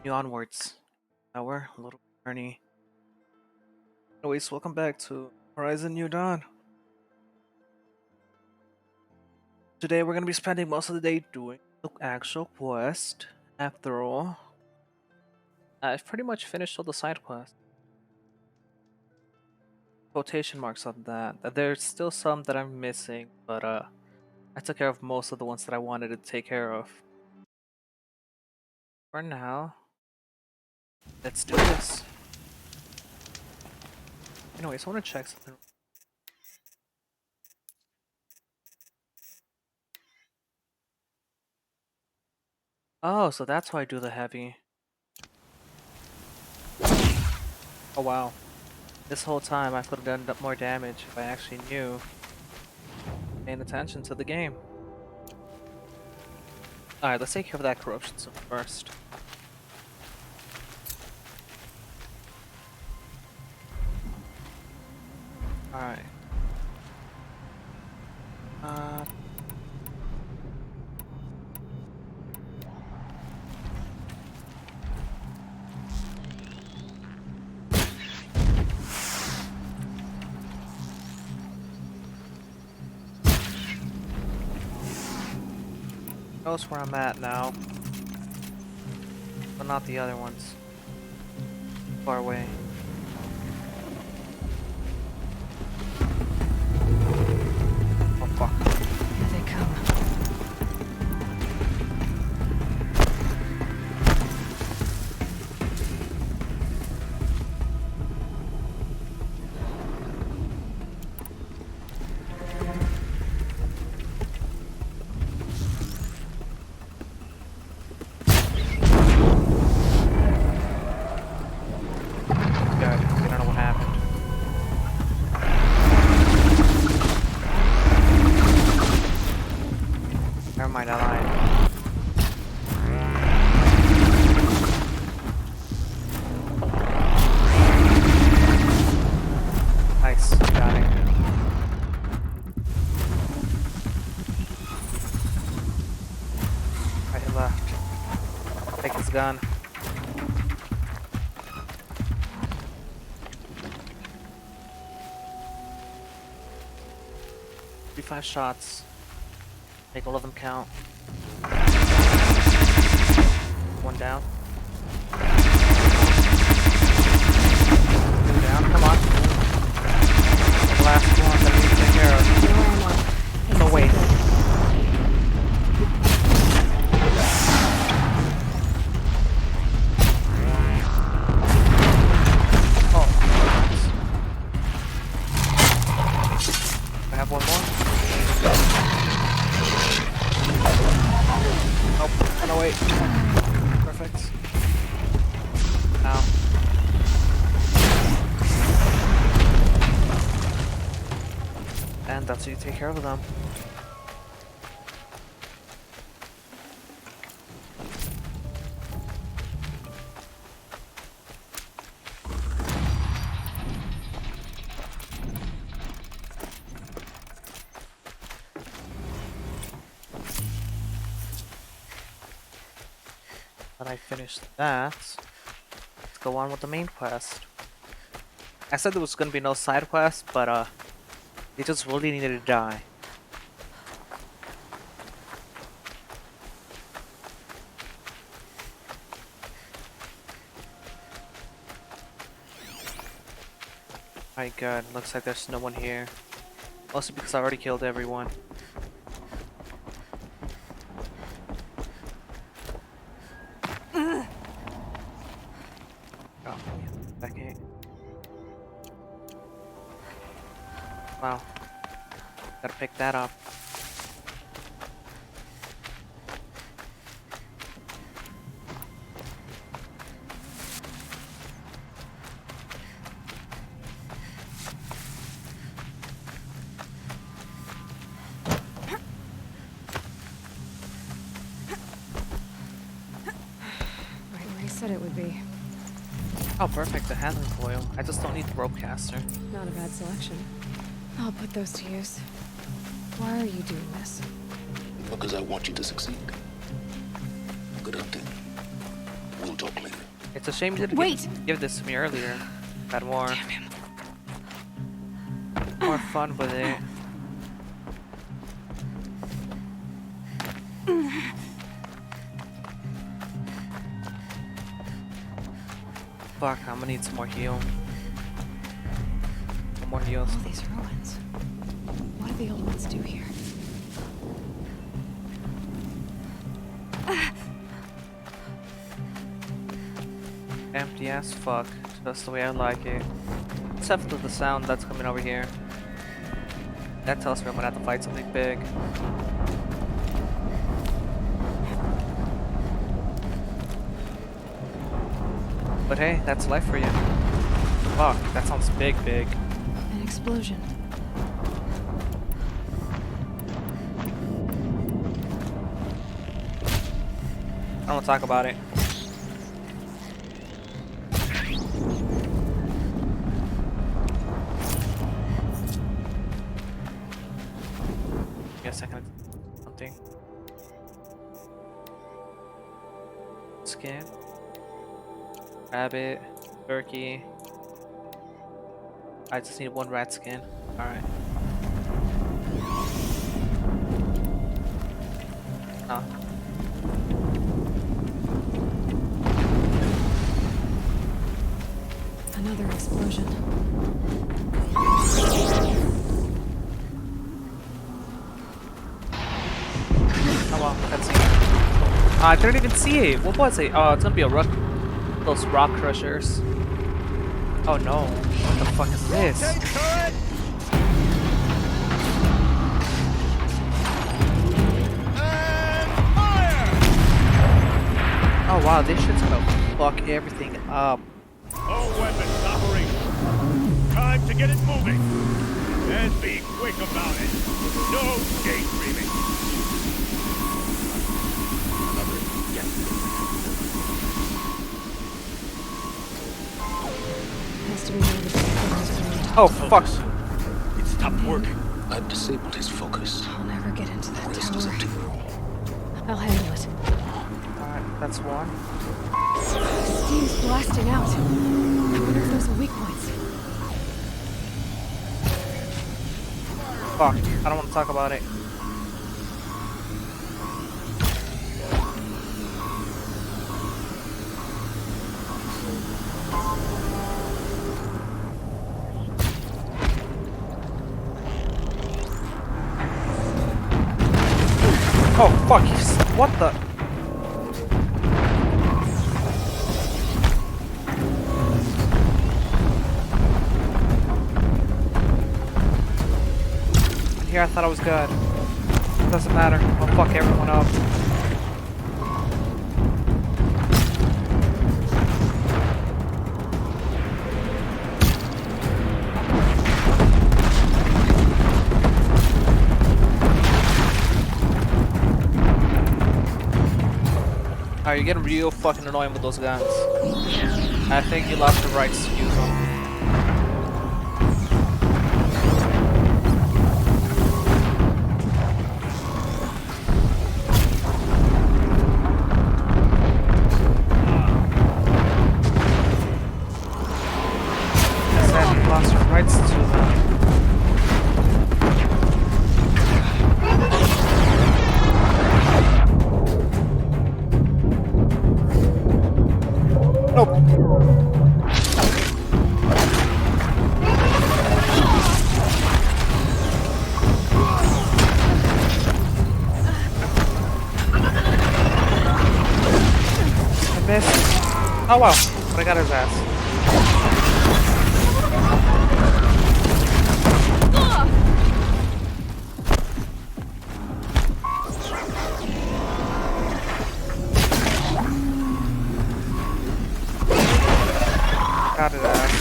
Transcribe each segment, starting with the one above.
continue onwards. Now we're a little journey. Anyways, welcome back to Horizon New Dawn. Today we're gonna be spending most of the day doing the actual quest. After all, I've pretty much finished all the side quests. Quotation marks on that. There's still some that I'm missing, but I took care of most of the ones that I wanted to take care of. For now, let's do this. Anyways, I want to check something. Oh, so that's why I do the heavy. Oh wow. This whole time I could have done more damage if I actually knew, paying attention to the game. Alright, let's take care of that corruption zone first. Alright. Uh... Knows where I'm at now. But not the other ones. Far away. Oh fuck. Here they come. Good. I don't know what happened. Never mind, I lied. Nice, got it. Right and left. Take his gun. Five shots. Make all of them count. One down. Two down. Come on. The last one that we need to take care of. No wait. Oh, nice. I have one more. Oh, no wait. Perfect. Ow. And that's how you take care of them. That I finished that. Let's go on with the main quest. I said there was gonna be no side quest, but they just really needed to die. Alright, good. Looks like there's no one here. Mostly because I already killed everyone. Oh, back in. Wow. Gotta pick that up. Right where he said it would be. Oh, perfect. The handling coil. I just don't need the rope caster. Not a bad selection. I'll put those to use. Why are you doing this? Because I want you to succeed. Good hunting. We'll talk later. It's a shame you didn't Wait! give this to me earlier. Had more Damn him. fun with it. Fuck, I'm gonna need some more heal. Some more heals. All these ruins. What do the old ones do here? Empty as fuck. Just the way I like it. Except for the sound that's coming over here. That tells me I'm gonna have to fight something big. But hey, that's life for you. Fuck, that sounds big. An explosion. I don't wanna talk about it. Give me a second. Something. Skin. Rabbit. Turkey. I just need one rat skin. Alright. Oh. Another explosion. Oh well, cutscene. I couldn't even see it. What was it? Oh, it's gonna be a rock. Those rock crushers. Oh no. What the fuck is this? Oh wow, this shit's gonna fuck everything up. All weapons operational. Time to get it moving. And be quick about it. No daydreaming. Has to be one of the Takeovers. Oh fuck. It stopped working. I've disabled his focus. I'll never get into The that rest is up to tower. you. I'll handle it. Alright, that's one. Steam's blasting out. I wonder if those are weak points. Fuck. I don't want to talk about it. Oh fuck, what the? Here I thought I was good. Doesn't matter, I'll fuck everyone up. Alright, you're getting real fucking annoying with those guns. I think you lost the rights to use them. I said you lost your rights to them. Oh wow, but I got his ass. Got his ass.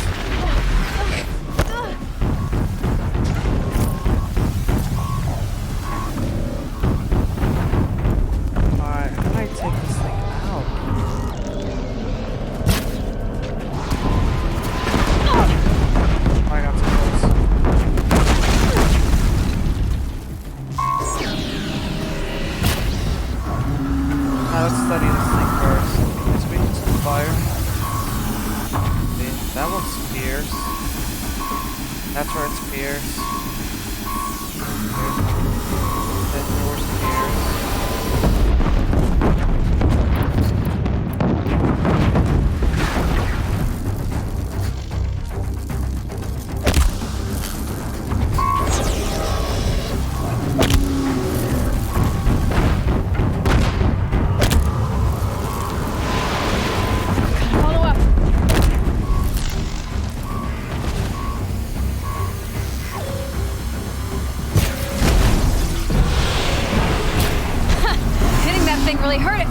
Alright, how do I take this thing out? I got too close. Let's study this thing first. Yes, we just pierced. That's where it's pierced. That's where it's pierced. Follow up. Hitting that thing really hurt it.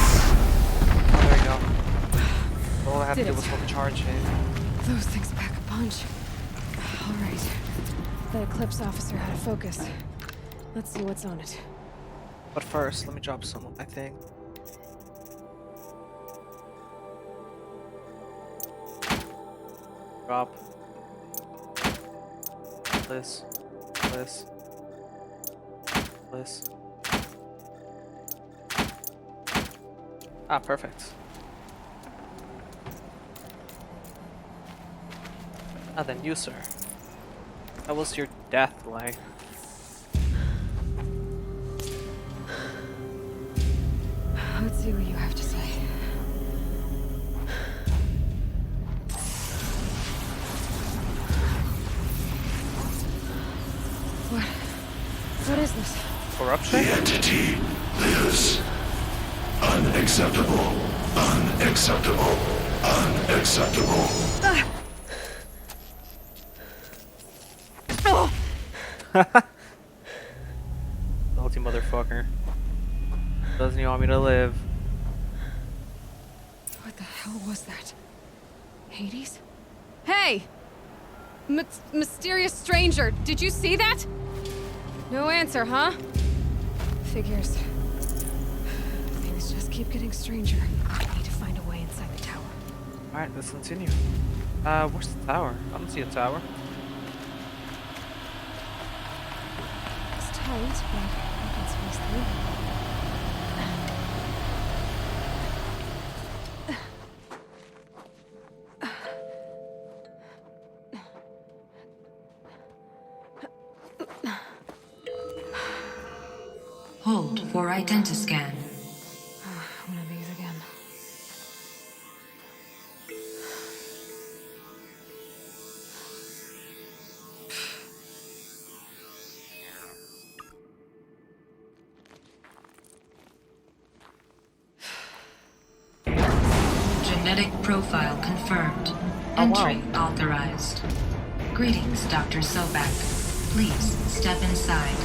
There we go. All I have to Did do it. was hold the charge in. Those things pack a punch. All right. That Eclipse officer had a focus. Let's see what's on it. But first, let me drop some of my thing. Drop. This. This. This. Ah, perfect. Ah, then you, sir. How was your death like? Let's see what you have to say. What is this? Corruption? The entity lives. Unacceptable. Unacceptable. Unacceptable. Salty motherfucker. Doesn't he want me to live? What the hell was that? Hades? Hey! Mysterious stranger, did you see that? No answer, huh? Figures. Things just keep getting stranger. I need to find a way inside the tower. Alright, let's continue. Where's the tower? I don't see a tower. It's tight, but I can squeeze through. Hold for identiscan. One of these again. Genetic profile confirmed. Oh, wow. Entry authorized. Greetings, Dr. Sobak. Please step inside.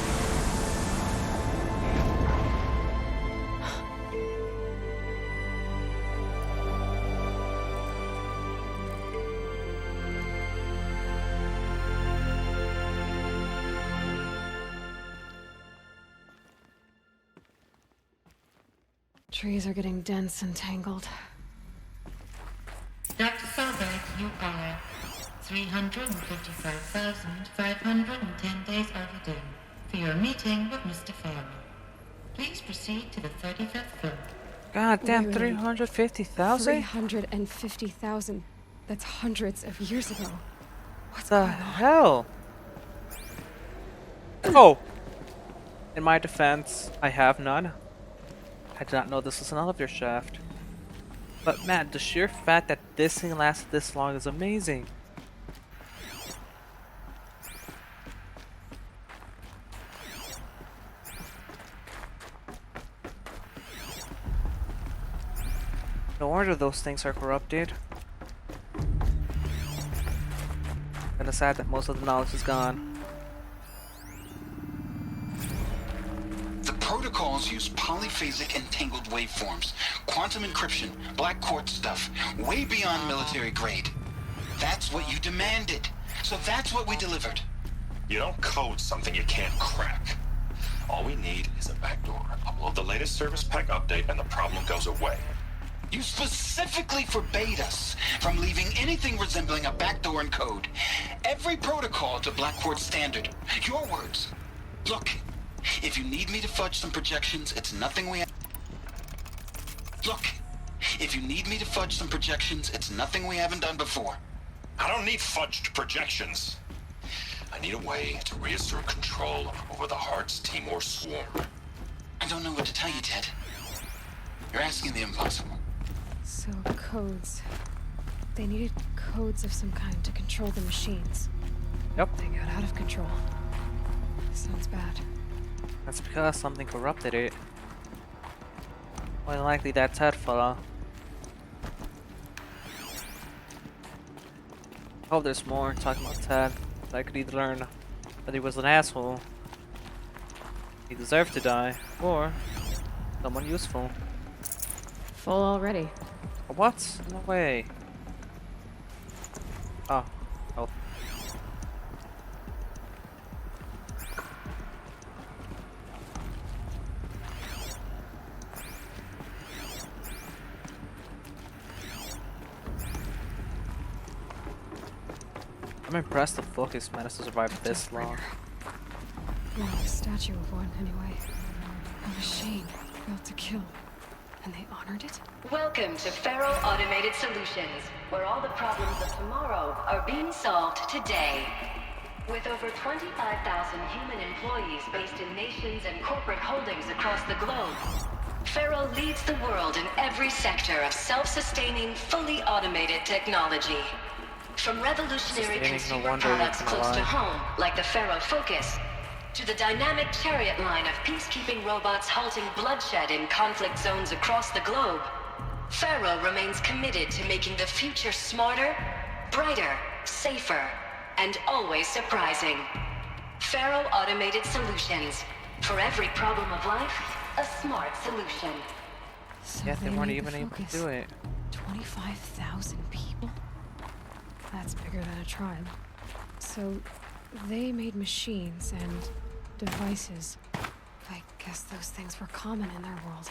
Trees are getting dense and tangled. Dr. Sobek, you are 355,510 days overdue for your meeting with Mr. Farmer. Please proceed to the 35th floor. God damn, Wait. 350,000? 350,000. That's hundreds of years ago. What's The going on? hell? Oh! In my defense, I have none. I did not know this was an elevator shaft. But man, the sheer fact that this thing lasted this long is amazing. No wonder those things are corrupted. Kinda sad that most of the knowledge is gone. The protocols use polyphasic entangled waveforms, quantum encryption, black quartz stuff, way beyond military grade. That's what you demanded. So that's what we delivered. You don't code something you can't crack. All we need is a backdoor. Upload the latest service pack update and the problem goes away. You specifically forbade us from leaving anything resembling a backdoor in code. Every protocol to Black Quartz standard. Your words. Look, if you need me to fudge some projections, it's nothing we... Look, if you need me to fudge some projections, it's nothing we haven't done before. I don't need fudged projections. I need a way to reassert control over the Heart's Timor swarm. I don't know what to tell you, Ted. You're asking the impossible. So, codes. They needed codes of some kind to control the machines. Yep. They got out of control. Sounds bad. That's because something corrupted it. More than likely that Ted fella. I hope there's more talking about Ted. So I could either learn that he was an asshole, he deserved to die, or someone useful. Full already. What? No way. Oh. Oh. I'm impressed the focus managed to survive this long. Well, a statue of one, anyway. A machine built to kill. And they honored it? Welcome to Faro Automated Solutions, where all the problems of tomorrow are being solved today. With over 25,000 human employees based in nations and corporate holdings across the globe, Faro leads the world in every sector of self-sustaining, fully automated technology. From revolutionary consumer products close to home, like the Faro Focus, to the dynamic chariot line of peacekeeping robots halting bloodshed in conflict zones across the globe, Faro remains committed to making the future smarter, brighter, safer, and always surprising. Faro Automated Solutions. For every problem of life, a smart solution. So Yeah, they weren't made even the able to Focus. do it. 25,000 people? That's bigger than a tribe. So, they made machines and devices. I guess those things were common in their world.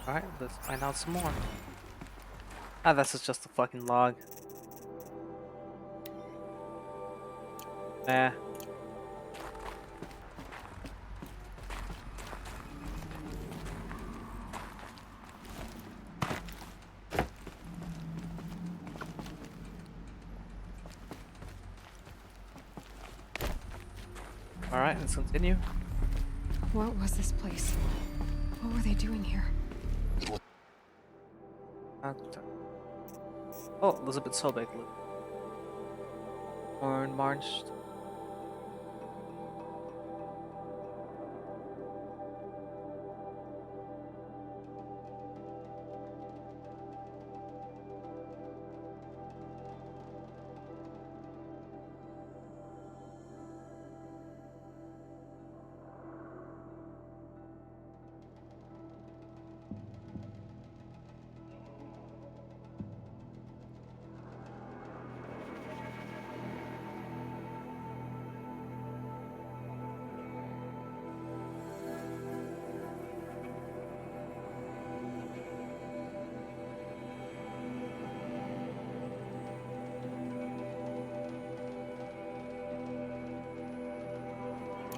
Alright, let's find out some more. Ah, this is just a fucking log. Nah. Alright, let's continue. What was this place? What were they doing here? Oh, Elizabeth Sobek. Warren marched.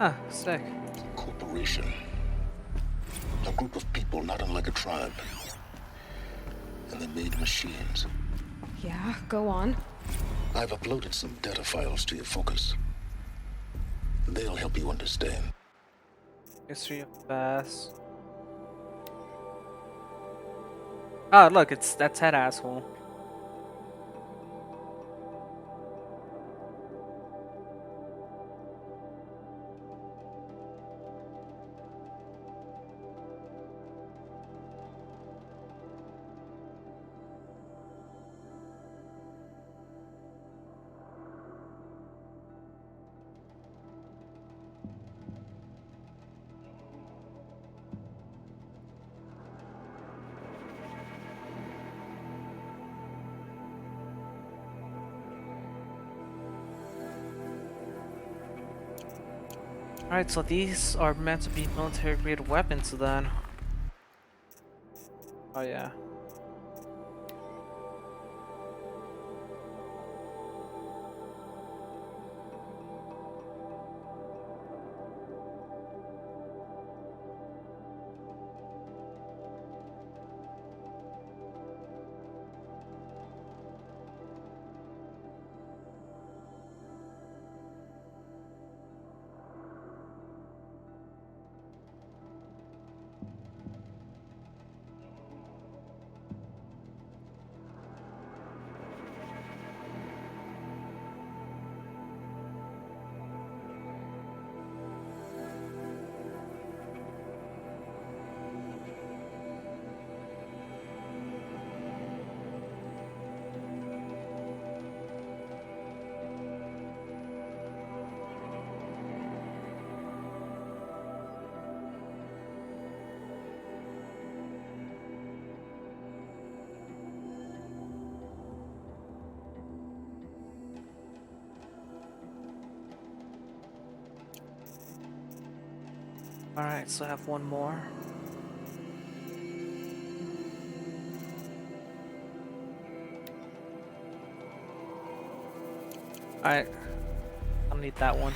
Ah, sick. Corporation. A group of people not unlike a tribe. And they made machines. Yeah, go on. I've uploaded some data files to your focus. They'll help you understand. History of Bass. Oh, look, that's that asshole. Alright, so these are meant to be military grade weapons then. Oh yeah. Alright, so I have one more. Alright. I'll need that one.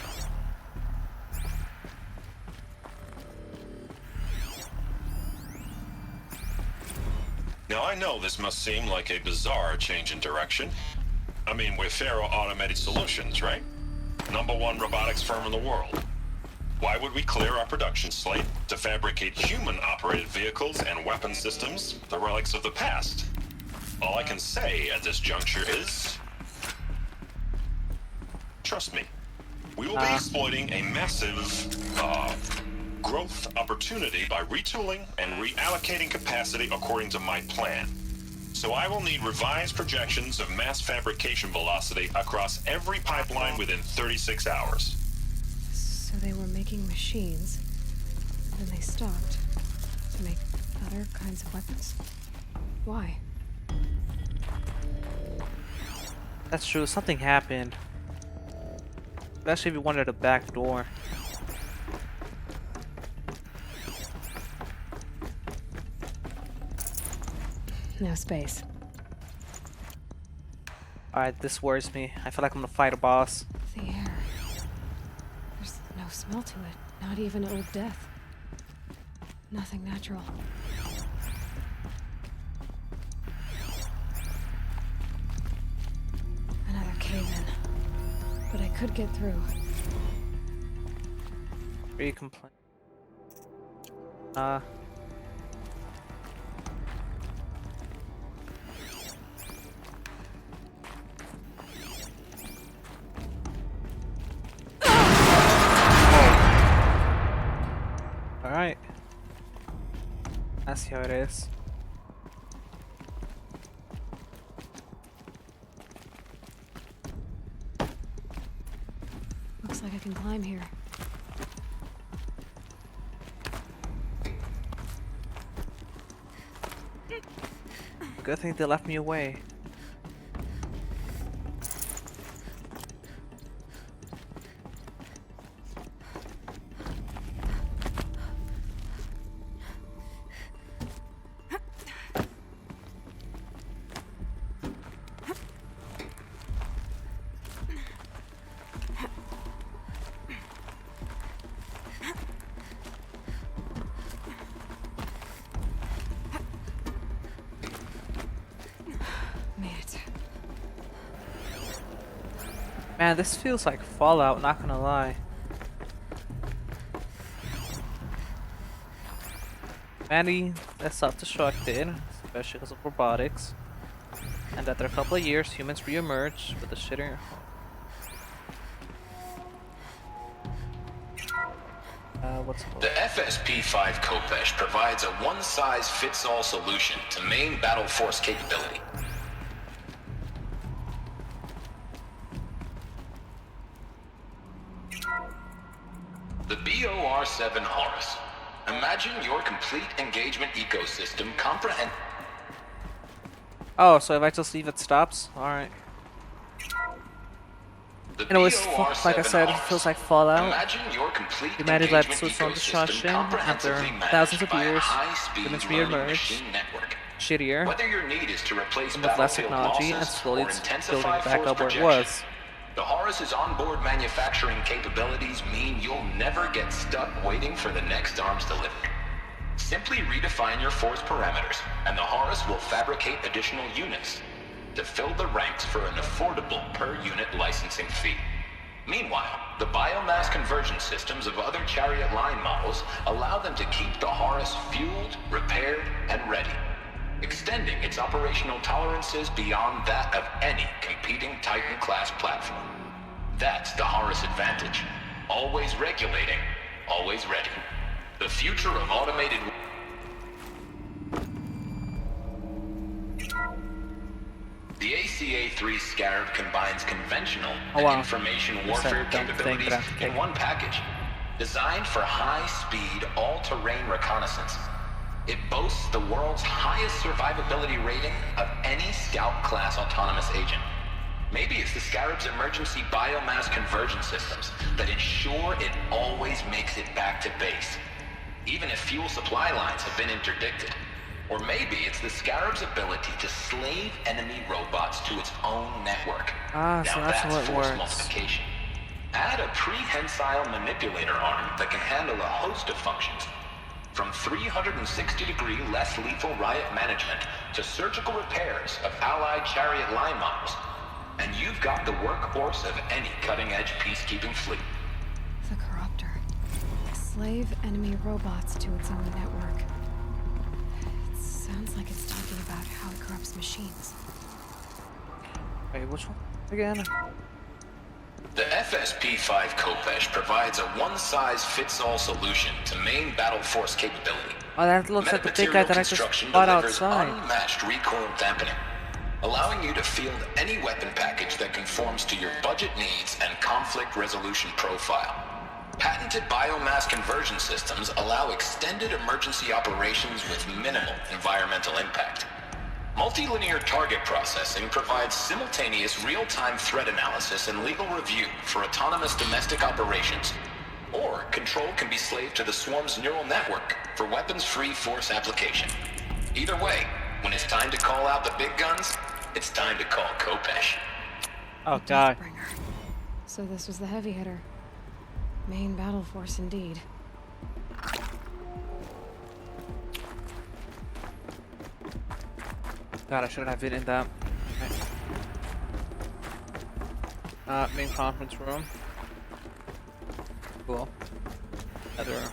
Now I know this must seem like a bizarre change in direction. I mean, we're Faro Automated Solutions, right? #1 robotics firm in the world. Why would we clear our production slate to fabricate human-operated vehicles and weapon systems, the relics of the past? All I can say at this juncture is... trust me. We will be exploiting a massive, growth opportunity by retooling and reallocating capacity according to my plan. So I will need revised projections of mass fabrication velocity across every pipeline within 36 hours. So they were making machines, then they stopped to make other kinds of weapons? Why? That's true, something happened. Especially if you wanted a back door. No space. Alright, this worries me. I feel like I'm gonna fight a boss. The air. There's no smell to it. Not even old death. Nothing natural. Another cave-in. But I could get through. Are you complaining? Alright. I see how it is. Looks like I can climb here. Good thing they left me away. Man, this feels like Fallout, not gonna lie. Manny, that's self-destructed, especially because of robotics. And after a couple of years, humans re-emerge with the shitter. What's the FSP-5 Kopesh provides a one-size-fits-all solution to main battle force capability. The BOR-7 Horus. Imagine your complete engagement ecosystem comprehend. Oh, so if I just leave it stops? Alright. You know, it's like I said, it feels like Fallout. Humanity led to its own destruction. After thousands of years, humans re-emerged. shittier, Whether your need is to replace with less battlefield technology, and losses slowly or it's building intensify back force up where it projection, was. the Horus's onboard manufacturing capabilities mean you'll never get stuck waiting for the next arms delivery. Simply redefine your force parameters, and the Horus will fabricate additional units to fill the ranks for an affordable per-unit licensing fee. Meanwhile, the biomass conversion systems of other Chariot line models allow them to keep the Horus fueled, repaired, and ready, extending its operational tolerances beyond that of any competing Titan-class platform. That's the Horus advantage. Always regulating, always ready. The future of automated... The ACA-3 Scarab combines conventional and information warfare capabilities in one package. Designed for high-speed, all-terrain reconnaissance, it boasts the world's highest survivability rating of any Scout-class autonomous agent. Maybe it's the Scarab's emergency biomass conversion systems that ensure it always makes it back to base, even if fuel supply lines have been interdicted. Or maybe it's the Scarab's ability to slave enemy robots to its own network. So that's how it force works. multiplication. Add a prehensile manipulator arm that can handle a host of functions, from 360-degree less lethal riot management to surgical repairs of allied Chariot line models, and you've got the workhorse of any cutting-edge peacekeeping fleet. The Corruptor. Slave enemy robots to its own network. It sounds like it's talking about how it corrupts machines. Wait, which one again? The FSP-5 Kopesh provides a one-size-fits-all solution to main battle force capability. Oh, that looks like the big guy that I just fought outside. Unmatched recoil dampening, allowing you to field any weapon package that conforms to your budget needs and conflict resolution profile. Patented biomass conversion systems allow extended emergency operations with minimal environmental impact. Multilinear target processing provides simultaneous real-time threat analysis and legal review for autonomous domestic operations. Or control can be slaved to the swarm's neural network for weapons-free force application. Either way, when it's time to call out the big guns, it's time to call Kopesh. Oh god. So this was the heavy hitter. Main battle force indeed. God, I shouldn't have been in that. Okay. Main conference room. Cool. Other.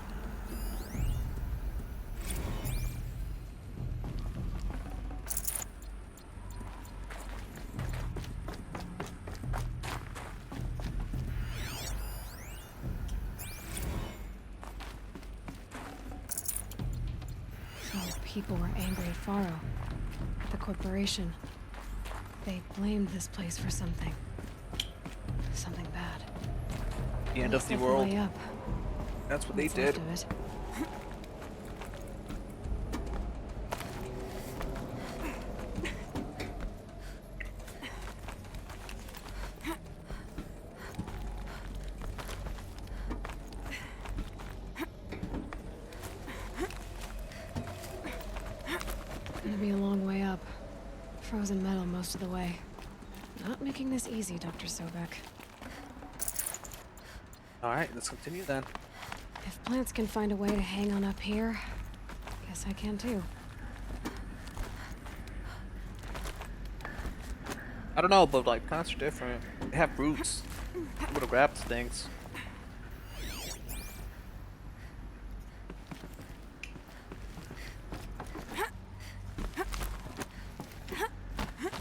So people were angry at Faro. The corporation. They blamed this place for something. Something bad. The end of the That's world. way up. That's what they What's did. left of it. Gonna be a long way up. Frozen metal most of the way. Not making this easy, Dr. Sobek. Alright, let's continue then. If plants can find a way to hang on up here, guess I can too. I don't know, but like plants are different. They have roots. I would have grabbed things.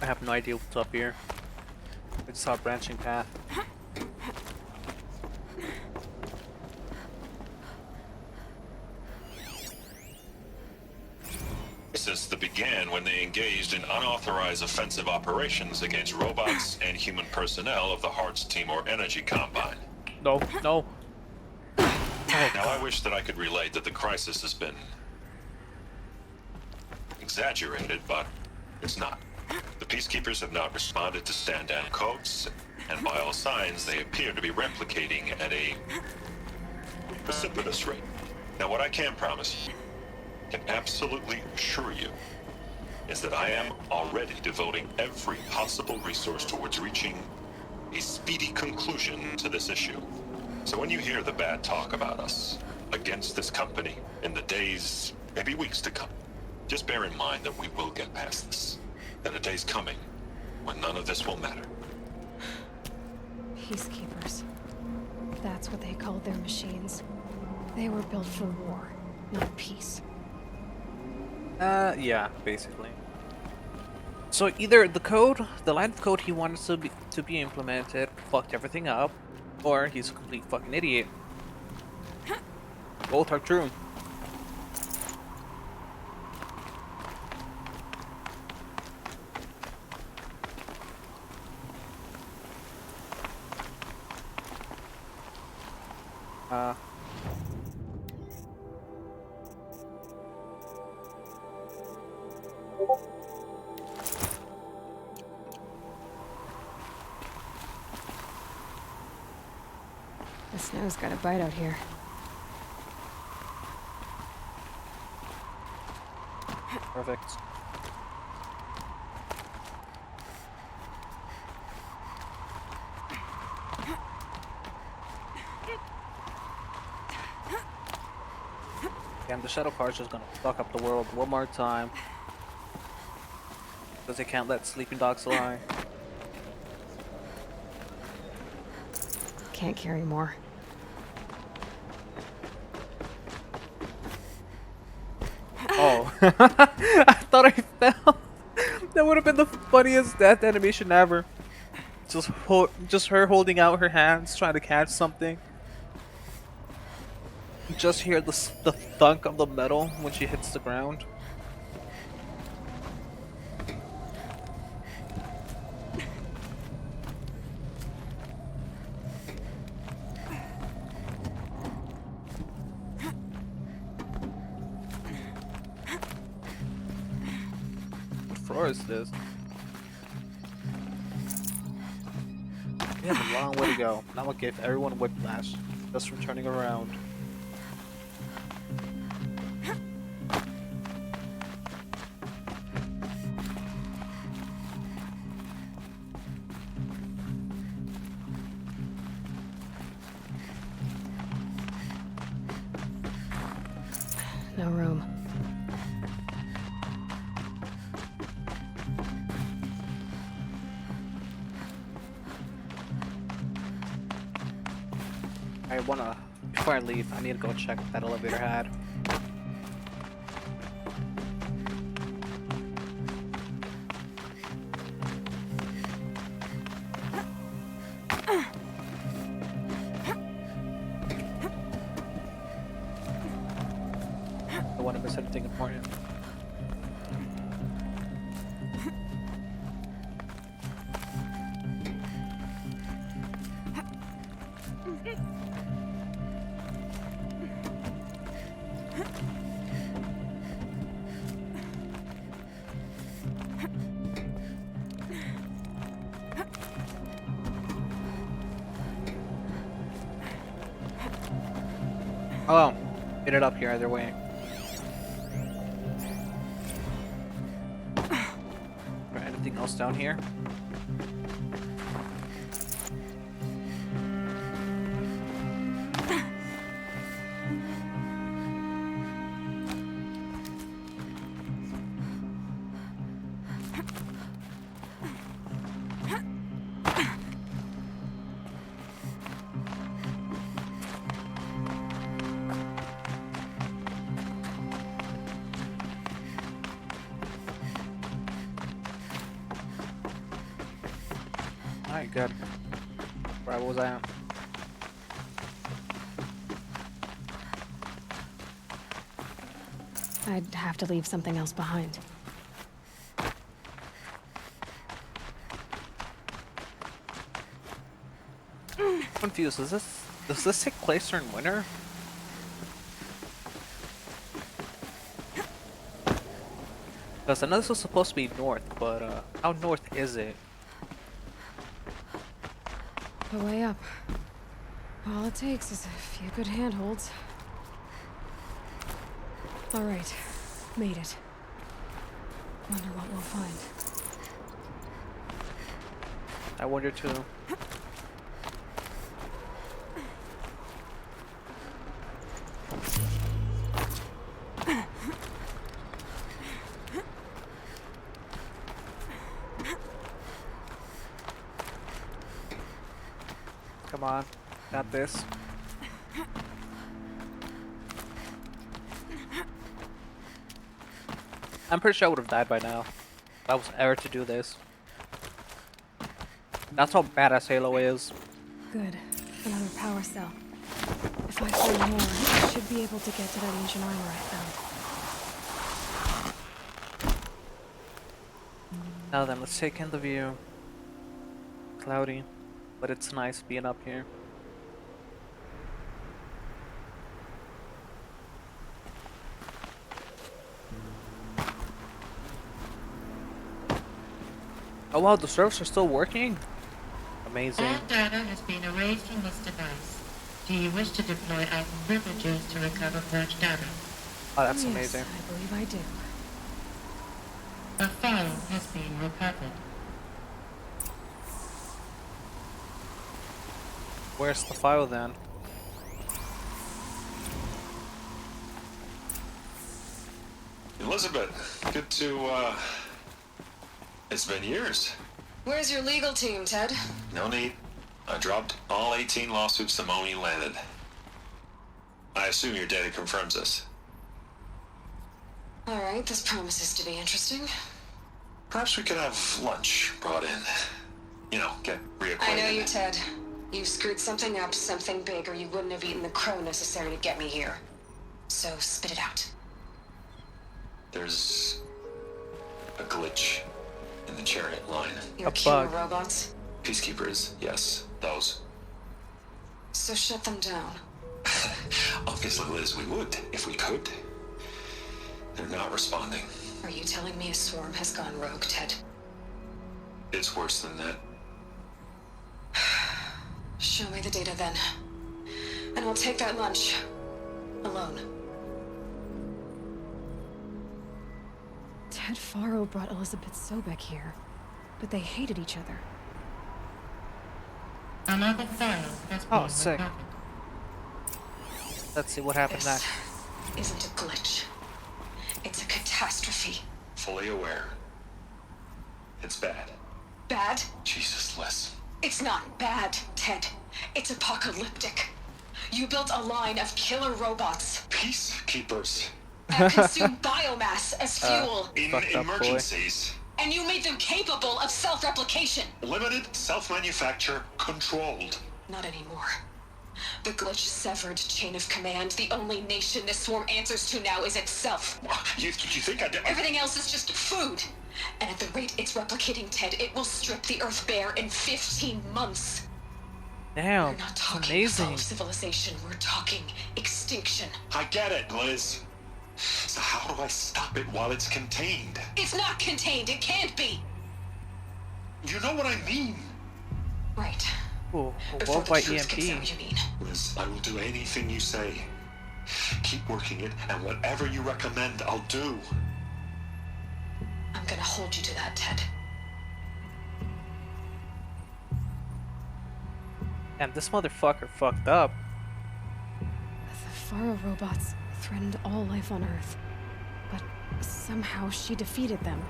I have no idea what's up here. I just saw a branching path. That began when they engaged in unauthorized offensive operations against robots and human personnel of the Hearts Timor Energy Combine. No, no. Now I wish that I could relate that the crisis has been exaggerated, but it's not. The Peacekeepers have not responded to stand-down codes, and by all signs they appear to be replicating at a precipitous rate. Now what I can promise, can absolutely assure you, is that I am already devoting every possible resource towards reaching a speedy conclusion to this issue. So when you hear the bad talk about us against this company in the days, maybe weeks to come, just bear in mind that we will get past this. And a day's coming when none of this will matter. Peacekeepers. That's what they called their machines. They were built for war, not peace. Yeah, basically. So either the line of code he wanted to be implemented fucked everything up, or he's a complete fucking idiot. Both are true. The snow's got a bite out here. Perfect. Damn, the shadow car's just gonna fuck up the world one more time. Because they can't let sleeping dogs lie. Can't carry more. Oh. I thought I fell. That would have been the funniest death animation ever. Just her holding out her hands, trying to catch something. Just hear the thunk of the metal when she hits the ground. What floor is this? We have a long way to go. Now I'll give everyone whiplash just from turning around. No room. Before I leave, I need to go check what that elevator had. I don't want to miss anything important. Oh, get it up here either way. Or anything else down here? Alright, good. Where was I at? I'd have to leave something else behind. Confused. Does this take place during winter? Because I know this was supposed to be north, but how north is it? The way up. All it takes is a few good handholds. All right, made it. Wonder what we'll find. I wonder too. Come on, got this. I'm pretty sure I would have died by now if I was ever to do this. That's how badass Halo is. Good. Another power cell. If I find more, I should be able to get to that ancient armor I found. Now then, let's take in the view. Cloudy, but it's nice being up here. Oh wow, the servers are still working? Amazing. All data has been erased from this device. Do you wish to deploy item privileges to recover purged data? Oh, that's Yes, amazing. I believe I do. A file has been recovered. Where's the file then? Elizabeth, good to, it's been years. Where's your legal team, Ted? No need. I dropped all 18 lawsuits the moment you landed. I assume your data confirms this. Alright, this promises to be interesting. Perhaps we could have lunch brought in. You know, get reacquainted. I know you, Ted. You screwed something up, something big, or you wouldn't have eaten the crow necessary to get me here. So, spit it out. There's a glitch in the chariot line. Your A killer bug. robots? Peacekeepers, yes, those. So shut them down. Obviously, Liz, we would, if we could. They're not responding. Are you telling me a swarm has gone rogue, Ted? It's worse than that. Show me the data then. And I'll take that lunch. Alone. Ted Faro brought Elizabeth Sobek here, but they hated each other. Another file has been Oh, sick. recovered. Let's see what happens This next. isn't a glitch. It's a catastrophe. Fully aware. It's bad. Bad? Jesus, Liz. It's not bad, Ted. It's apocalyptic. You built a line of killer robots Peacekeepers. that consume biomass as fuel, In Fucked up boy. emergencies. and you made them capable of self-replication. Limited, self-manufacture, controlled. Not anymore. The glitch severed chain of command. The only nation this swarm answers to now is itself. You think I did? Everything else is just food. And at the rate it's replicating, Ted, it will strip the Earth bare in 15 months. Damn, We're not it's talking amazing. fall of civilization. We're talking extinction. I get it, Liz. So how do I stop it while it's contained? It's not contained. It can't be. You know what I mean. Right. Ooh, Before what the by truth gets EMP? out, you mean? Liz, I will do anything you say. Keep working it, and whatever you recommend, I'll do. I'm gonna hold you to that, Ted. And this motherfucker fucked up. The Faro robots threatened all life on Earth, but somehow she defeated them.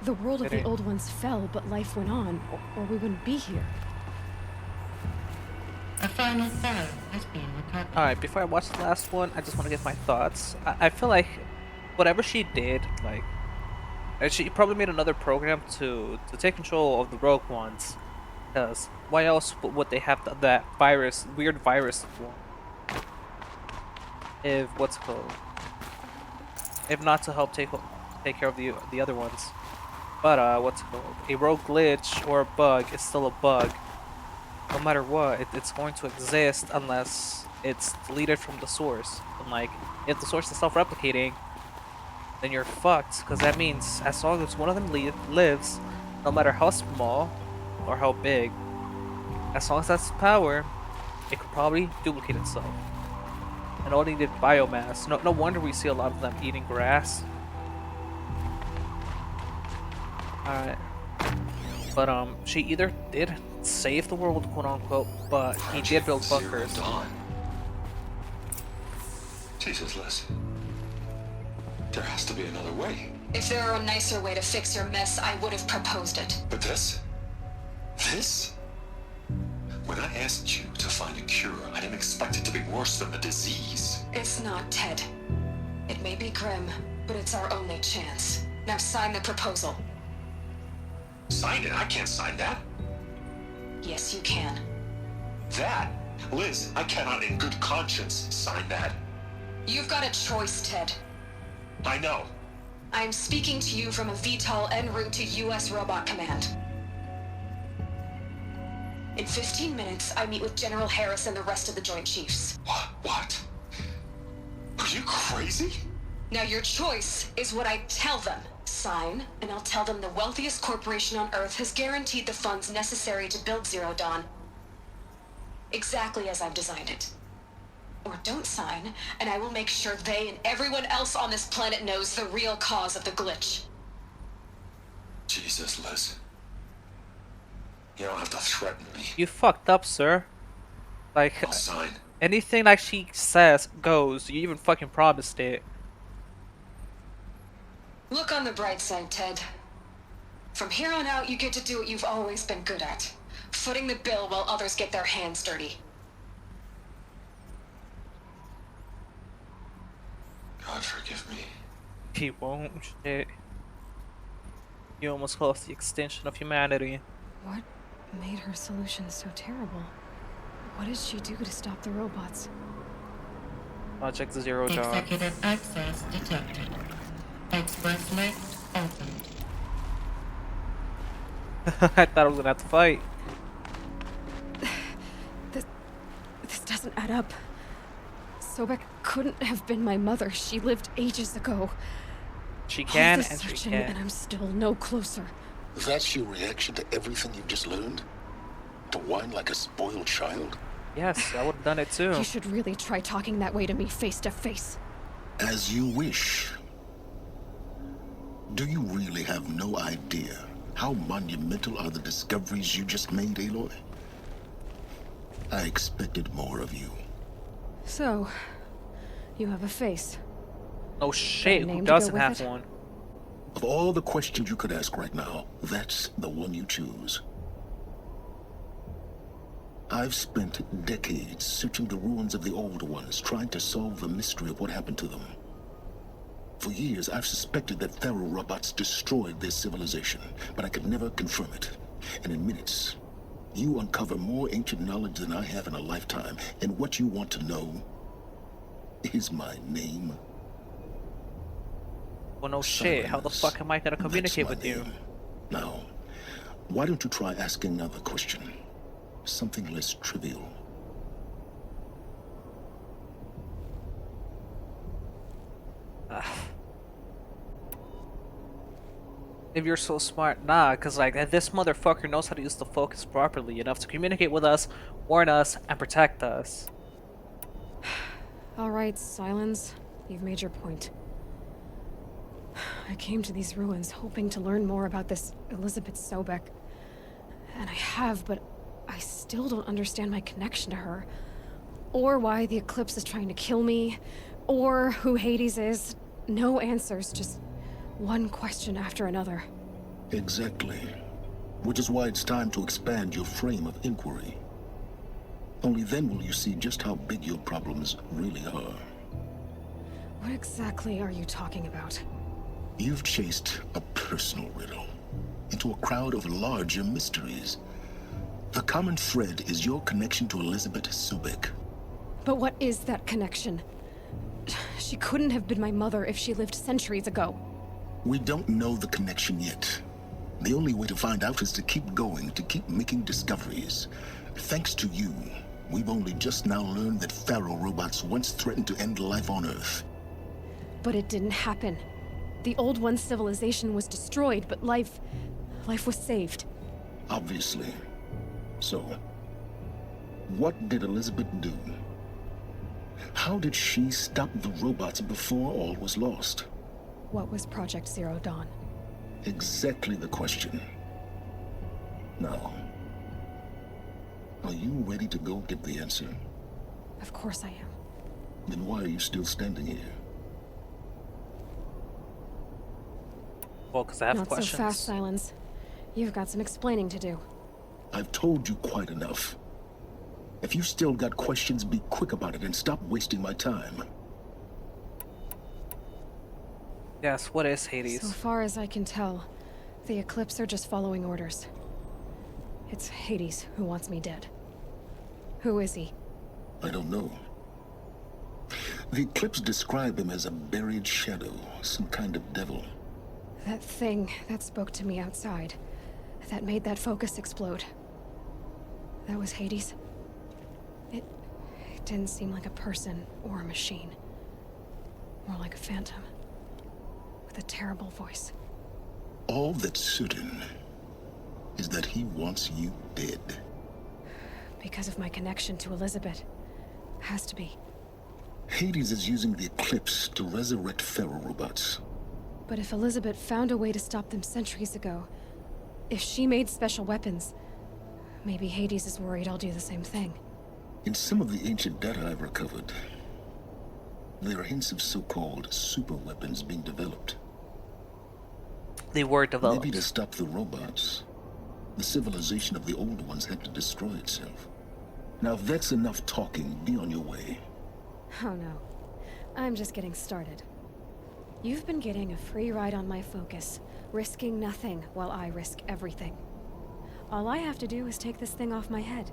The world of the Pity. old ones fell, but life went on, or we wouldn't be here. A final file has been recovered. Alright, before I watch the last one, I just want to get my thoughts. I feel like whatever she did, like, she probably made another program to take control of the rogue ones. Because why else would they have that virus, weird virus for? If, what's it called? If not to help take care of the other ones. But, what's it called? A rogue glitch or a bug is still a bug. No matter what, it's going to exist unless it's deleted from the source. And like, if the source is self-replicating, then you're fucked. Because that means as long as one of them lives, no matter how small or how big, as long as that's power, it could probably duplicate itself. And all needed biomass. No wonder we see a lot of them eating grass. Alright. But she either did save the world, quote unquote, but he did build Zero bunkers. Dawn. Jesus, Liz. There has to be another way. If there were a nicer way to fix your mess, I would have proposed it. But this? This? When I asked you to find a cure, I didn't expect it to be worse than the disease. It's not, Ted. It may be grim, but it's our only chance. Now sign the proposal. Sign it? I can't sign that. Yes, you can. That? Liz, I cannot in good conscience sign that. You've got a choice, Ted. I know. I'm speaking to you from a VTOL en route to U.S. Robot Command. In 15 minutes, I meet with General Harris and the rest of the Joint Chiefs. What? Are you crazy? Now your choice is what I tell them. Sign, and I'll tell them the wealthiest corporation on Earth has guaranteed the funds necessary to build Zero Dawn. Exactly as I've designed it. Or don't sign, and I will make sure they and everyone else on this planet knows the real cause of the glitch. Jesus, Liz. You don't have to threaten me. You fucked up, sir. Like, I'll sign. anything like she says goes. You even fucking promised it. Look on the bright side, Ted. From here on out, you get to do what you've always been good at. Footing the bill while others get their hands dirty. God forgive me. He won't. Shit. You almost caused the extinction of humanity. What made her solution so terrible? What did she do to stop the robots? Project Zero Dawn. Executive access detected. Express lift opened. I thought I was gonna have to fight. This doesn't add up. Sobek couldn't have been my mother. She lived ages ago. She All can this and she searching, can. and I'm still no closer. That's your reaction to everything you've just learned? To whine like a spoiled child? Yes, I would have done it too. You should really try talking that way to me face to face. As you wish. Do you really have no idea how monumental are the discoveries you just made, Aloy? I expected more of you. So, you have a face. Oh shit, name who to go doesn't with have it? one? Of all the questions you could ask right now, that's the one you choose. I've spent decades searching the ruins of the old ones, trying to solve the mystery of what happened to them. For years, I've suspected that Faro robots destroyed their civilization, but I could never confirm it. And in minutes, you uncover more ancient knowledge than I have in a lifetime, and what you want to know is my name. Well, no shit. How the fuck am I gonna communicate with you? Now, why don't you try asking another question? Something less trivial. If you're so smart, nah, cause like this motherfucker knows how to use the focus properly enough to communicate with us, warn us, and protect us. Alright, Silence. You've made your point. I came to these ruins hoping to learn more about this Elizabeth Sobek. And I have, but I still don't understand my connection to her. Or why the Eclipse is trying to kill me. Or who Hades is. No answers, just one question after another. Exactly. Which is why it's time to expand your frame of inquiry. Only then will you see just how big your problems really are. What exactly are you talking about? You've chased a personal riddle into a crowd of larger mysteries. The common thread is your connection to Elizabeth Sobek. But what is that connection? She couldn't have been my mother if she lived centuries ago. We don't know the connection yet. The only way to find out is to keep going, to keep making discoveries. Thanks to you, we've only just now learned that Faro robots once threatened to end life on Earth. But it didn't happen. The Old One's civilization was destroyed, but life was saved. Obviously. So, what did Elizabeth do? How did she stop the robots before all was lost? What was Project Zero Dawn? Exactly the question. Now, are you ready to go get the answer? Of course I am. Then why are you still standing here? Well, because I have Not questions. so fast, Silence. You've got some explaining to do. I've told you quite enough. If you still got questions, be quick about it and stop wasting my time. Yes, what is Hades? So far as I can tell, the Eclipse are just following orders. It's Hades who wants me dead. Who is he? I don't know. The Eclipse describe him as a buried shadow, some kind of devil. That thing that spoke to me outside, that made that focus explode. That was Hades. It didn't seem like a person or a machine. More like a phantom. With a terrible voice. All that's certain is that he wants you dead. Because of my connection to Elizabeth. Has to be. Hades is using the Eclipse to resurrect ferrorobots. But if Elizabeth found a way to stop them centuries ago, if she made special weapons, maybe Hades is worried I'll do the same thing. In some of the ancient data I've recovered, there are hints of so-called super weapons being developed. They were developed. Maybe to stop the robots, the civilization of the old ones had to destroy itself. Now if that's enough talking, be on your way. Oh no. I'm just getting started. You've been getting a free ride on my focus, risking nothing while I risk everything. All I have to do is take this thing off my head,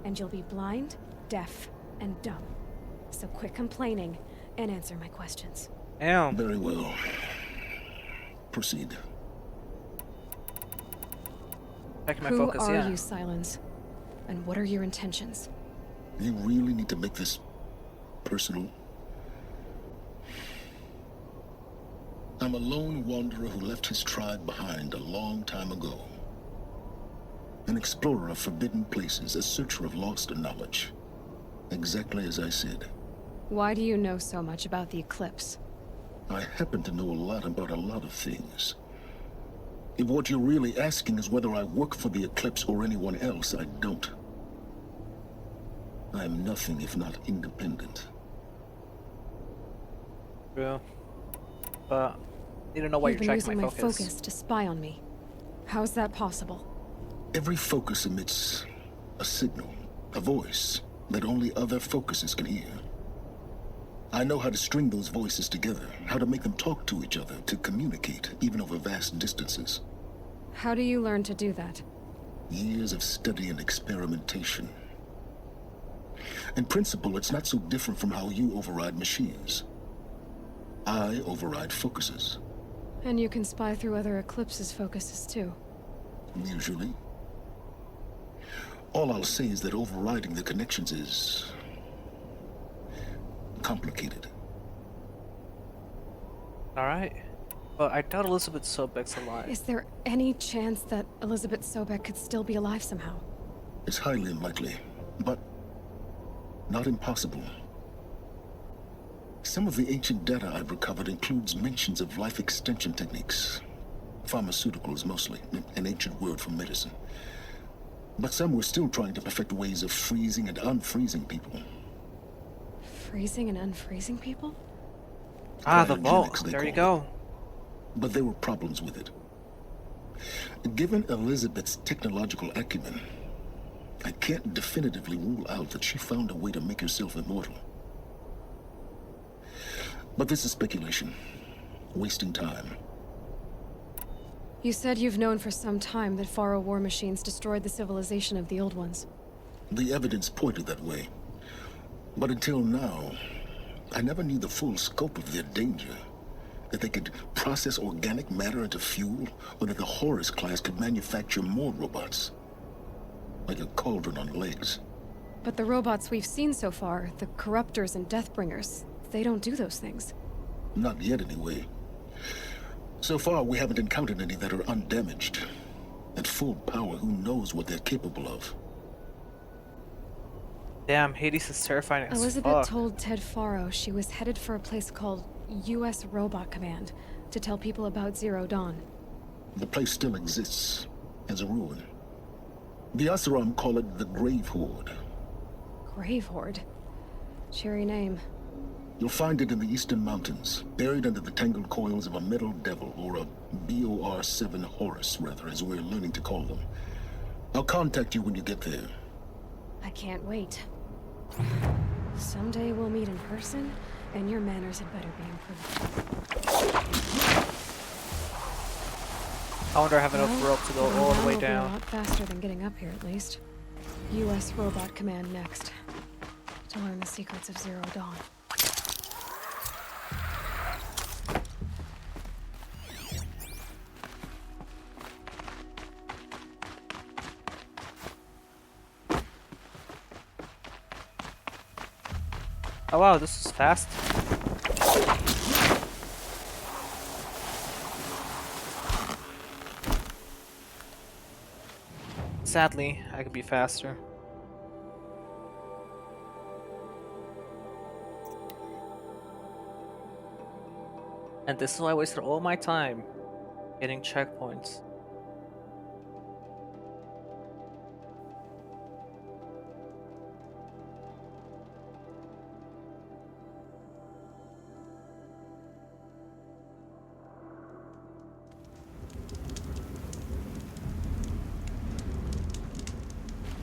and you'll be blind, deaf, and dumb. So quit complaining and answer my questions. Damn. Very well. Proceed. Back my Who focus, are yeah. you, Silence? And what are your intentions? You really need to make this personal? I'm a lone wanderer who left his tribe behind a long time ago. An explorer of forbidden places, a searcher of lost knowledge. Exactly as I said. Why do you know so much about the Eclipse? I happen to know a lot about a lot of things. If what you're really asking is whether I work for the Eclipse or anyone else, I don't. I am nothing if not independent. True. But you don't know why You've you're been tracking using my my focus. focus to spy on me. How's that possible? Every focus emits a signal, a voice that only other focuses can hear. I know how to string those voices together, how to make them talk to each other, to communicate, even over vast distances. How do you learn to do that? Years of study and experimentation. In principle, it's not so different from how you override machines. I override focuses. And you can spy through other Eclipse's focuses too. Usually. All I'll say is that overriding the connections is complicated. Alright. But I doubt Elizabeth Sobek's alive. Is there any chance that Elizabeth Sobek could still be alive somehow? It's highly unlikely, but not impossible. Some of the ancient data I've recovered includes mentions of life extension techniques. Pharmaceuticals mostly, an ancient word for medicine. But some were still trying to perfect ways of freezing and unfreezing people. Freezing and unfreezing people? Ah, the Cryogenics, vault. they There you call go. But there were problems with it. Given Elizabeth's technological acumen, I can't definitively rule out that she found a way to make herself immortal. But this is speculation. Wasting time. You said you've known for some time that Faro war machines destroyed the civilization of the old ones. The evidence pointed that way. But until now, I never knew the full scope of their danger. That they could process organic matter into fuel, or that the Horus class could manufacture more robots. Like a cauldron on legs. But the robots we've seen so far, the Corruptors and Deathbringers, they don't do those things. Not yet, anyway. So far, we haven't encountered any that are undamaged. At full power, who knows what they're capable of? Damn, Hades is terrifying as Elizabeth fuck. told Ted Faro she was headed for a place called U.S. Robot Command to tell people about Zero Dawn. The place still exists as a ruin. The Asaram call it the Grave Horde. Grave Horde. Cheery name. You'll find it in the eastern mountains, buried under the tangled coils of a metal devil, or a BOR-7 Horus, rather, as we're learning to call them. I'll contact you when you get there. I can't wait. Someday we'll meet in person, and your manners had better be improved. I wonder if I have enough rope to go getting all the way will be down. A lot faster than getting up here, at least. U.S. Robot Command next. To learn the secrets of Zero Dawn. Oh wow, this is fast. Sadly, I could be faster. And this is why I wasted all my time getting checkpoints.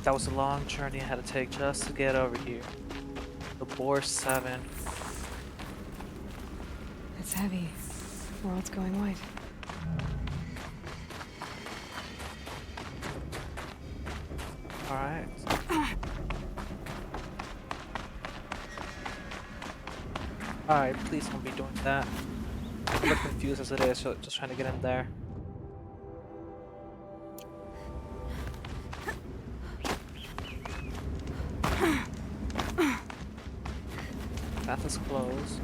That was a long journey I had to take just to get over here. The BOR-7. It's heavy. World's going white. Alright. Alright, please don't be doing that. I'm a bit confused as it is, so just trying to get in there. Path is closed.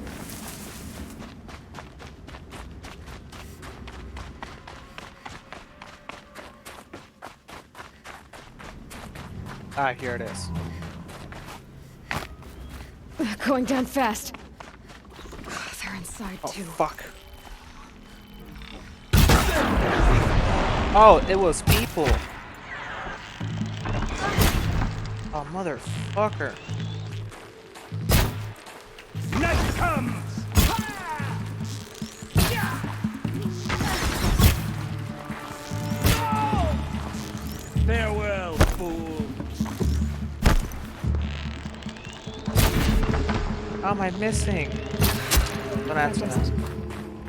Ah, here it is. Going down fast. They're inside Oh, too. fuck. Oh, it was people. Oh, motherfucker. Night comes! Farewell, fool. How am I missing? Don't answer that.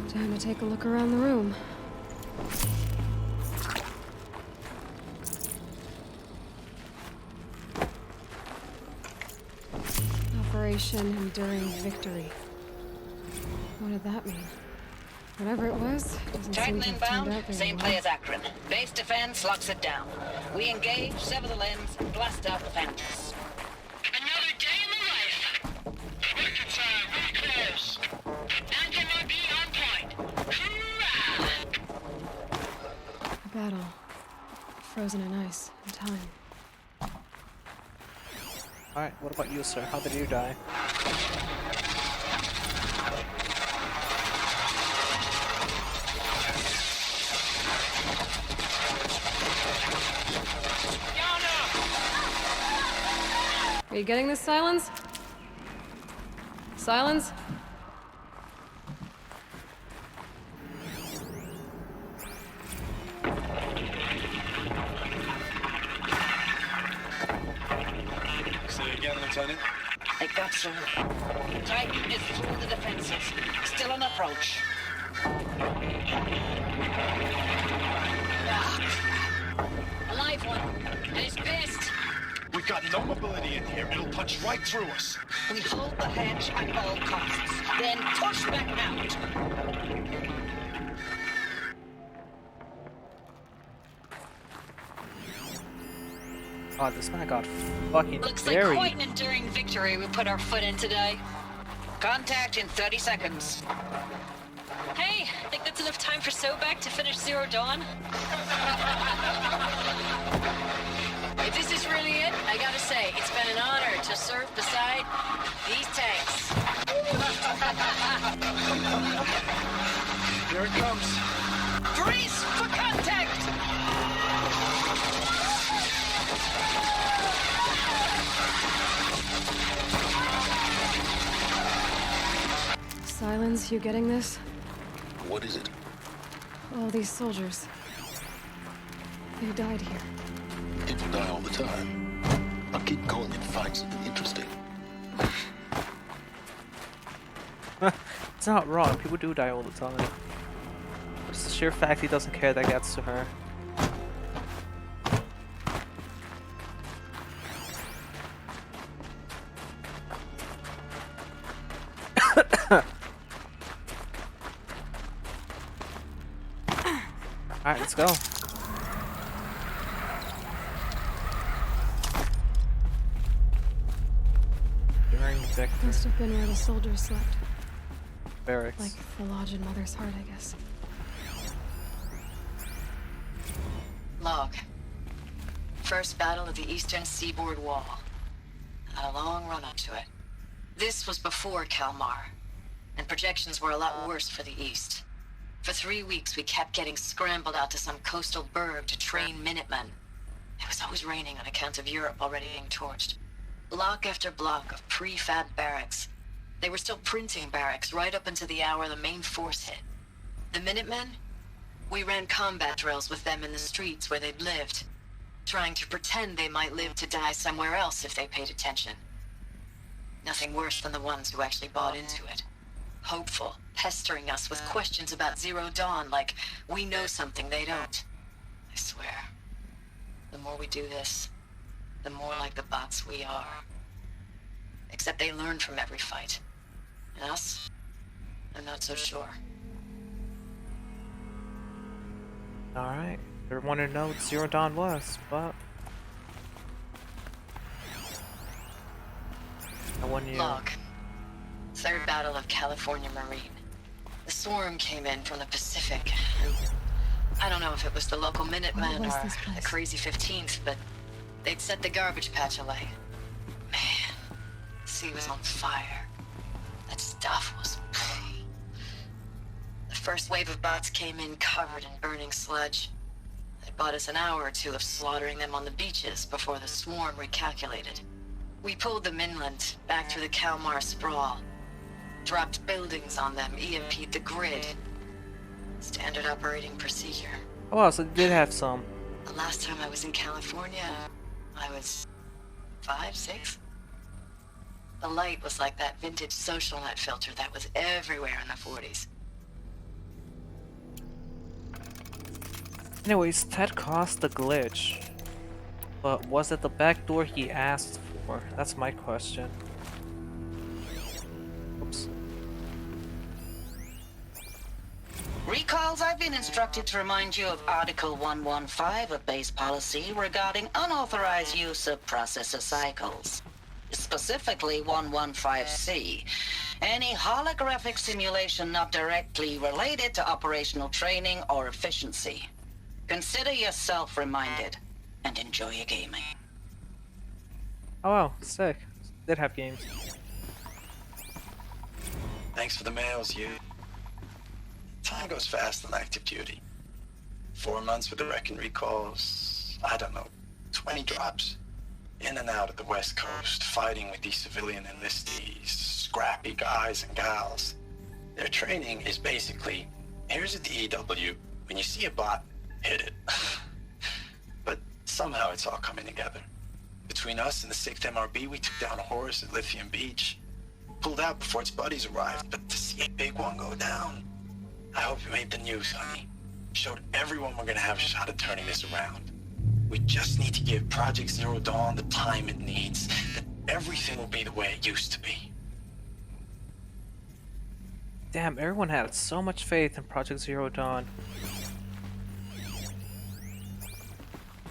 Time to take a look around the room. Operation Enduring Victory. What did that mean? Whatever it was, doesn't Titan seem to have turned inbound, out very same well. play as Akron. Base defense locks it down. We engage, sever the limbs, and blast out the phantoms. Another day in the life. Record time, really close. Anti-MOB on point. Hoorah! A battle. Frozen in ice and time. Alright, what about you, sir? How did you die? Are you getting this, Silence? Silence? Say again, Lieutenant. I got you. Titan is through the defenses. Still on approach. A live one. And he's pissed. We've got no mobility in here. It'll punch right through us. We hold the hedge at all costs. Then push back out. Oh, this man got fucking Looks like buried. quite an enduring victory we put our foot in today. Contact in 30 seconds. Hey, think that's enough time for Sobek to finish Zero Dawn? If this is really it, I gotta say, it's been an honor to serve beside these tanks. Here it comes. Freeze for contact! Silence, you getting this? What is it? All these soldiers. They died here. People die all the time. I'll keep going and find something interesting. It's not wrong. People do die all the time. It's the sheer fact he doesn't care that gets to her. Alright, let's go. During Victor. Must have been where the soldiers slept. Barracks. Like the lodge in Mother's Heart, I guess. Log. First battle of the eastern seaboard wall. Had a long run up to it. This was before Kalmar, and projections were a lot worse for the east. For 3 weeks, we kept getting scrambled out to some coastal burg to train Minutemen. It was always raining on account of Europe already being torched. Block after block of prefab barracks. They were still printing barracks right up until the hour the main force hit. The Minutemen? We ran combat drills with them in the streets where they'd lived, trying to pretend they might live to die somewhere else if they paid attention. Nothing worse than the ones who actually bought into it. Hopeful, pestering us with questions about Zero Dawn like we know something they don't. I swear, the more we do this, the more like the bots we are. Except they learn from every fight. And us? I'm not so sure. Alright. Everyone wanted to know what Zero Dawn was, but I want you. Log. Third battle of California Marine. The swarm came in from the Pacific, and I don't know if it was the local Minutemen What was or this place? the crazy 15th, but they'd set the garbage patch alight. Man, the sea was on fire. That stuff was... The first wave of bots came in covered in burning sludge. It bought us an hour or two of slaughtering them on the beaches before the swarm recalculated. We pulled them inland, back through the Kalmar sprawl. Dropped buildings on them, EMP'd the grid. Standard operating procedure. Oh wow, so they did have some. The last time I was in California, I was 5, 6. The light was like that vintage social net filter that was everywhere in the 40s. Anyways, Ted caused the glitch. But was it the backdoor he asked for? That's my question. Oops. Recalls, I've been instructed to remind you of Article 115 of base policy regarding unauthorized use of processor cycles. Specifically 115C. Any holographic simulation not directly related to operational training or efficiency. Consider yourself reminded and enjoy your gaming. Oh wow, sick. Did have games. Thanks for the mails, you. Time goes fast on active duty. 4 months with the wrecking recalls, I don't know, 20 drops. In and out of the West Coast, fighting with these civilian enlistees, scrappy guys and gals. Their training is basically, here's a DEW, when you see a bot, hit it. But somehow it's all coming together. Between us and the 6th MRB, we took down a horse at Lithium Beach. Pulled out before its buddies arrived, but to see a big one go down. I hope you made the news, honey. Showed everyone we're gonna have a shot at turning this around. We just need to give Project Zero Dawn the time it needs. Then everything will be the way it used to be. Damn, everyone had so much faith in Project Zero Dawn.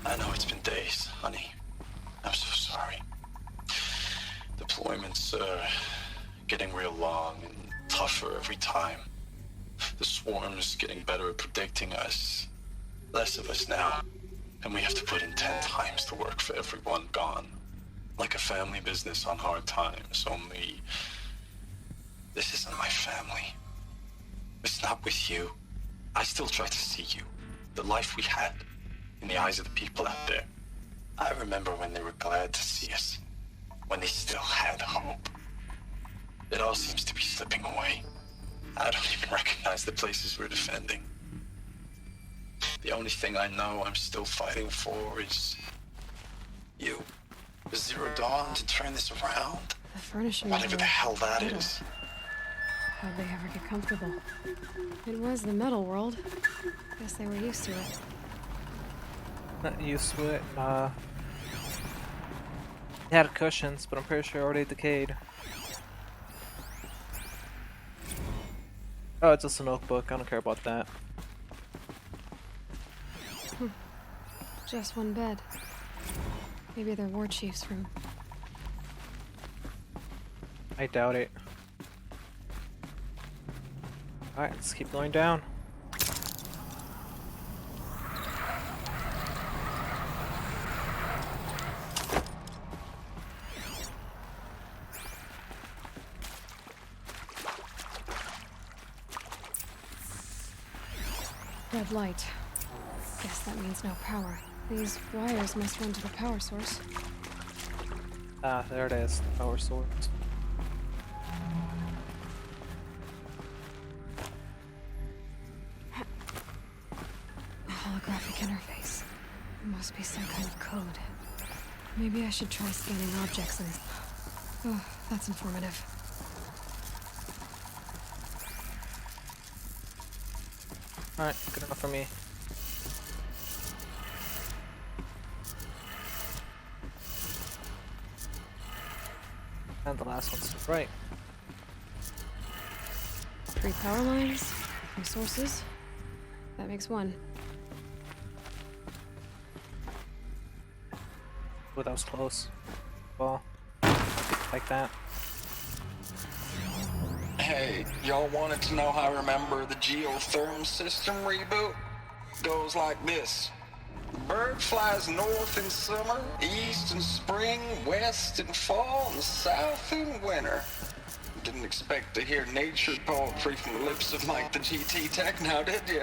I know it's been days, honey. I'm so sorry. Deployments are getting real long and tougher every time. The swarm's getting better at predicting us. Less of us now. And we have to put in 10 times the work for everyone gone. Like a family business on hard times, only... This isn't my family. It's not with you. I still try to see you, the life we had, in the eyes of the people out there. I remember when they were glad to see us, when they still had hope. It all seems to be slipping away. I don't even recognize the places we're defending. The only thing I know I'm still fighting for is you. The Zero Dawn to turn this around. The furnishings Whatever were the hell that metal. is. How'd they ever get comfortable? It was the metal world. Guess they were used to it. Not used to it. It had cushions, but I'm pretty sure already decayed. Oh, it's just a notebook. I don't care about that. Just one bed. Maybe their war chief's room. I doubt it. Alright, let's keep going down. Red light. Guess that means no power. These wires must run to the power source. Ah, there it is. The power source. A holographic interface. Must be some kind of code. Maybe I should try scanning objects and... Oh, that's informative. Alright, good enough for me. And the last one's to the right. 3 power lines, 3 sources. That makes 1. Oh, that was close. Well, like that. Hey, y'all wanted to know how I remember the geotherm system reboot? Goes like this. Bird flies north in summer, east in spring, west in fall, and south in winter. Didn't expect to hear nature poetry from the lips of Mike the GT Tech now, did you?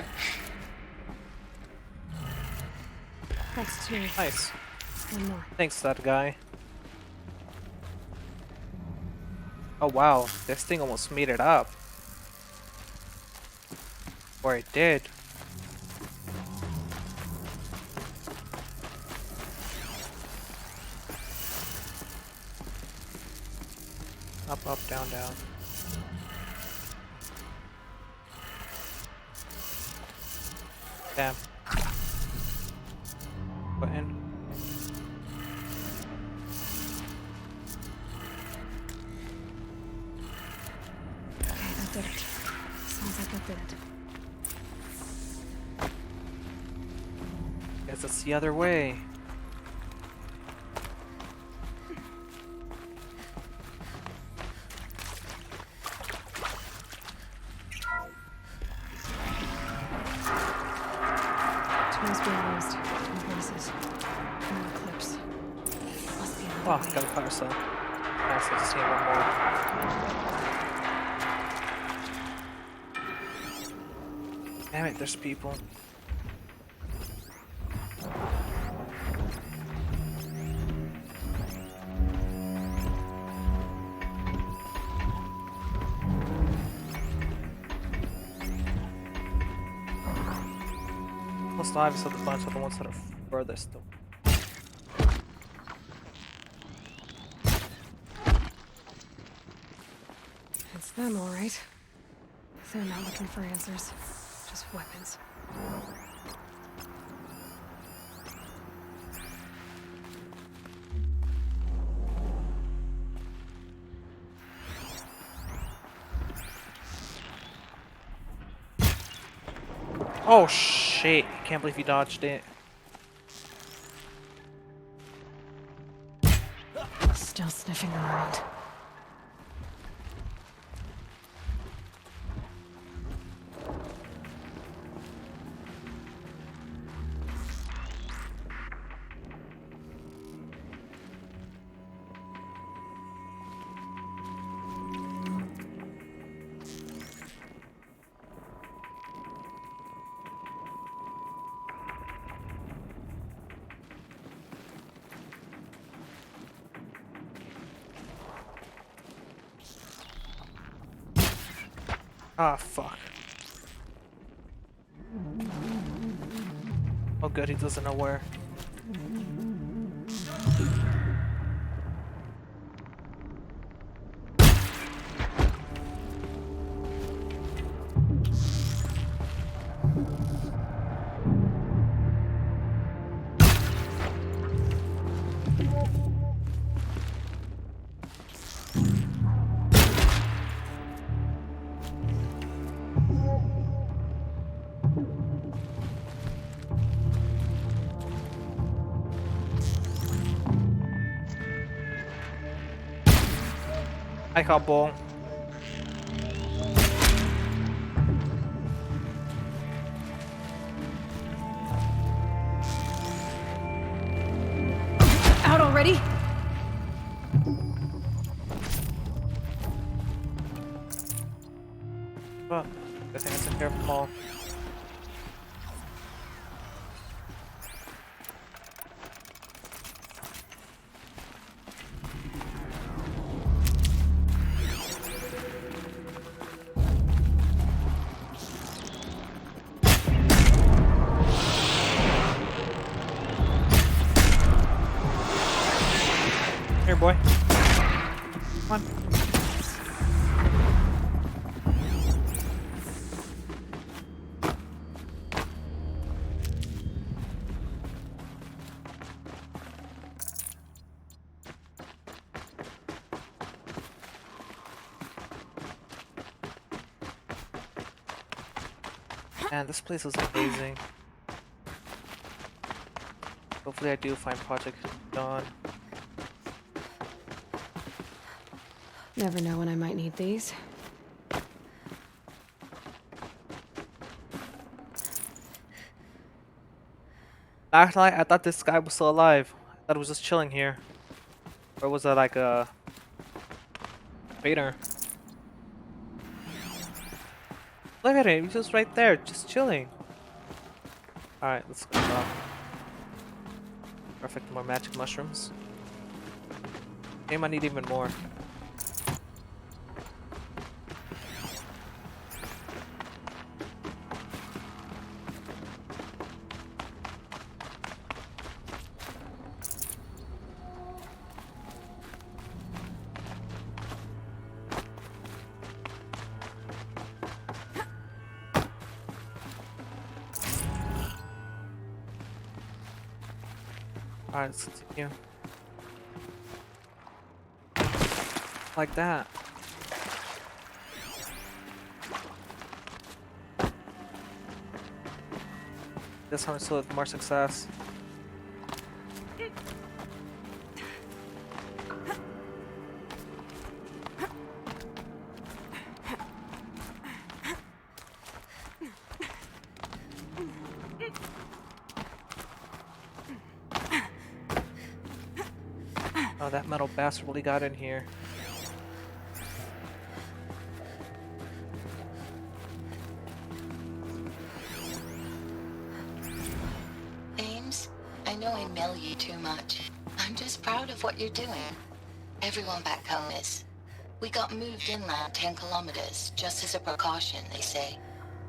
That's 2. Nice. 1 more. Thanks, that guy. Oh wow, this thing almost made it up. Or it did. Up, up, down, down. Damn. Button. Okay, that did it. Sounds like that did it. Guess it's the other way. Tools being used in places. No eclipse. Must be another Oh, way. got a power cell. Nice, I just need one more. Damn it, there's people. Most obvious of the bunch are the ones that are furthest away. It's them, all right. They're not looking for answers, just weapons. Oh shit, can't believe you dodged it. Still sniffing around. Ah, fuck. Oh good, he doesn't know where. I got ball. Out already? Fuck. I think I took care of them all. Here, boy. Come on. Man, this place is amazing. Hopefully I do find Project Dawn. Never know when I might need these. Last night I thought this guy was still alive. I thought he was just chilling here. Or was that like a Vader? Look at him, he's just right there, just chilling. Alright, let's go. Perfect, more magic mushrooms. Damn, I need even more. Alright, let's continue. Like that. This one still with more success. Oh, that metal bastard really got in here. Ames, I know I mail you too much. I'm just proud of what you're doing. Everyone back home is. We got moved inland 10 kilometers, just as a precaution, they say.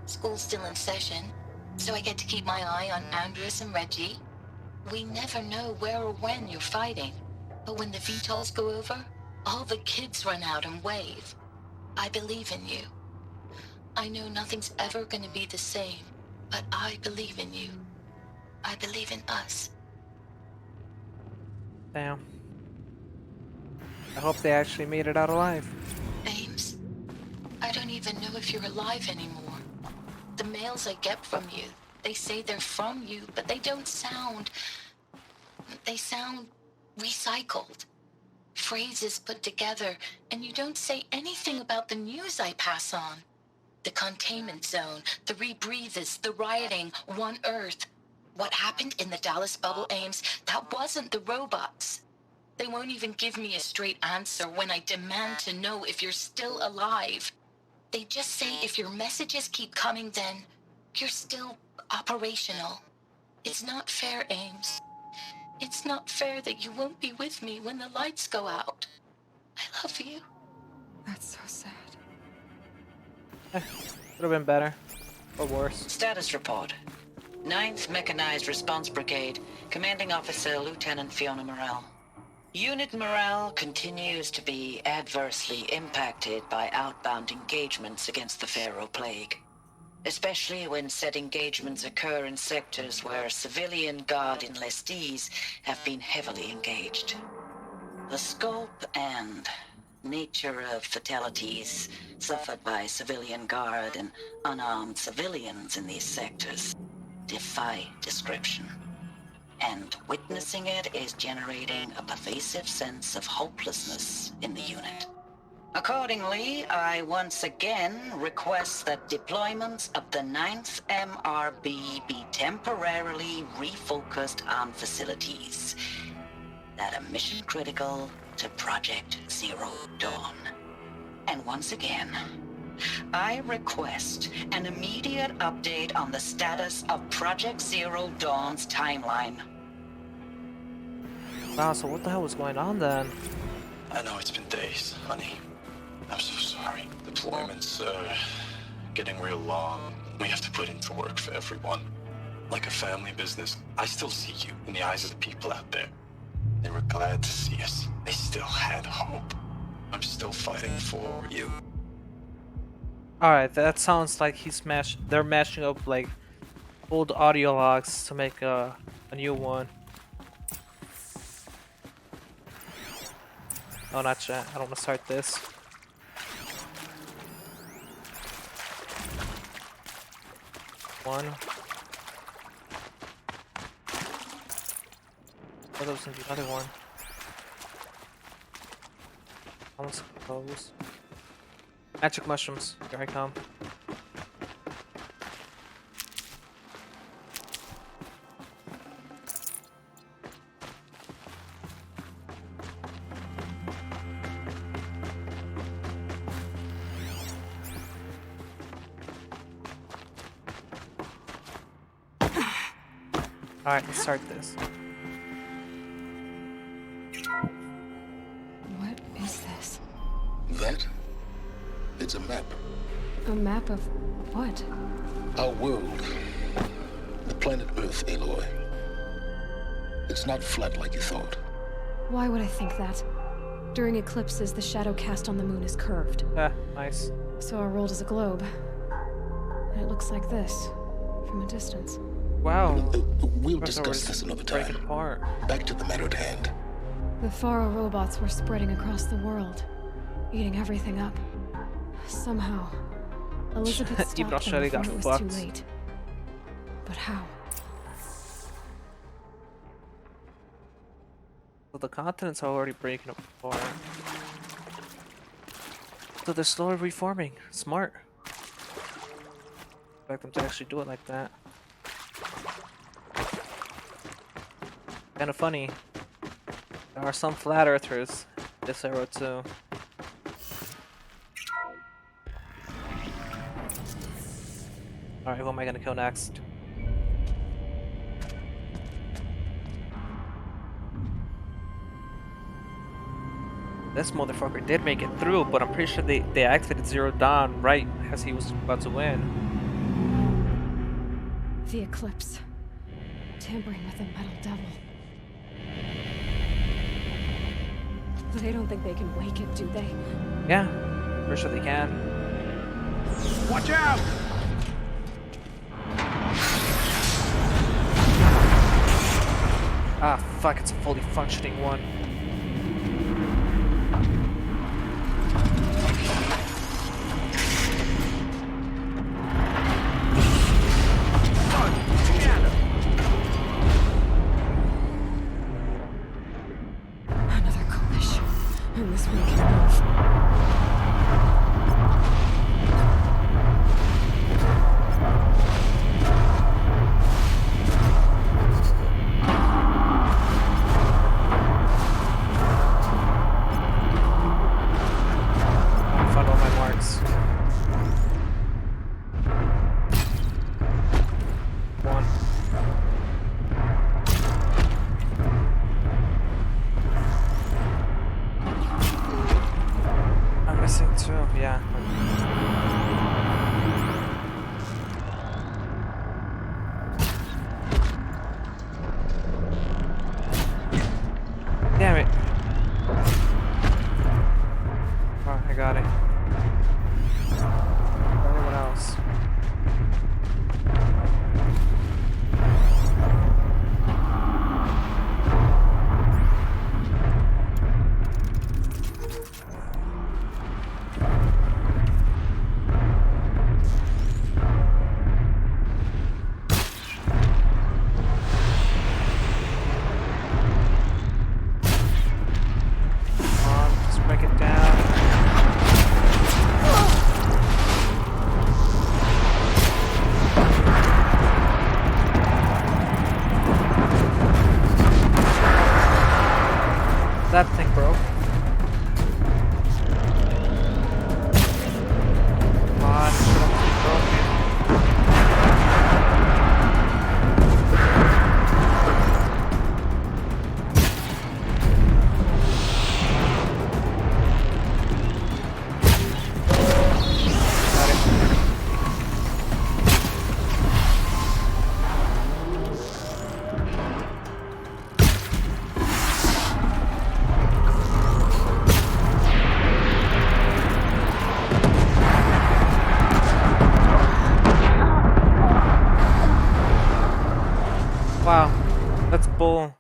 School's still in session, so I get to keep my eye on Andres and Reggie. We never know where or when you're fighting, but when the VTOLs go over, all the kids run out and wave. I believe in you. I know nothing's ever gonna be the same, but I believe in you. I believe in us. Damn. I hope they actually made it out alive. Ames, I don't even know if you're alive anymore. The mails I get from you, they say they're from you, but they don't sound... They sound recycled. Phrases put together, and you don't say anything about the news I pass on. The containment zone, the rebreathers, the rioting, One Earth. What happened in the Dallas bubble, Ames, that wasn't the robots. They won't even give me a straight answer when I demand to know if you're still alive. They just say if your messages keep coming, then you're still operational. It's not fair, Ames. It's not fair that you won't be with me when the lights go out. I love you. That's so sad. Would have been better. Or worse. Status report. 9th Mechanized Response Brigade, Commanding Officer Lieutenant Fiona Morrell. Unit morale continues to be adversely impacted by outbound engagements against the Pharaoh Plague, especially when said engagements occur in sectors where civilian guard enlistees have been heavily engaged. The scope and nature of fatalities suffered by civilian guard and unarmed civilians in these sectors defy description. And witnessing it is generating a pervasive sense of hopelessness in the unit. Accordingly, I once again request that deployments of the 9th MRB be temporarily refocused on facilities that are mission critical to Project Zero Dawn. And once again, I request an immediate update on the status of Project Zero Dawn's timeline. Wow, so what the hell was going on then? I know it's been days, honey. I'm so sorry. Deployments are getting real long. We have to put in the work for everyone. Like a family business. I still see you in the eyes of the people out there. They were glad to see us. They still had hope. I'm still fighting for you. Alright, that sounds like they're mashing up like old audio logs to make a new one. Oh, not yet. I don't want to start this. One. Oh, that was gonna be another one. Almost close. Magic mushrooms. Here I come. Alright, let's start this. What is this? That? It's a map. A map of what? Our world. The planet Earth, Aloy. It's not flat like you thought. Why would I think that? During eclipses, the shadow cast on the moon is curved. Ah, nice. So our world is a globe. And it looks like this, from a distance. Wow. We'll discuss this another time. Apart. Back to the matter at hand. The Faro robots were spreading across the world, eating everything up. Somehow, Elizabeth stopped them before it was too late. But how? So the continents are already breaking apart. So they're slowly reforming. Smart. Expect them to actually do it like that. Kinda funny. There are some flat earthers in this era too. Alright, who am I gonna kill next? This motherfucker did make it through, but I'm pretty sure they activated Zero Dawn right as he was about to win. The eclipse. Tampering with the metal devil. They don't think they can wake it, do they? Yeah, pretty sure they can. Watch out! Ah, fuck, it's a fully functioning one. Another collision. And this one can move. Wow, that's bull.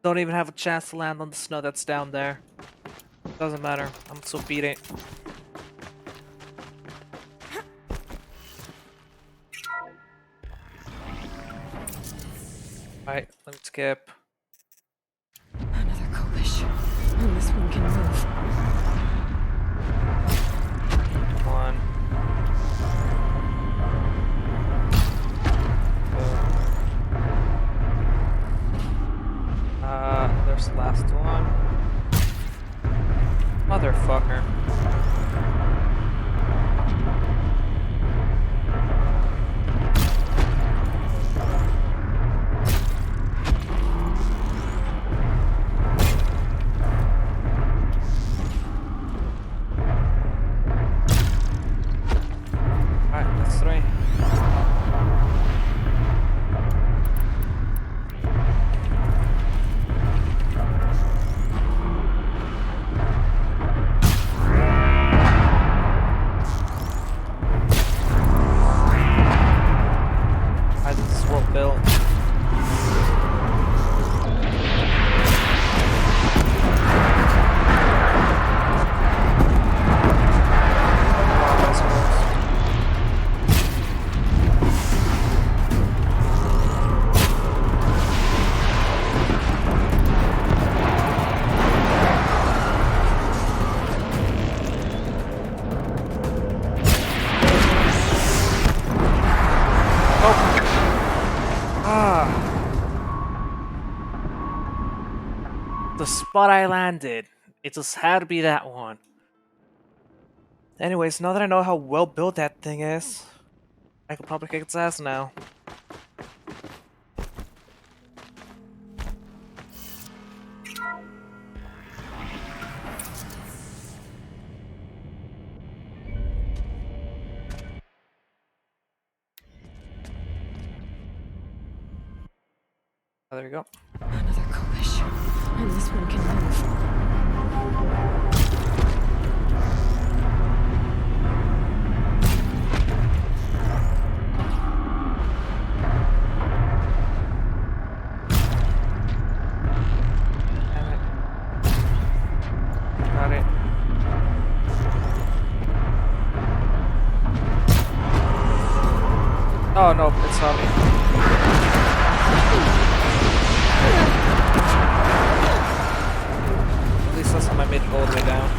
Don't even have a chance to land on the snow that's down there. Doesn't matter. I'm so beat it. Alright, let me skip. Another Kobish. And this one can move. Come on. There's the last one. Motherfucker. Alright, that's 3. This is well built. The spot I landed. It just had to be that one. Anyways, now that I know how well built that thing is, I could probably kick its ass now. Oh, there you go. Another Kobish. And this one can move. Got it. Oh no, it's not me. At least that's time I made it all the way down.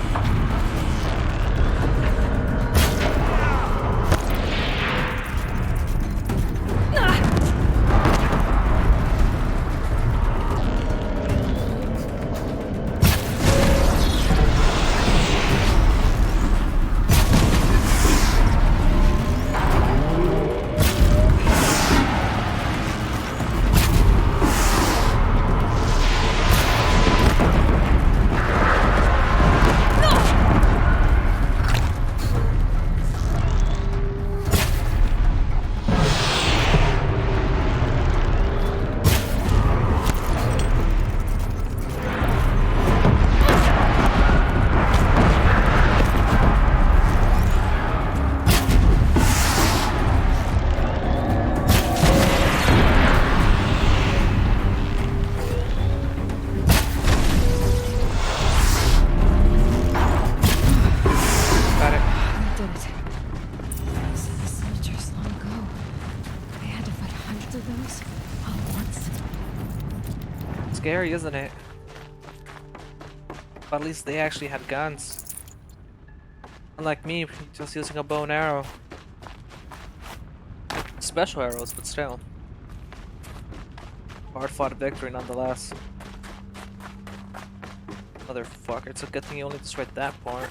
Scary, isn't it? But at least they actually had guns. Unlike me, just using a bow and arrow. Special arrows, but still. Hard-fought victory nonetheless. Motherfucker, it's a good thing you only destroyed that part.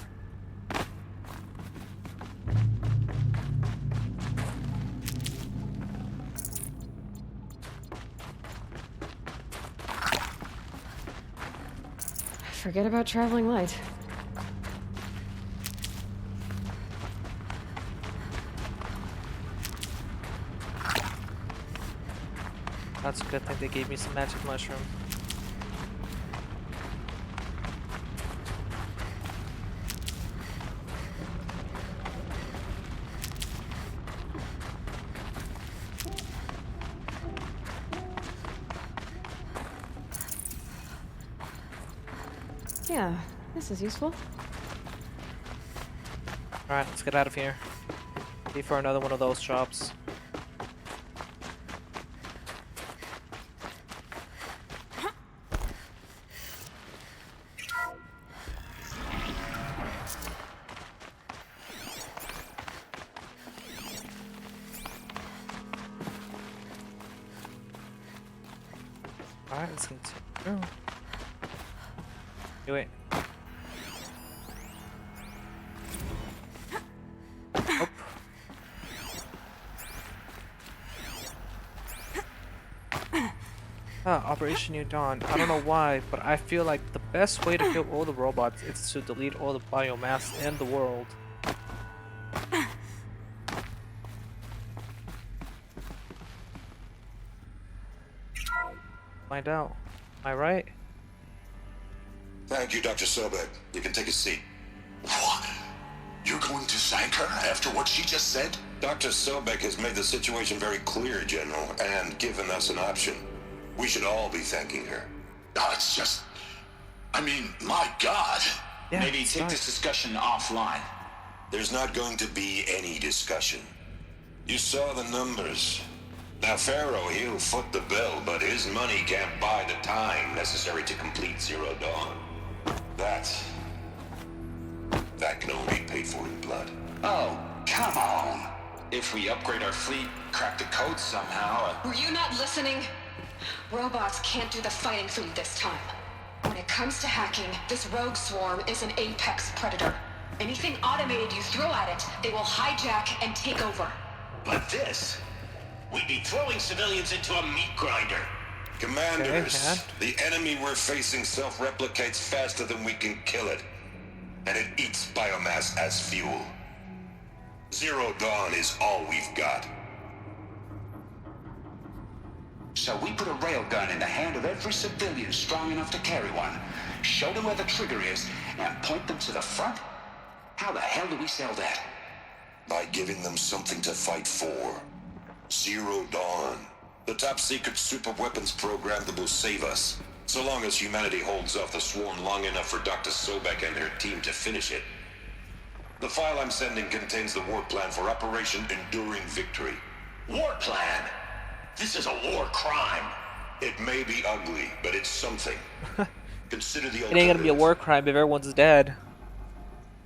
Forget about traveling light. That's a good thing they gave me some magic mushroom. Yeah, this is useful. Alright, let's get out of here. Before another one of those drops. Alright, let's continue. Do it. Nope. Operation New Dawn. I don't know why, but I feel like the best way to kill all the robots is to delete all the biomass in the world. Find out. Am I right? Thank you, Dr. Sobek. You can take a seat. What? You're going to thank her after what she just said? Dr. Sobek has made the situation very clear, General, and given us an option. We should all be thanking her. Oh, it's just... I mean, my God. Yeah, Maybe take this discussion offline. There's not going to be any discussion. You saw the numbers. Now, Pharaoh, he'll foot the bill, but his money can't buy the time necessary to complete Zero Dawn. That can only be paid for in blood. Oh, come on. If we upgrade our fleet, crack the code somehow... Were you not listening? Robots can't do the fighting for you this time. When it comes to hacking, this rogue swarm is an apex predator. Anything automated you throw at it, they will hijack and take over. But this... We'd be throwing civilians into a meat grinder. Commanders, the enemy we're facing self-replicates faster than we can kill it. And it eats biomass as fuel. Zero Dawn is all we've got. So we put a railgun in the hand of every civilian strong enough to carry one, show them where the trigger is, and point them to the front? How the hell do we sell that? By giving them something to fight for. Zero Dawn. The top-secret super-weapons program that will save us. So long as humanity holds off the swarm long enough for Dr. Sobek and her team to finish it. The file I'm sending contains the war plan for Operation Enduring Victory. War plan? This is a war crime. It may be ugly, but it's something. Consider the It ain't gonna be a war crime if everyone's dead.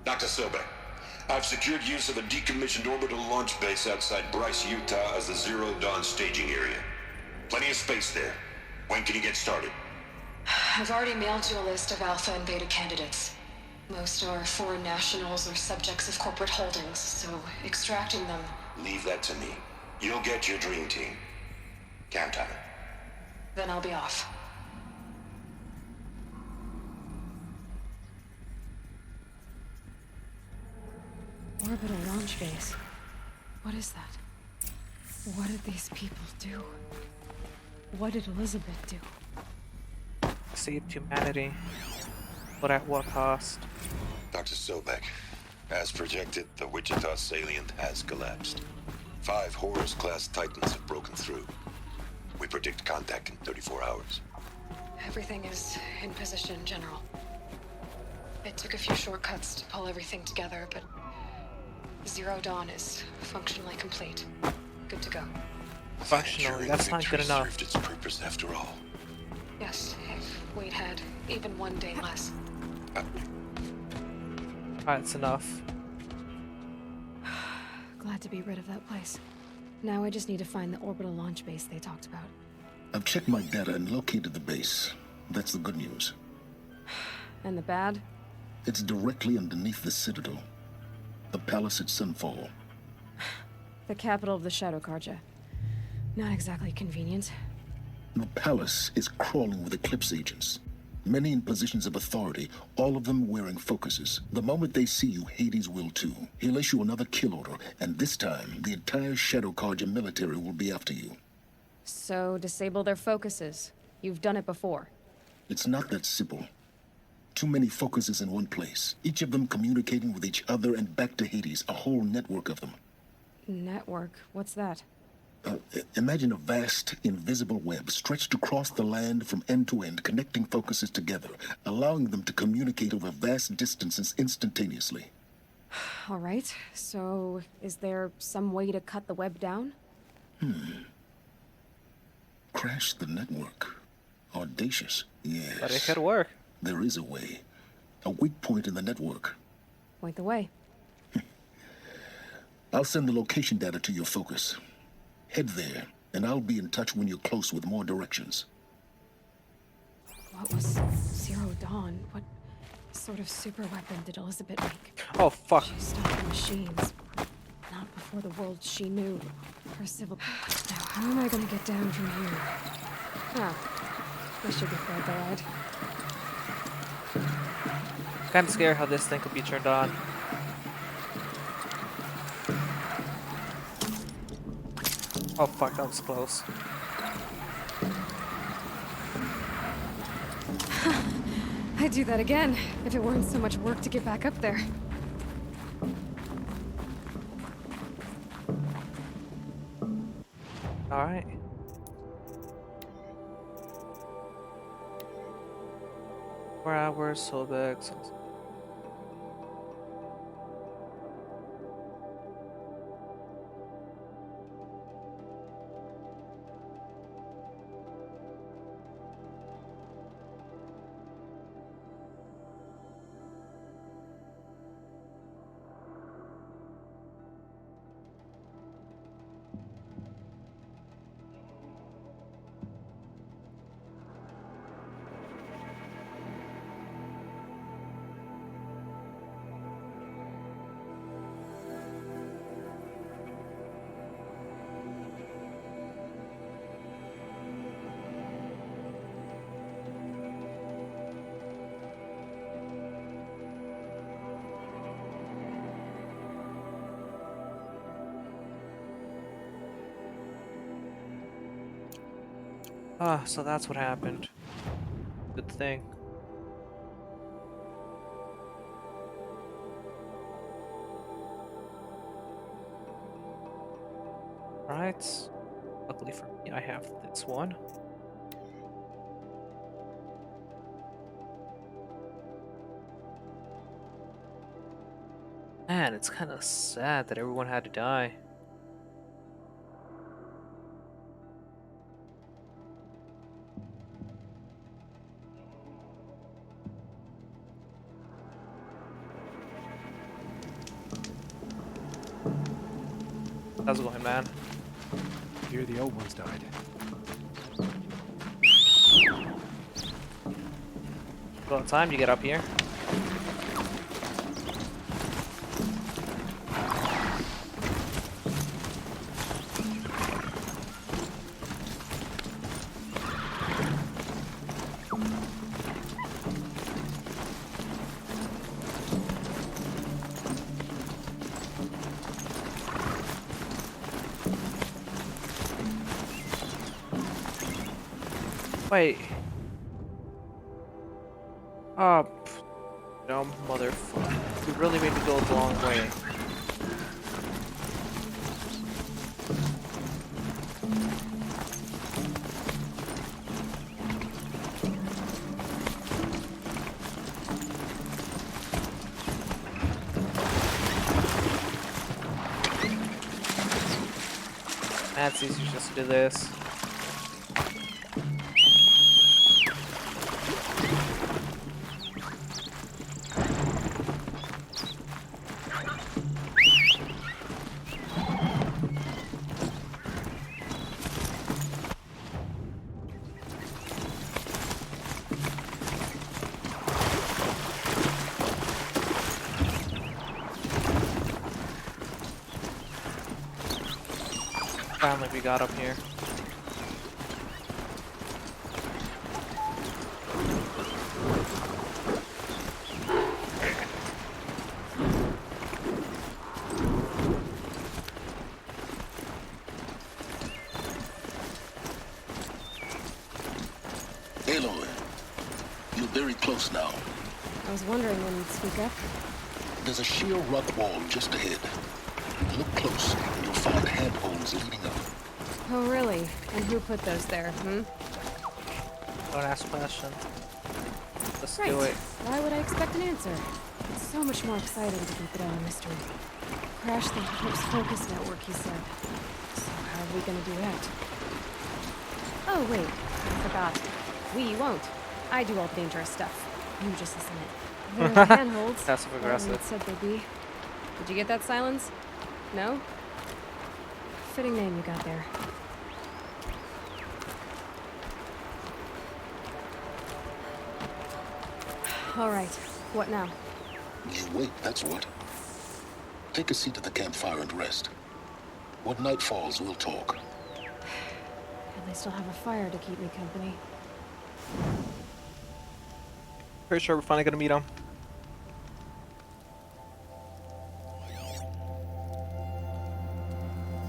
Dr. Sobek, I've secured use of a decommissioned orbital launch base outside Bryce, Utah as the Zero Dawn staging area. Plenty of space there. When can you get started? I've already mailed you a list of alpha and beta candidates. Most are foreign nationals or subjects of corporate holdings, so extracting them... Leave that to me. You'll get your dream team. Count on it. Then I'll be off. Orbital launch base. What is that? What did these people do? What did Elizabeth do? Saved humanity. But at what cost? Dr. Sobek, as projected, the Wichita salient has collapsed. 5 Horus-class Titans have broken through. We predict contact in 34 hours. Everything is in position, General. It took a few shortcuts to pull everything together, but Zero Dawn is functionally complete. Good to go. Functionally, that's not good enough. Served its purpose after all. Yes, if we'd had even one day less. Alright, it's enough. Glad to be rid of that place. Now I just need to find the orbital launch base they talked about. I've checked my data and located the base. That's the good news. And the bad? It's directly underneath the Citadel. The palace at Sunfall. The capital of the Shadow Carja. Not exactly convenient. The palace is crawling with Eclipse agents. Many in positions of authority, all of them wearing focuses. The moment they see you, Hades will too. He'll issue another kill order, and this time, the entire Shadow Carja military will be after you. So, disable their focuses. You've done it before. It's not that simple. Too many focuses in one place, each of them communicating with each other and back to Hades, a whole network of them. Network? What's that? Imagine a vast, invisible web stretched across the land from end to end, connecting focuses together, allowing them to communicate over vast distances instantaneously. All right, so is there some way to cut the web down? Crash the network. Audacious, yes. But it could work. There is a way. A weak point in the network. Point the way. I'll send the location data to your focus. Head there, and I'll be in touch when you're close with more directions. What was Zero Dawn? What sort of super weapon did Elizabeth make? Oh, fuck. She stopped the machines. Not before the world she knew. Her civil... Now, how am I gonna get down from here? Ah, this should be quite the ride. Kinda scared how this thing could be turned on. Oh fuck, that was close. I'd do that again, if it weren't so much work to get back up there. Alright. 4 hours, so big. Ah, so that's what happened. Good thing. Right. Luckily for me, I have this one. Man, it's kind of sad that everyone had to die. How's it going, man? Here the old ones died. What time do you get up here? Wait. Oh, dumb motherfucker. You really made me go the long way. That's easier just to do this. Finally, we got up here. Aloy, you're very close now. I was wondering when you'd speak up. There's a sheer rock wall just ahead. Look close, and you'll find handholds leading up. Oh, really? And who put those there, hmm? Don't ask questions. Let's Right. do it. Why would I expect an answer? It's so much more exciting to keep it all a mystery. Crash the Eclipse Focus Network, he said. So how are we gonna do that? Oh, wait. I forgot. We won't. I do all the dangerous stuff. You just listen in. There are handholds. Passive aggressive. It said they'd be. Did you get that, Silence? No? Fitting name you got there. All right. What now? You wait, that's what. Take a seat at the campfire and rest. When night falls, we'll talk. At least I'll have a fire to keep me company. Pretty sure we're finally gonna meet him.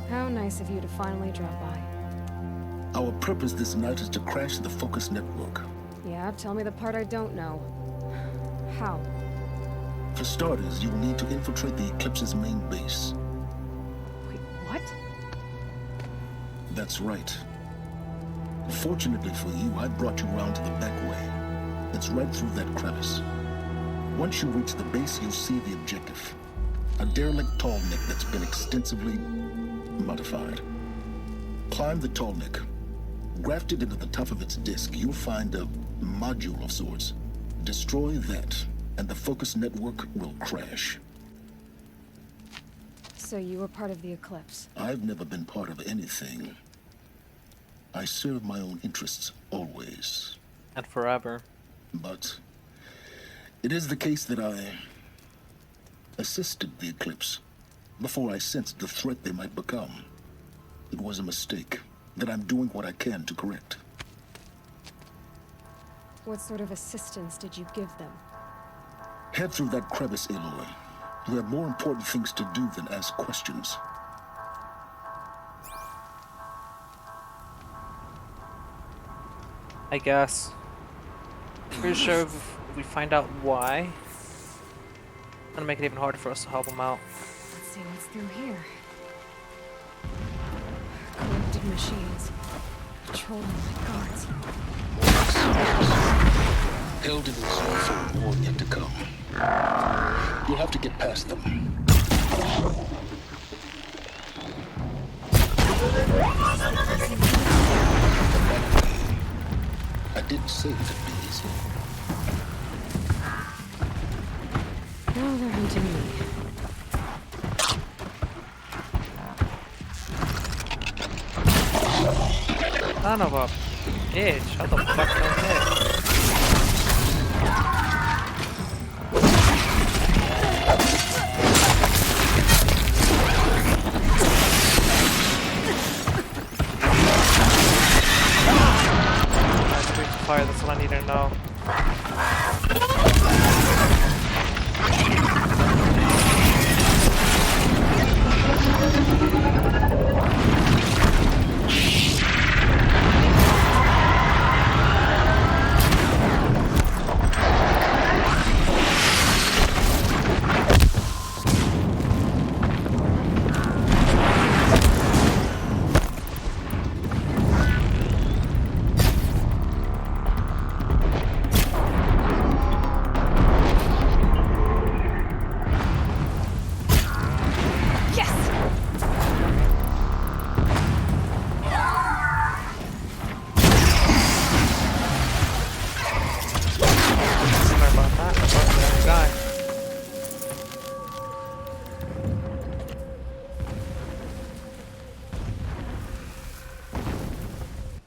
How nice of you to finally drop by. Our purpose this night is to crash the Focus Network. Yeah, tell me the part I don't know. How? For starters, you'll need to infiltrate the Eclipse's main base. Wait, what? That's right. Fortunately for you, I brought you round to the back way. It's right through that crevice. Once you reach the base, you'll see the objective. A derelict tall neck that's been extensively modified. Climb the tall neck. Grafted into the top of its disk, you'll find a module of sorts. Destroy that, and the Focus Network will crash. So you were part of the Eclipse. I've never been part of anything. I serve my own interests, always. And forever. But it is the case that I assisted the Eclipse before I sensed the threat they might become. It was a mistake that I'm doing what I can to correct. What sort of assistance did you give them? Head through that crevice, Aloy. You have more important things to do than ask questions. I guess. Pretty sure if we find out why, it's gonna make it even harder for us to help him out. Let's see what's through here. Corrupted machines. Patrolling like guards. Held in reserve for more yet to come. You'll have to get past them. I didn't say it'd be easy. Now they're hunting me. Son of a bitch, how the fuck did I hit? Fire, that's what I need to know.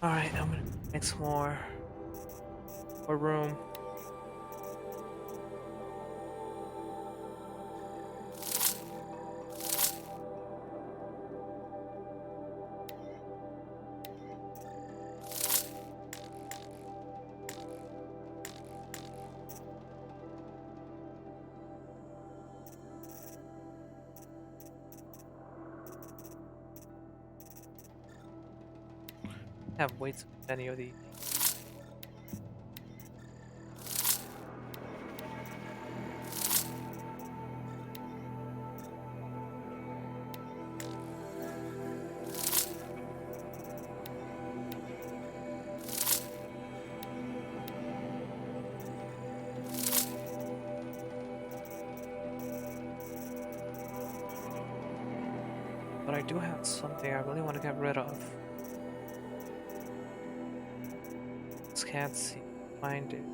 Alright, I'm gonna make some more room. I have way too many of these. do have something I really want to get rid of. Just can't find it.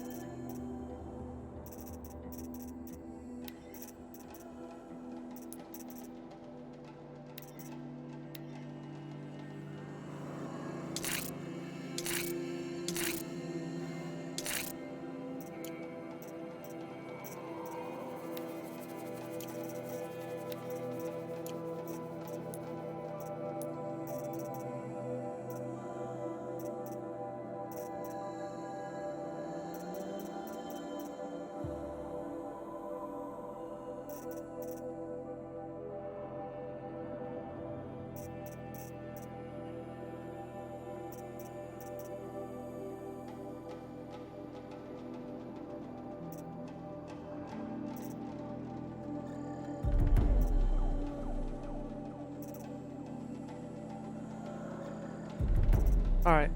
Alright,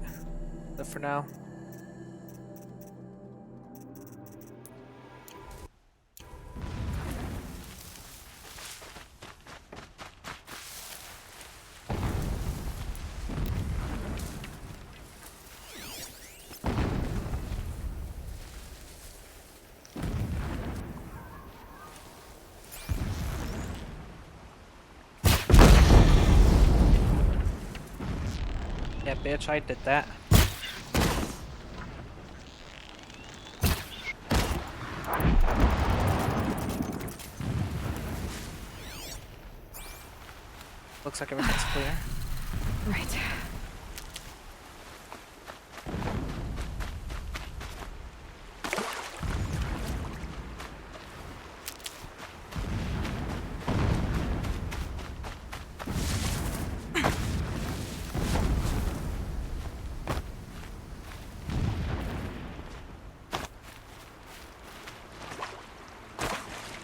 that for now. Yeah, bitch, I did that. Looks like everything's clear. Right.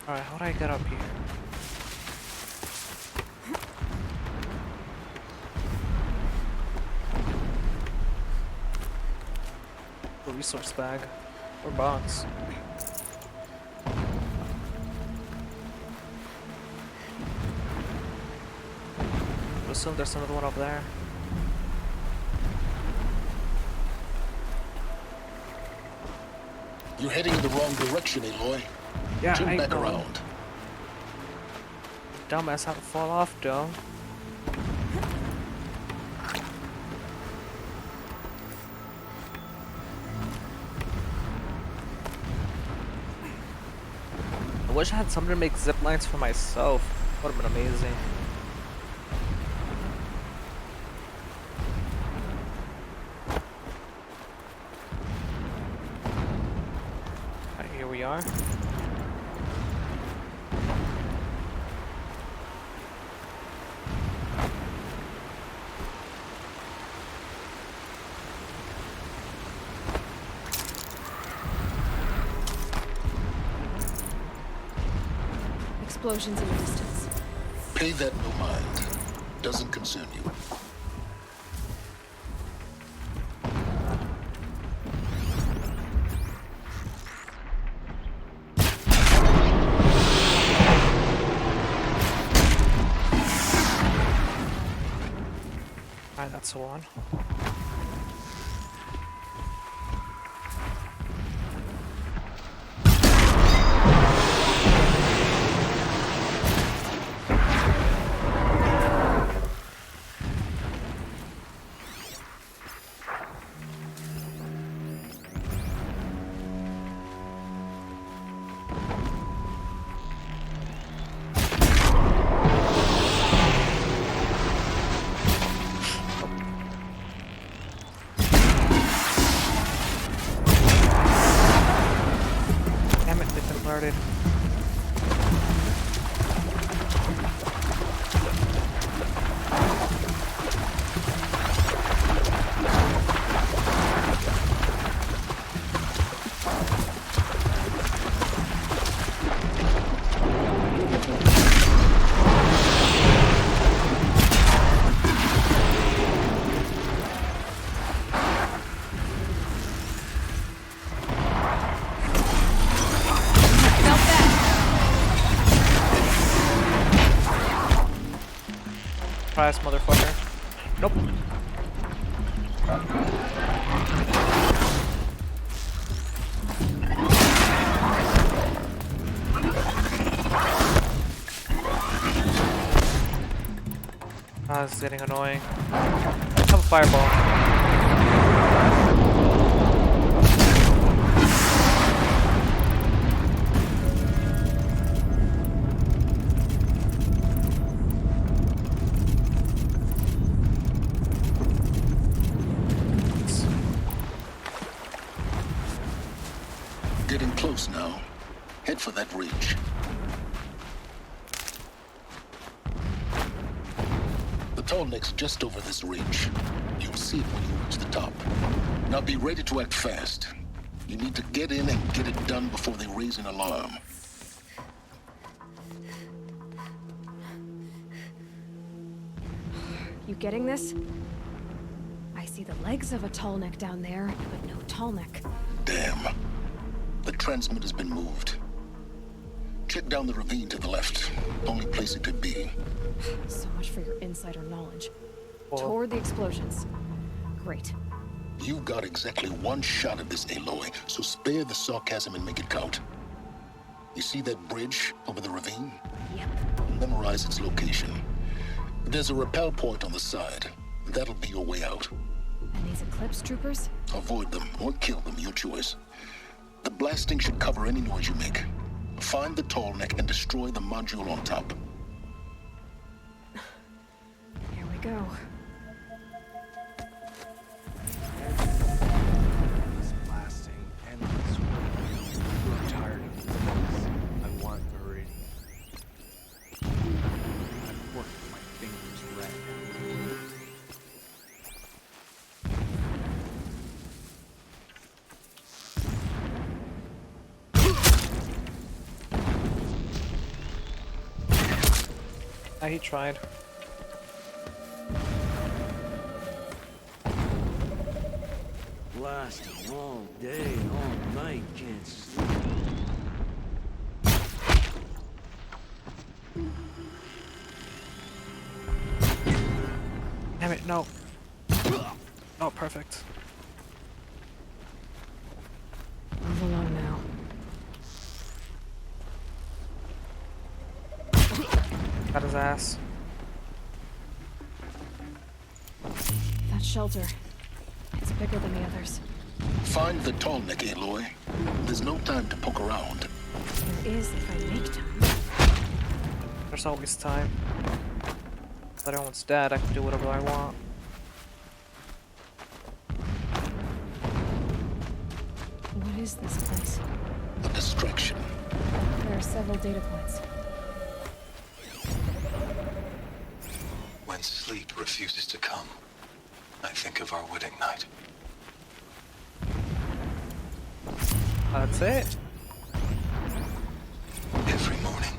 Alright, how do I get up here? A resource bag or box. I assume there's another one up there. You're heading in the wrong direction, Aloy. Yeah, Turn I back know. around. Dumbass, have to fall off, though. I wish I had something to make zip lines for myself. Would have been amazing. Alright, here we are. Explosions in the distance. Pay that no mind. Doesn't concern you. Alright, that's the one. Surprise, motherfucker. Nope. Ah, this is getting annoying. Have a fireball. Getting close now. Head for that ridge. The tall neck's just over this ridge. You'll see it when you reach the top. Now be ready to act fast. You need to get in and get it done before they raise an alarm. You getting this? I see the legs of a tall neck down there, but no tall neck. Damn. The transmitter's been moved. Check down the ravine to the left. Only place it could be. So much for your insider knowledge. Whoa. Toward the explosions. Great. You've got exactly one shot at this, Aloy, so spare the sarcasm and make it count. You see that bridge over the ravine? Yep. Memorize its location. There's a rappel point on the side. That'll be your way out. And these Eclipse troopers? Avoid them or kill them, your choice. The blasting should cover any noise you make. Find the tall neck and destroy the module on top. Here we go. Endless blasting, endless work. I'm tired of this place. I want Meridian. I've worked my fingers red. He tried. Blasting all day, all night, can't sleep. Damn it, no. Oh, perfect. Move along now. Got his ass. That shelter. It's bigger than the others. Find the tall neck, Aloy. There's no time to poke around. There is if I make time. There's always time. If everyone's dead, I can do whatever I want. What is this place? A distraction. There are several data points. When sleep refuses to come, I think of our wedding night. That's it. Every morning,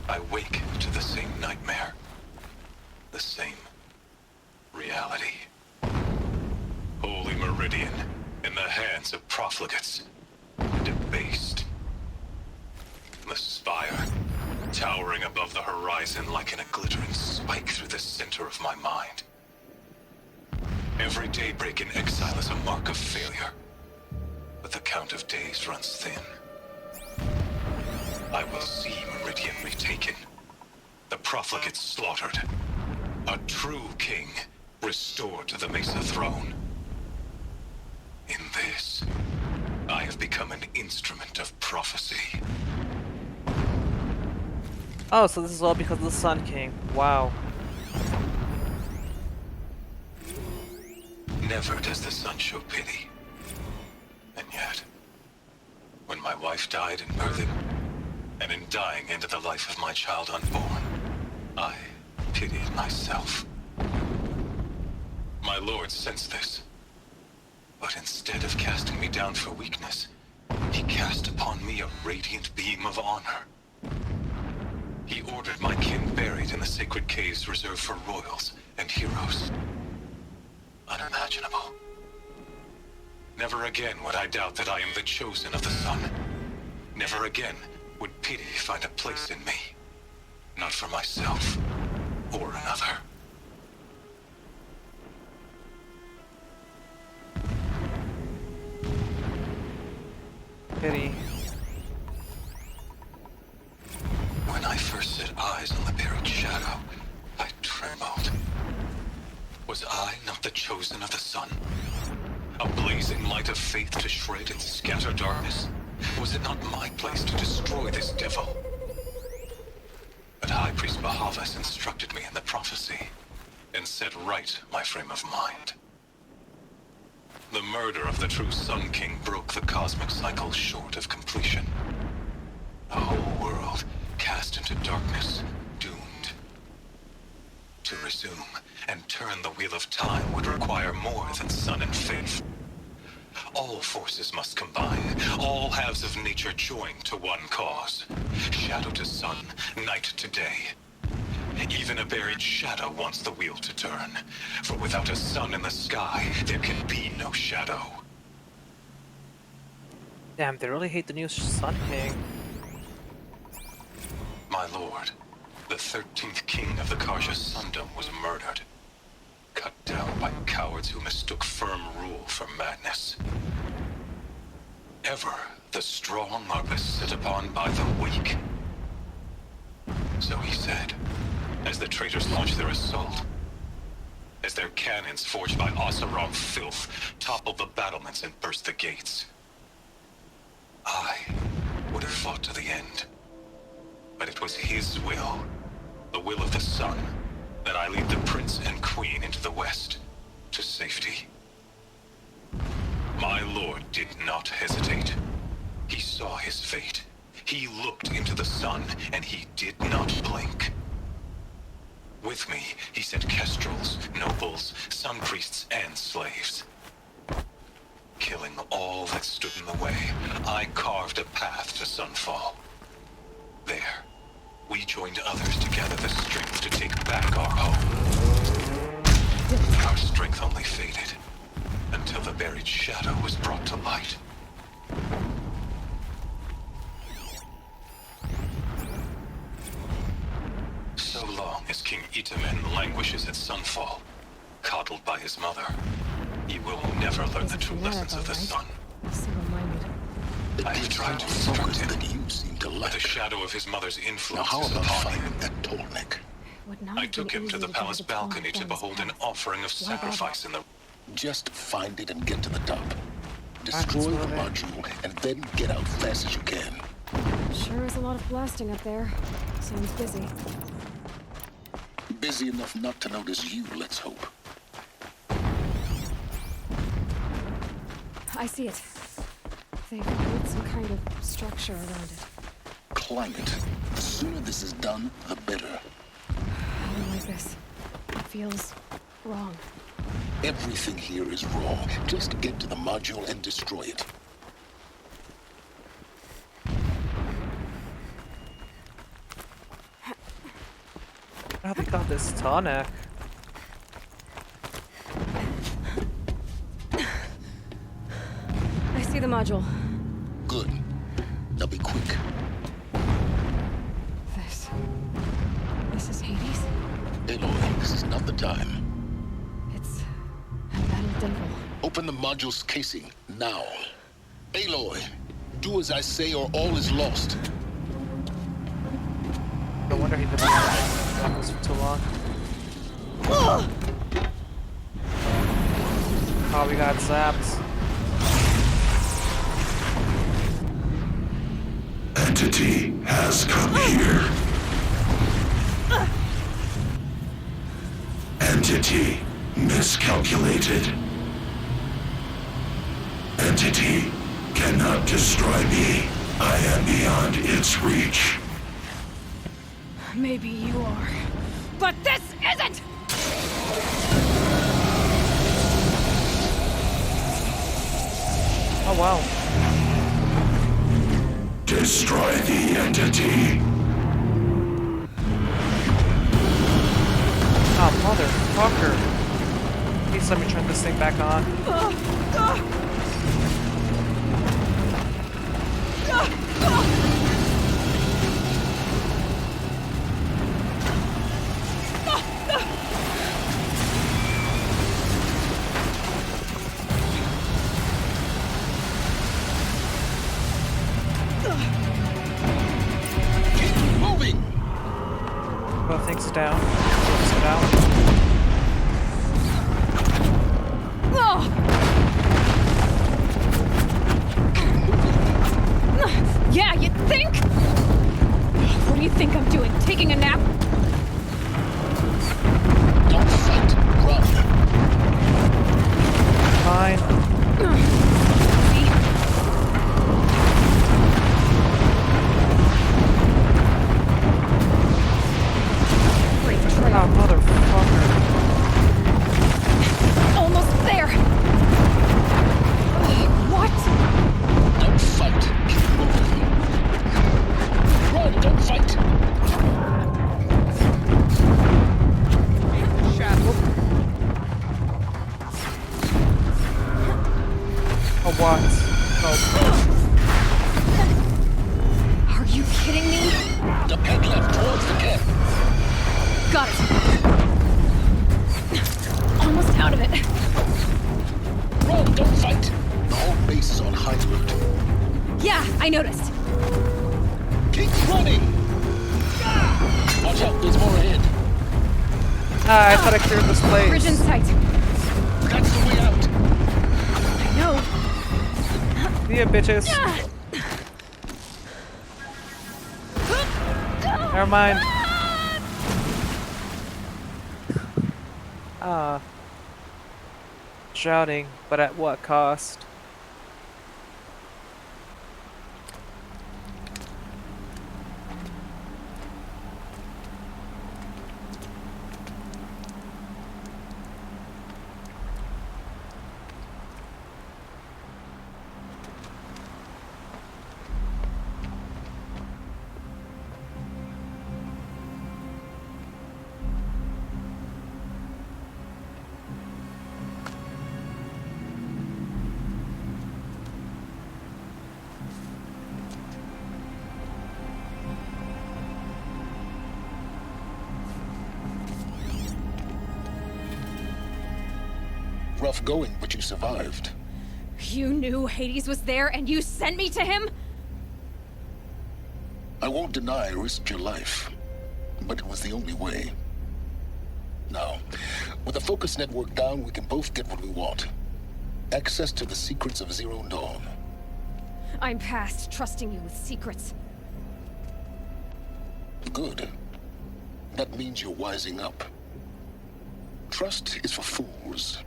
I wake to the same nightmare. The same reality. Holy Meridian, in the hands of profligates. Debased. The spire, towering above the horizon like a glittering spike through the center of my mind. Every daybreak in exile is a mark of failure. But the count of days runs thin. I will see Meridian retaken. The profligates slaughtered. A true king restored to the Mesa throne. In this, I have become an instrument of prophecy. Oh, so this is all because of the Sun King. Wow. Never does the sun show pity. And yet, when my wife died in birthing, and in dying into the life of my child unborn, I pitied myself. My lord sensed this. But instead of casting me down for weakness, he cast upon me a radiant beam of honor. He ordered my kin buried in the sacred caves reserved for royals and heroes. Unimaginable. Never again would I doubt that I am the chosen of the sun. Never again would pity find a place in me. Not for myself or another. pity. When I first set eyes on the buried shadow, I trembled. Was I not the chosen of the sun? A blazing light of faith to shred and scatter darkness? Was it not my place to destroy this devil? But High Priest Bahavas instructed me in the prophecy and set right my frame of mind. The murder of the true Sun King broke the cosmic cycle short of completion. The whole world cast into darkness, doomed. To resume and turn the wheel of time would require more than sun and faith. All forces must combine, all halves of nature join to one cause. Shadow to sun, night to day. Even a buried shadow wants the wheel to turn, for without a sun in the sky, there can be no shadow. Damn, they really hate the new Sun King. My lord, the 13th king of the Karja Sundom was murdered. Cut down by cowards who mistook firm rule for madness. Ever the strong are beset upon by the weak. So he said, as the traitors launched their assault. As their cannons forged by Oseram filth toppled the battlements and burst the gates. I would have fought to the end. But it was his will, the will of the sun, that I lead the prince and queen into the west, to safety. My lord did not hesitate. He saw his fate. He looked into the sun, and he did not blink. With me, he sent kestrels, nobles, sun priests, and slaves. Killing all that stood in the way, I carved a path to sunfall. There, we joined others to gather the strength to take back our home. Our strength only faded, until the buried shadow was brought to light. So long as King Itamen languishes at sunfall, coddled by his mother, he will never learn the true lessons of the sun. Single-minded. I've tried to instruct him, that you seem to but lack. the shadow of his mother's Now influence how is about upon him. finding that Tolnik? Would not I have took been him to easy the get palace the Tolnik balcony to down his behold an path. offering of Why bother? sacrifice in the... Just find it and get to the top. Destroy let's the move it. module and then get out fast as you can. Sure is a lot of blasting up there. Sounds busy. Busy enough not to notice you, let's hope. I see it. They've built some kind of structure around it. Climb it. The sooner this is done, the better. I don't like this. It feels wrong. Everything here is wrong. Just get to the module and destroy it. How they got this tonic? I see the module. Good. Now be quick. This is Hades? Aloy, this is not the time. It's a metal devil. Open the module's casing, now. Aloy, do as I say or all is lost. No wonder he didn't have this for too long. Oh, we got zapped. Entity has come here. Entity miscalculated. Entity cannot destroy me. I am beyond its reach. Maybe you are. But this isn't! Oh wow. Destroy the entity. Oh, motherfucker. Please let me turn this thing back on. down. Focus it out. Yeah, you think? What do you think I'm doing? Taking a nap? Don't fight. Run. Fine. Oh, motherfucker. Almost there. What? Don't fight. Keep moving. Run. Don't fight. Oh, what? Oh. Are you kidding me? The peg left towards the camp. Got it. Almost out of it. Run. Don't fight. The whole base is on high alert. Yeah, I noticed. Keep running. Watch out. There's more ahead. Ah, I thought I cleared this place. Bridge in sight. That's the way out. I know. See ya, bitches. Never mind. Ah. Shouting, but at what cost? Rough going, but you survived. You knew Hades was there and you sent me to him? I won't deny I risked your life, but it was the only way. Now, with the focus network down, we can both get what we want. Access to the secrets of Zero Dawn. I'm past trusting you with secrets. Good. That means you're wising up. Trust is for fools.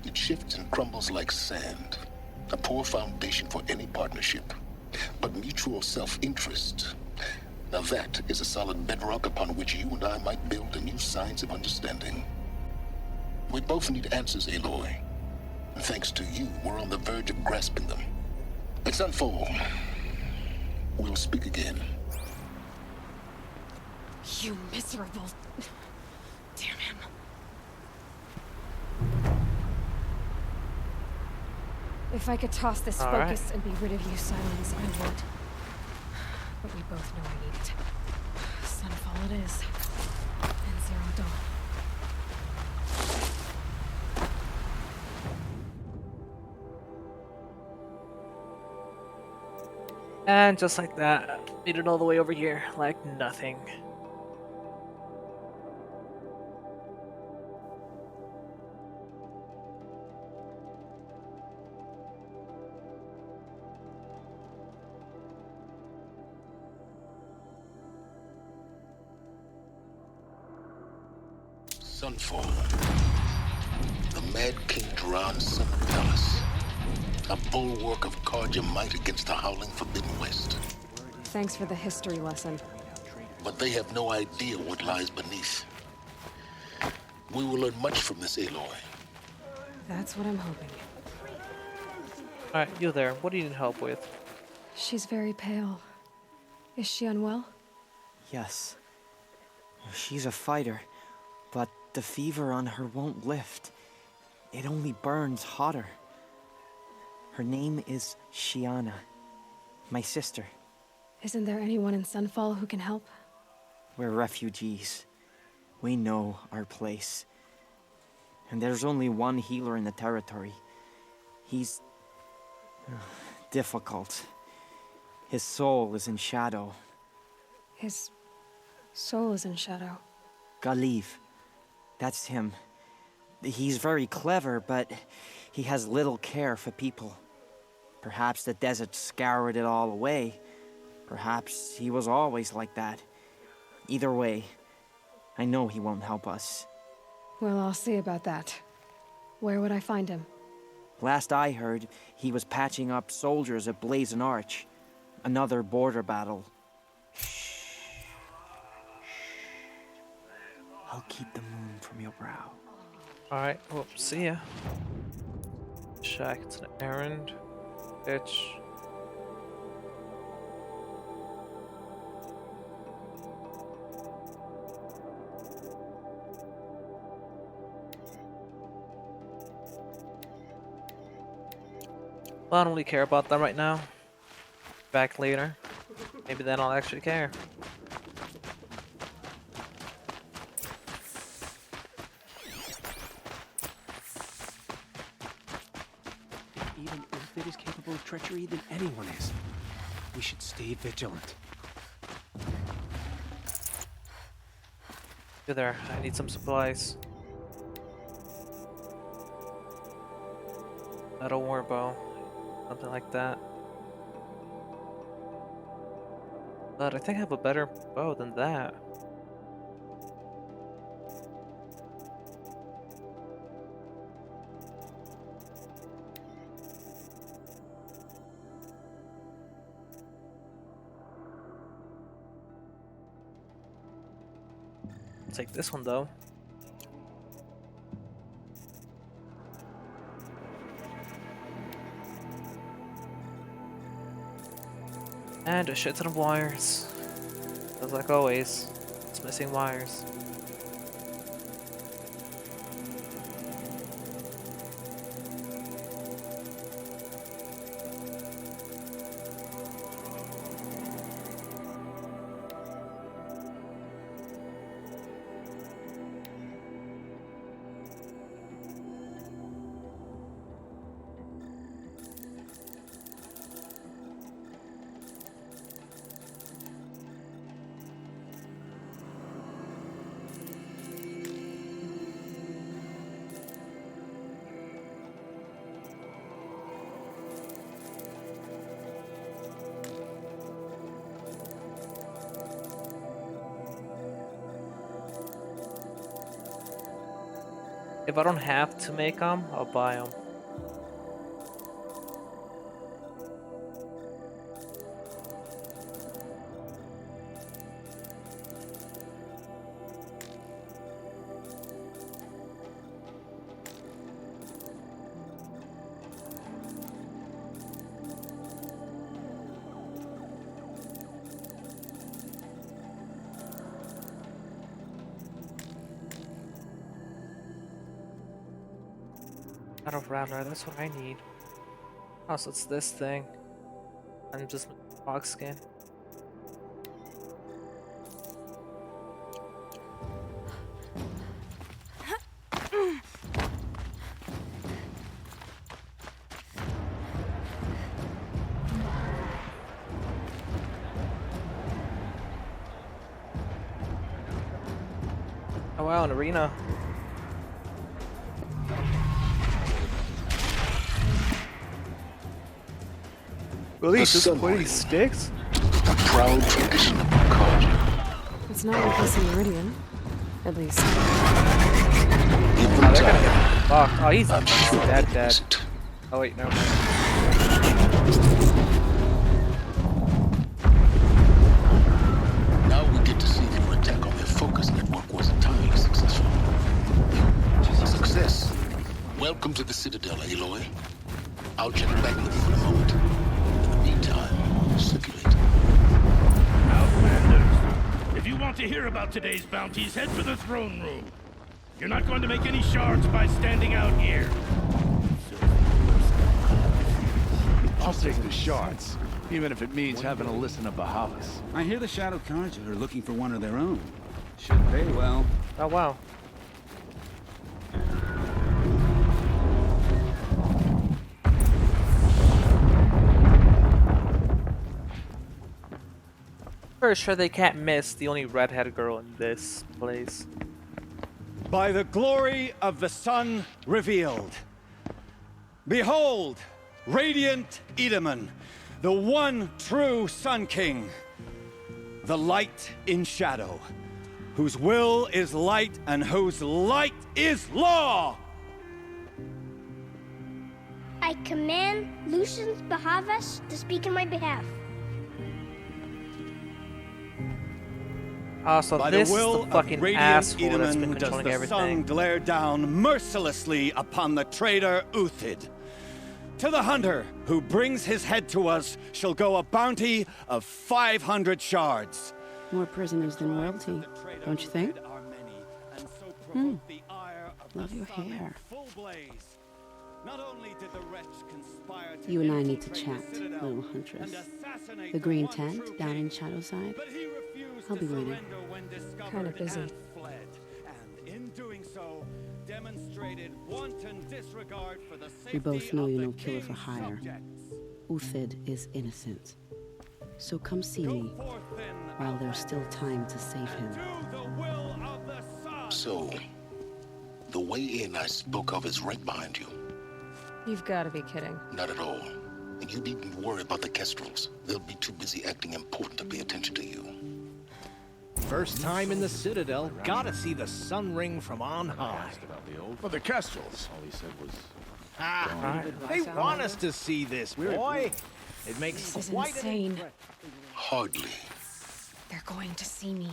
It shifts and crumbles like sand. A poor foundation for any partnership. But mutual self-interest, now that is a solid bedrock upon which you and I might build a new science of understanding. We both need answers, Aloy. And thanks to you, we're on the verge of grasping them. It's unfold. We'll speak again. You miserable... Damn him. If I could toss this All focus right. and be rid of you, Silence, I would. But we both know I need it. Sunfall it is. And Zero Dawn. And just like that, made it all the way over here, like nothing. Sunfall. The Mad King Duran's summer palace. A bulwark of Carja might against the howling Forbidden West. Thanks for the history lesson. But they have no idea what lies beneath. We will learn much from this, Aloy. That's what I'm hoping. Alright, you there. What do you need help with? She's very pale. Is she unwell? Yes. She's a fighter, but the fever on her won't lift. It only burns hotter. Her name is Shiana, my sister. Isn't there anyone in Sunfall who can help? We're refugees. We know our place. And there's only one healer in the territory. He's... difficult. His soul is in shadow. His soul is in shadow. Galiv. That's him. He's very clever, but he has little care for people. Perhaps the desert scoured it all away. Perhaps he was always like that. Either way, I know he won't help us. Well, I'll see about that. Where would I find him? Last I heard, he was patching up soldiers at Blazon Arch. Another border battle. I'll keep the moon from your brow. Alright, well, see ya. Check, it's an errand. Bitch. Well, I don't really care about that right now. Back later. Maybe then I'll actually care. Even if it is capable of treachery, then anyone is. We should stay vigilant. You there, I need some supplies. Metal war bow. Something like that. But I think I have a better bow than that. I'll take this one though. And a shit ton of wires. Just like always, it's missing wires. If I don't have to make them, I'll buy them. Out of Rattler, that's what I need. Oh, so it's this thing. I'm just box skin. Oh wow, an arena. Really? Just 20 sticks? A proud tradition of my culture. It's not replacing Meridian. At least. Oh, they're gonna get fucked. Oh, he's dead. Oh wait, never mind. Now we get to see if your attack on their focus network was entirely successful. Success. Welcome to the Citadel, Aloy. I'll check back with you in a moment. In the meantime, circulate. Outlanders, if you want to hear about today's bounties, head for the throne room. You're not going to make any shards by standing out here. I'll take the shards, even if it means having to listen to Bahavas. I hear the Shadow Cards are looking for one of their own. Should pay well. Oh wow. Pretty sure they can't miss the only redheaded girl in this place. By the glory of the sun revealed. Behold, radiant Edaman, the one true Sun King. The light in shadow, whose will is light and whose light is law! I command Lucius Bahavas to speak in my behalf. So By this the is will the fucking of radiant asshole that's been Edaman does controlling the everything. sun glare down mercilessly upon the traitor Uthid. To the hunter who brings his head to us shall go a bounty of 500 shards. More prisoners than royalty, don't you think? Love your hair. You and I need to chat, little huntress. The green tent down in Shadowside. I'll be waiting. Kinda busy. In doing so, demonstrated wanton disregard for the We both safety know of you're the no killer for king's hire. subjects. Uthid is innocent. So come see me while there's still time to save him. So, the way in I spoke of is right behind you. You've got to be kidding. Not at all. And you needn't worry about the Kestrels. They'll be too busy acting important to pay attention to you. First time in the Citadel, gotta see the sun ring from on high. For the Kestrels. All he said was... They want us to see this, boy. It makes This is quite insane. Hardly. They're going to see me.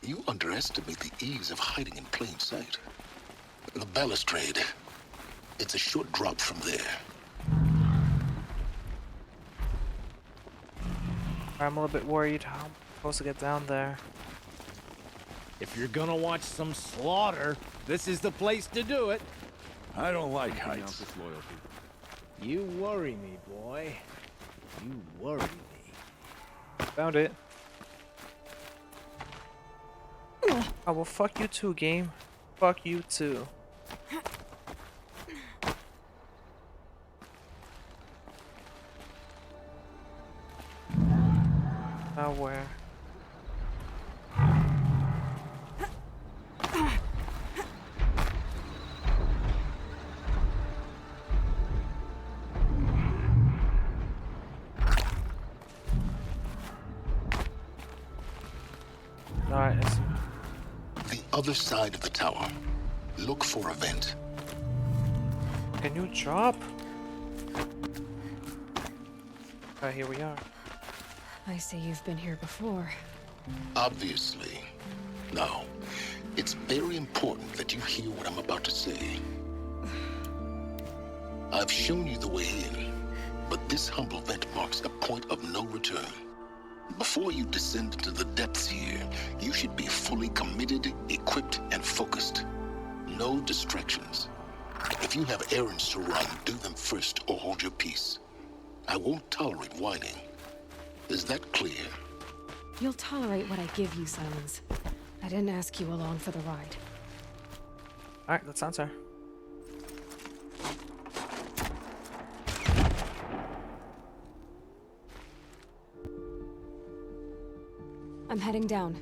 You underestimate the ease of hiding in plain sight. The balustrade, it's a short drop from there. I'm a little bit worried how I'm supposed to get down there. If you're gonna watch some slaughter, this is the place to do it. I don't like heights. You worry me, boy. You worry me. Found it. Oh, well, fuck you too, game. Fuck you too. Now where? Alright, The other side of the tower. Look for a vent. can you drop? Alright, here we are. I see you've been here before. Obviously. Now, it's very important that you hear what I'm about to say. I've shown you the way in, but this humble vent marks a point of no return. Before you descend into the depths here, you should be fully committed, equipped, and focused. No distractions. If you have errands to run, do them first or hold your peace. I won't tolerate whining. Is that clear? You'll tolerate what I give you, Silence. I didn't ask you along for the ride. Alright, let's answer. I'm heading down.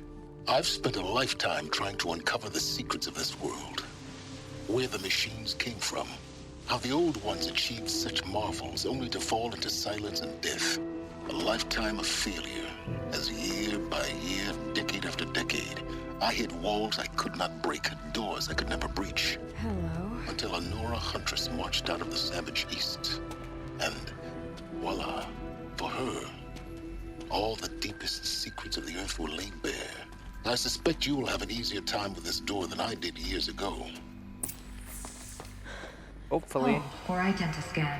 I've spent a lifetime trying to uncover the secrets of this world. Where the machines came from. How the old ones achieved such marvels only to fall into silence and death. A lifetime of failure, as year by year, decade after decade, I hit walls I could not break, doors I could never breach. Hello. Until a Nora huntress marched out of the savage east. And voila, for her, all the deepest secrets of the earth were laid bare. I suspect you will have an easier time with this door than I did years ago. Hopefully. Hold for identiscan.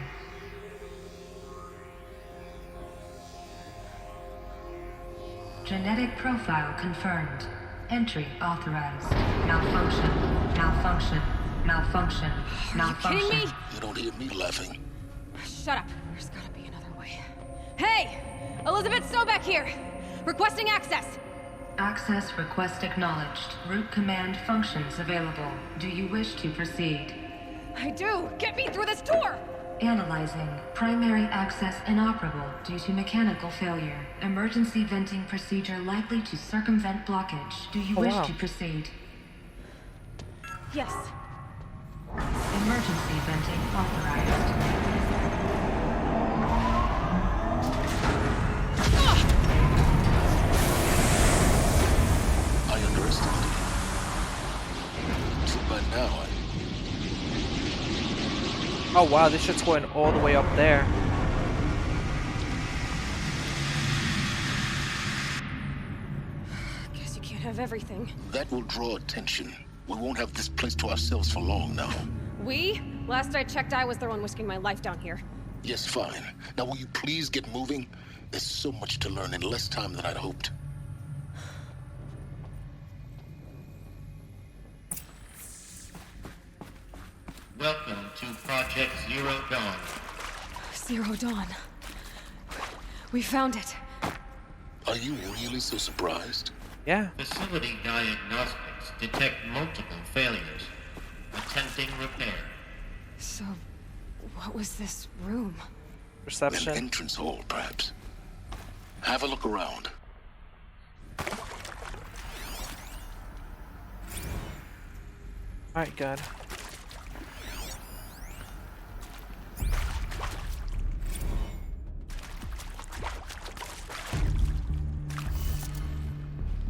Genetic profile confirmed. Entry authorized. Malfunction. Malfunction. Malfunction. Malfunction. kidding me? You don't hear me laughing. Shut up. There's gotta be another way. Hey! Elizabeth Sobeck here! Requesting access! Access request acknowledged. Root command functions available. Do you wish to proceed? I do! Get me through this door! Analyzing. Primary access inoperable due to mechanical failure. Emergency venting procedure likely to circumvent blockage. Do you wish to proceed? Yes. Emergency venting authorized. I underestimated it. So by now, Oh wow, this shit's going all the way up there. Guess you can't have everything. that will draw attention. We won't have this place to ourselves for long now. We? Last I checked, I was the one risking my life down here. Yes, fine. Now will you please get moving? There's so much to learn in less time than I'd hoped. Welcome to Project Zero Dawn. Zero Dawn. We found it. Are you really so surprised? Yeah. Facility diagnostics detect multiple failures. Attempting repair. So, what was this room? Reception. An entrance hall, perhaps. Have a look around. Alright, good.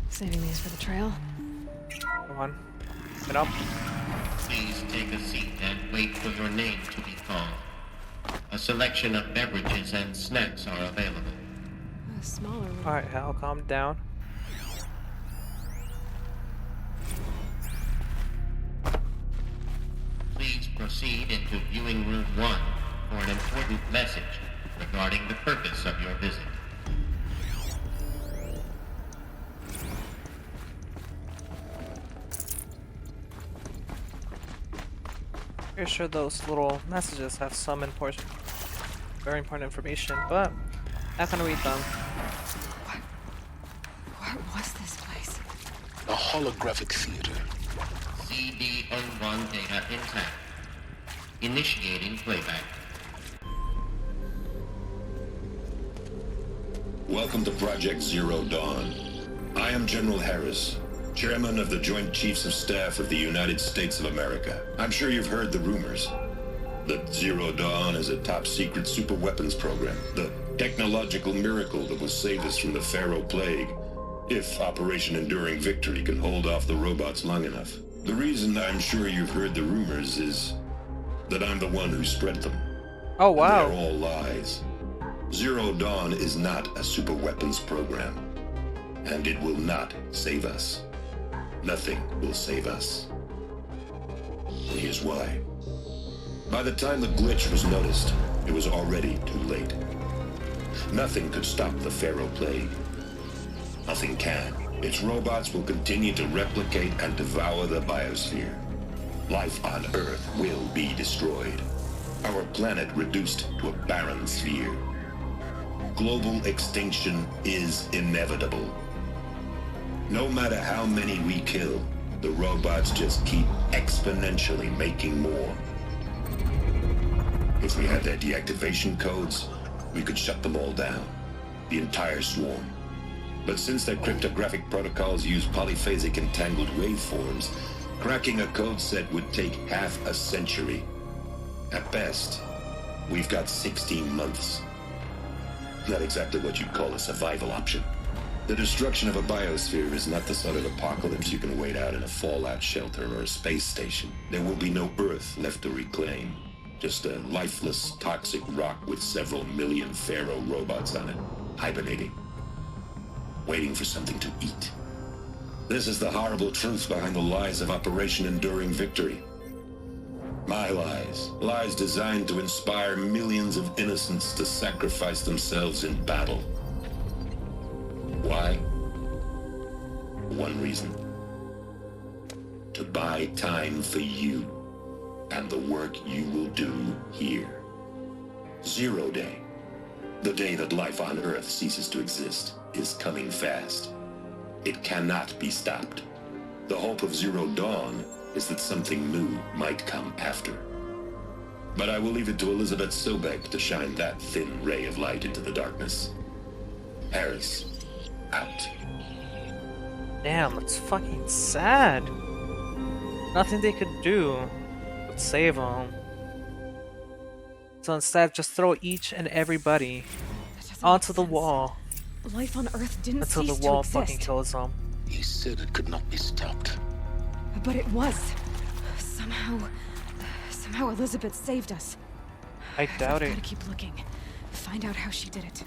Saving these for the trail. Come on. Get up. Please take a seat and wait for your name to be called. A selection of beverages and snacks are available. A smaller room. Alright, Hal, calm down. Please proceed into viewing room 1 for an important message regarding the purpose of your visit. Pretty sure those little messages have some very important information, but not gonna read them. What was this place? A holographic theater. CD01 data intact. Initiating playback. Welcome to Project Zero Dawn. I am General Harris, Chairman of the Joint Chiefs of Staff of the United States of America. I'm sure you've heard the rumors that Zero Dawn is a top-secret superweapons program, the technological miracle that will save us from the Pharaoh Plague, if Operation Enduring Victory can hold off the robots long enough. The reason I'm sure you've heard the rumors is that I'm the one who spread them. Oh, wow. And they're all lies. Zero Dawn is not a superweapons program, and it will not save us. Nothing will save us. And here's why. By the time the glitch was noticed, it was already too late. Nothing could stop the Pharaoh Plague. Nothing can. Its robots will continue to replicate and devour the biosphere. Life on Earth will be destroyed. Our planet reduced to a barren sphere. Global extinction is inevitable. No matter how many we kill, the robots just keep exponentially making more. If we had their deactivation codes, we could shut them all down. The entire swarm. But since their cryptographic protocols use polyphasic entangled waveforms, cracking a code set would take half a century. At best, we've got 16 months. Not exactly what you'd call a survival option. The destruction of a biosphere is not the sort of apocalypse you can wait out in a fallout shelter or a space station. There will be no Earth left to reclaim. Just a lifeless, toxic rock with several million Pharaoh robots on it, hibernating, waiting for something to eat. This is the horrible truth behind the lies of Operation Enduring Victory. My lies. Lies designed to inspire millions of innocents to sacrifice themselves in battle. Why? One reason. To buy time for you and the work you will do here. Zero Day, the day that life on Earth ceases to exist, is coming fast. It cannot be stopped. The hope of Zero Dawn is that something new might come after. But I will leave it to Elizabeth Sobek to shine that thin ray of light into the darkness. Harris, out. Damn, that's fucking sad. Nothing they could do would save them. So instead, just throw each and everybody onto the wall Life on Earth didn't until the cease wall to fucking exist. kills them. He said it could not be stopped. But it was. Somehow Elizabeth saved us. I doubt I've it. gotta keep looking. Find out how she did it.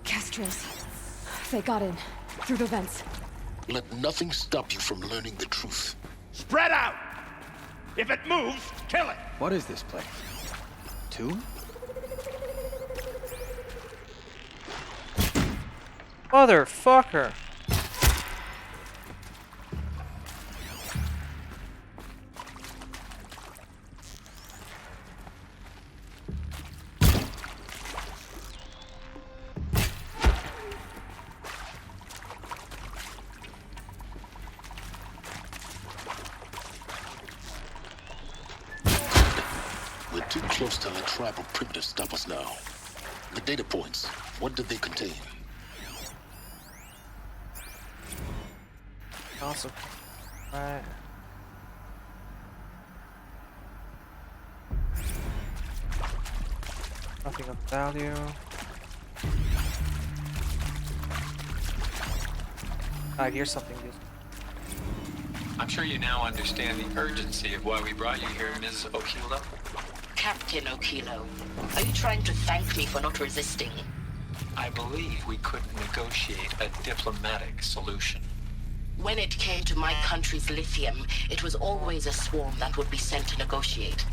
Castros. They got in. Through the vents. Let nothing stop you from learning the truth. Spread out! If it moves, kill it! What is this place? Two? Motherfucker! We're too close to the tribal print to stop us now. The data points, what did they contain? Awesome. Alright. Nothing of value. Here's something useful. I'm sure you now understand the urgency of why we brought you here, Ms. Okilo. Captain Okilo, are you trying to thank me for not resisting? I believe we couldn't negotiate a diplomatic solution. When it came to my country's lithium, it was always a swarm that would be sent to negotiate.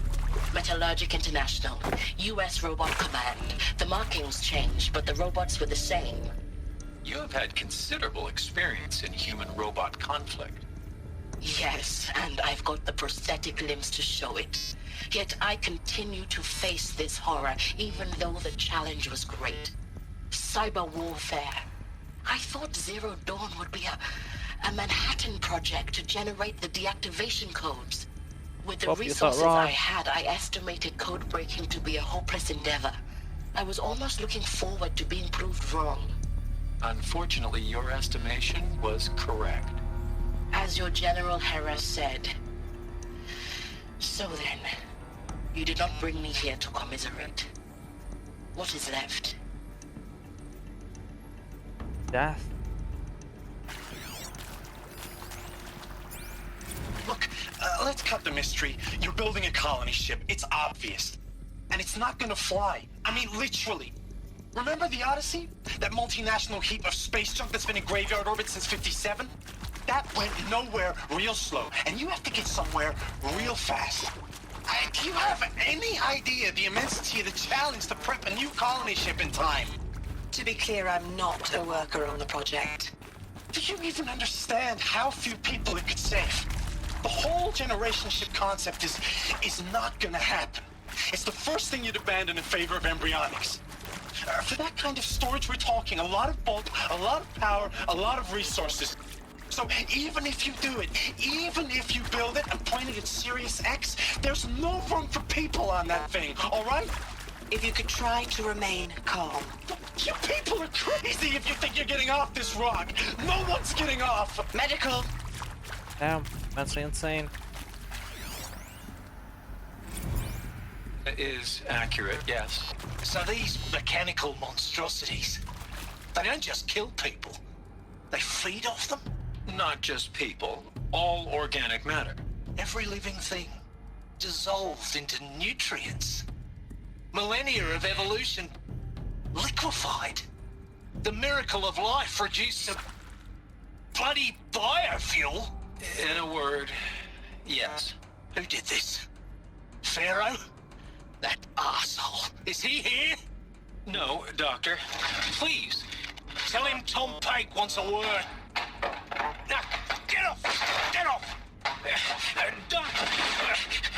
Metallurgic International, U.S. Robot Command. The markings changed, but the robots were the same. You have had considerable experience in human-robot conflict. Yes, and I've got the prosthetic limbs to show it. Yet I continue to face this horror, even though the challenge was great. Cyber warfare. I thought Zero Dawn would be a Manhattan project to generate the deactivation codes. With the resources I had, I estimated code breaking to be a hopeless endeavor. I was almost looking forward to being proved wrong. Unfortunately, your estimation was correct. As your General Hera said. So then, you did not bring me here to commiserate. What is left? Death. Look, let's cut the mystery. You're building a colony ship. It's obvious. And it's not gonna fly. I mean, literally. Remember the Odyssey? That multinational heap of space junk that's been in graveyard orbit since '57? That went nowhere real slow. And you have to get somewhere real fast. Do you have any idea the immensity of the challenge to prep a new colony ship in time? To be clear, I'm not a worker on the project. Do you even understand how few people it could save? The whole generation ship concept is not gonna happen. It's the first thing you'd abandon in favor of embryonics. For that kind of storage, we're talking a lot of bulk, a lot of power, a lot of resources. So even if you do it, even if you build it and point it at Sirius X, there's no room for people on that thing, all right? If you could try to remain calm. You people are crazy if you think you're getting off this rock. No one's getting off. Medical. Damn, mentally insane. It is accurate, yes. So these mechanical monstrosities, they don't just kill people. They feed off them? Not just people, all organic matter. Every living thing dissolved into nutrients. Millennia of evolution liquefied. The miracle of life reduced to bloody biofuel. In a word, yes. Who did this? Pharaoh? That arsehole. Is he here? No, Doctor. Please, tell him Tom Pike wants a word. Now, get off! Get off! Doctor,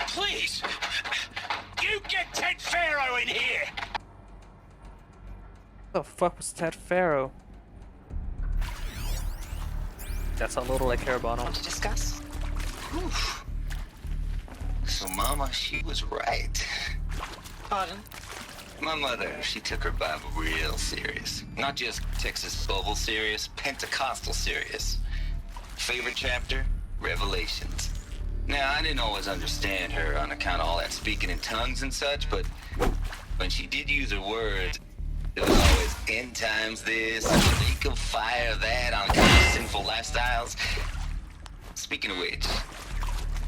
please! You get Ted Pharaoh in here! What the fuck was Ted Pharaoh? That's how little I care about him. Want to discuss? Whew. So Mama, she was right. Pardon? My mother, she took her Bible real serious. Not just Texas Bible serious, Pentecostal serious. Favorite chapter? Revelations. Now, I didn't always understand her on account of all that speaking in tongues and such, but when she did use her words, it was always end times this, lake of fire that, on kind of sinful lifestyles. Speaking of which,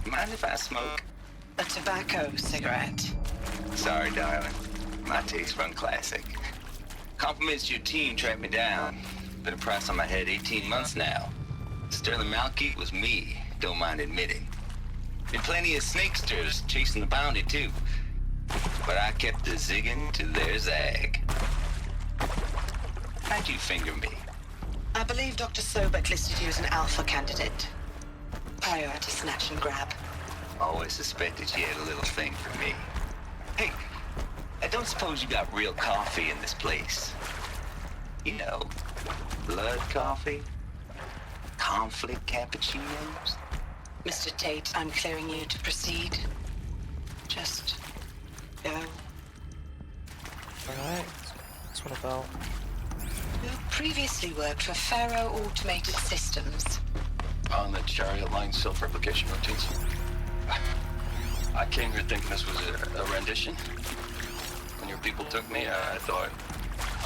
mind if I smoke? A tobacco cigarette. Sorry, darling. My taste run classic. Compliments to your team tracked me down. Been a price on my head 18 months now. Sterling Malkeet was me, don't mind admitting. Been plenty of snakesters chasing the bounty, too. But I kept the zigging to their zag. How'd you finger me? I believe Dr. Sobek listed you as an alpha candidate. Priority snatch and grab. Always suspected she had a little thing for me. Hey, I don't suppose you got real coffee in this place? You know, blood coffee? Conflict cappuccinos? Mr. Tate, I'm clearing you to proceed. Just go. Alright, that's what about. You previously worked for Faro Automated Systems. On the Chariot Line self-replication routines. I came here thinking this was a rendition. When your people took me, I thought,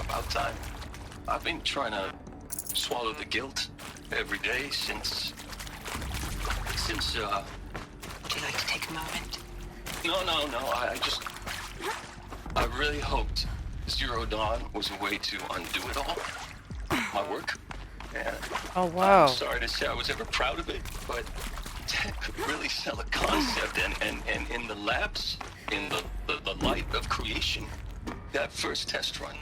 about time. I've been trying to swallow the guilt every day since... Would you like to take a moment? No, I really hoped Zero Dawn was a way to undo it all. My work. And oh, wow. I'm sorry to say I was ever proud of it, but to really sell a concept and in the labs, in the light of creation, that first test run,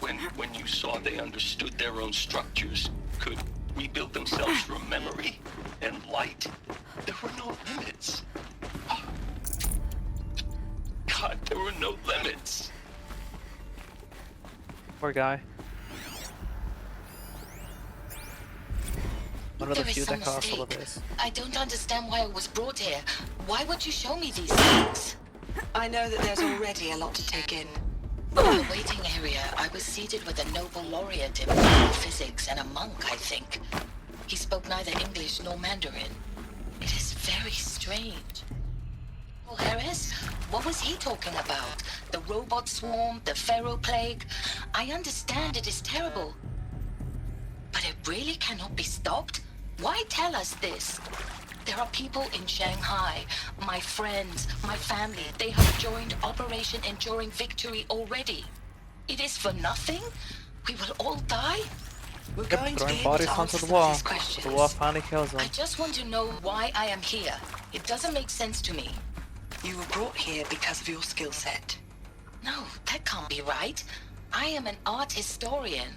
when you saw they understood their own structures, could rebuild themselves from memory and light, there were no limits. God, there were no limits. Poor guy. One of the There is few some that caused all of mistake. this. I don't understand why I was brought here. Why would you show me these things? I know that there's already a lot to take in. In the waiting area, I was seated with a Nobel laureate in physics and a monk, I think. He spoke neither English nor Mandarin. It is very strange. Well, Harris, what was he talking about? The robot swarm, the Pharaoh plague? I understand it is terrible. But it really cannot be stopped? Why tell us this? There are people in Shanghai, my friends, my family. They have joined Operation Enduring Victory already. It is for nothing? We will all die? We're going to be Throwing able bodies to onto answer the some of wall. these questions. The wall finally kills them. I just want to know why I am here. It doesn't make sense to me. You were brought here because of your skill set. No, that can't be right. I am an art historian.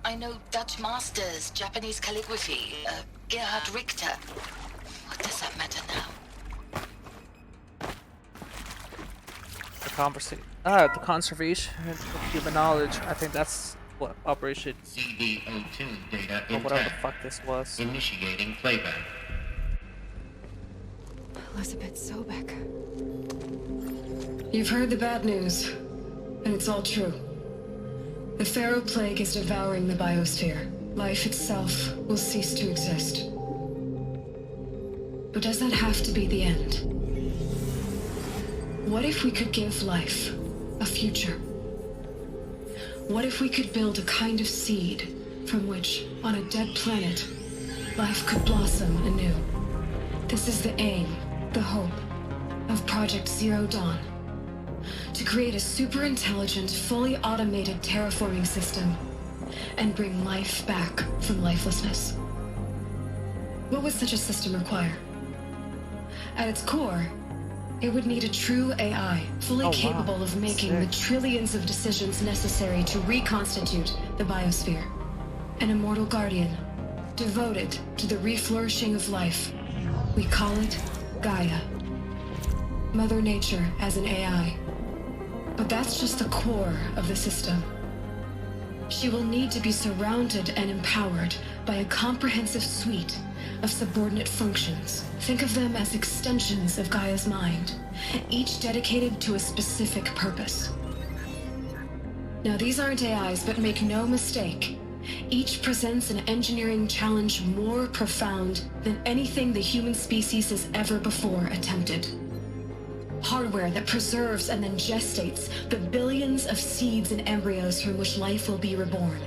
I know Dutch masters, Japanese calligraphy, Gerhard Richter. What does that matter now? The conservation of human knowledge. I think that's what Operation CD02 data or whatever the intact. fuck this was. Initiating playback. Elizabeth Sobek. You've heard the bad news, and it's all true. The Pharaoh plague is devouring the biosphere. Life itself will cease to exist. But does that have to be the end? What if we could give life a future? What if we could build a kind of seed from which, on a dead planet, life could blossom anew? This is the aim, the hope, of Project Zero Dawn. To create a super-intelligent, fully automated terraforming system and bring life back from lifelessness. What would such a system require? At its core, it would need a true AI, fully capable of making the trillions of decisions necessary to reconstitute the biosphere. An immortal guardian, devoted to the reflourishing of life. We call it Gaia. Mother Nature as an AI. But that's just the core of the system. She will need to be surrounded and empowered by a comprehensive suite of subordinate functions. Think of them as extensions of Gaia's mind, each dedicated to a specific purpose. Now, these aren't AIs, but make no mistake. Each presents an engineering challenge more profound than anything the human species has ever before attempted. Hardware that preserves and then gestates the billions of seeds and embryos from which life will be reborn.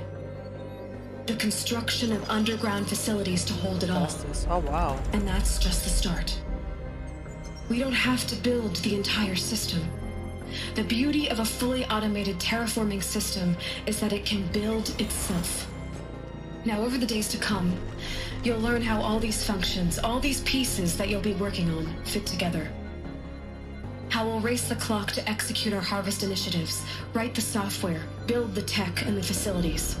The construction of underground facilities to hold it all. Oh, wow. And that's just the start. We don't have to build the entire system. The beauty of a fully automated terraforming system is that it can build itself. Now, over the days to come, you'll learn how all these functions, all these pieces that you'll be working on, fit together. How we'll race the clock to execute our harvest initiatives, write the software, build the tech and the facilities.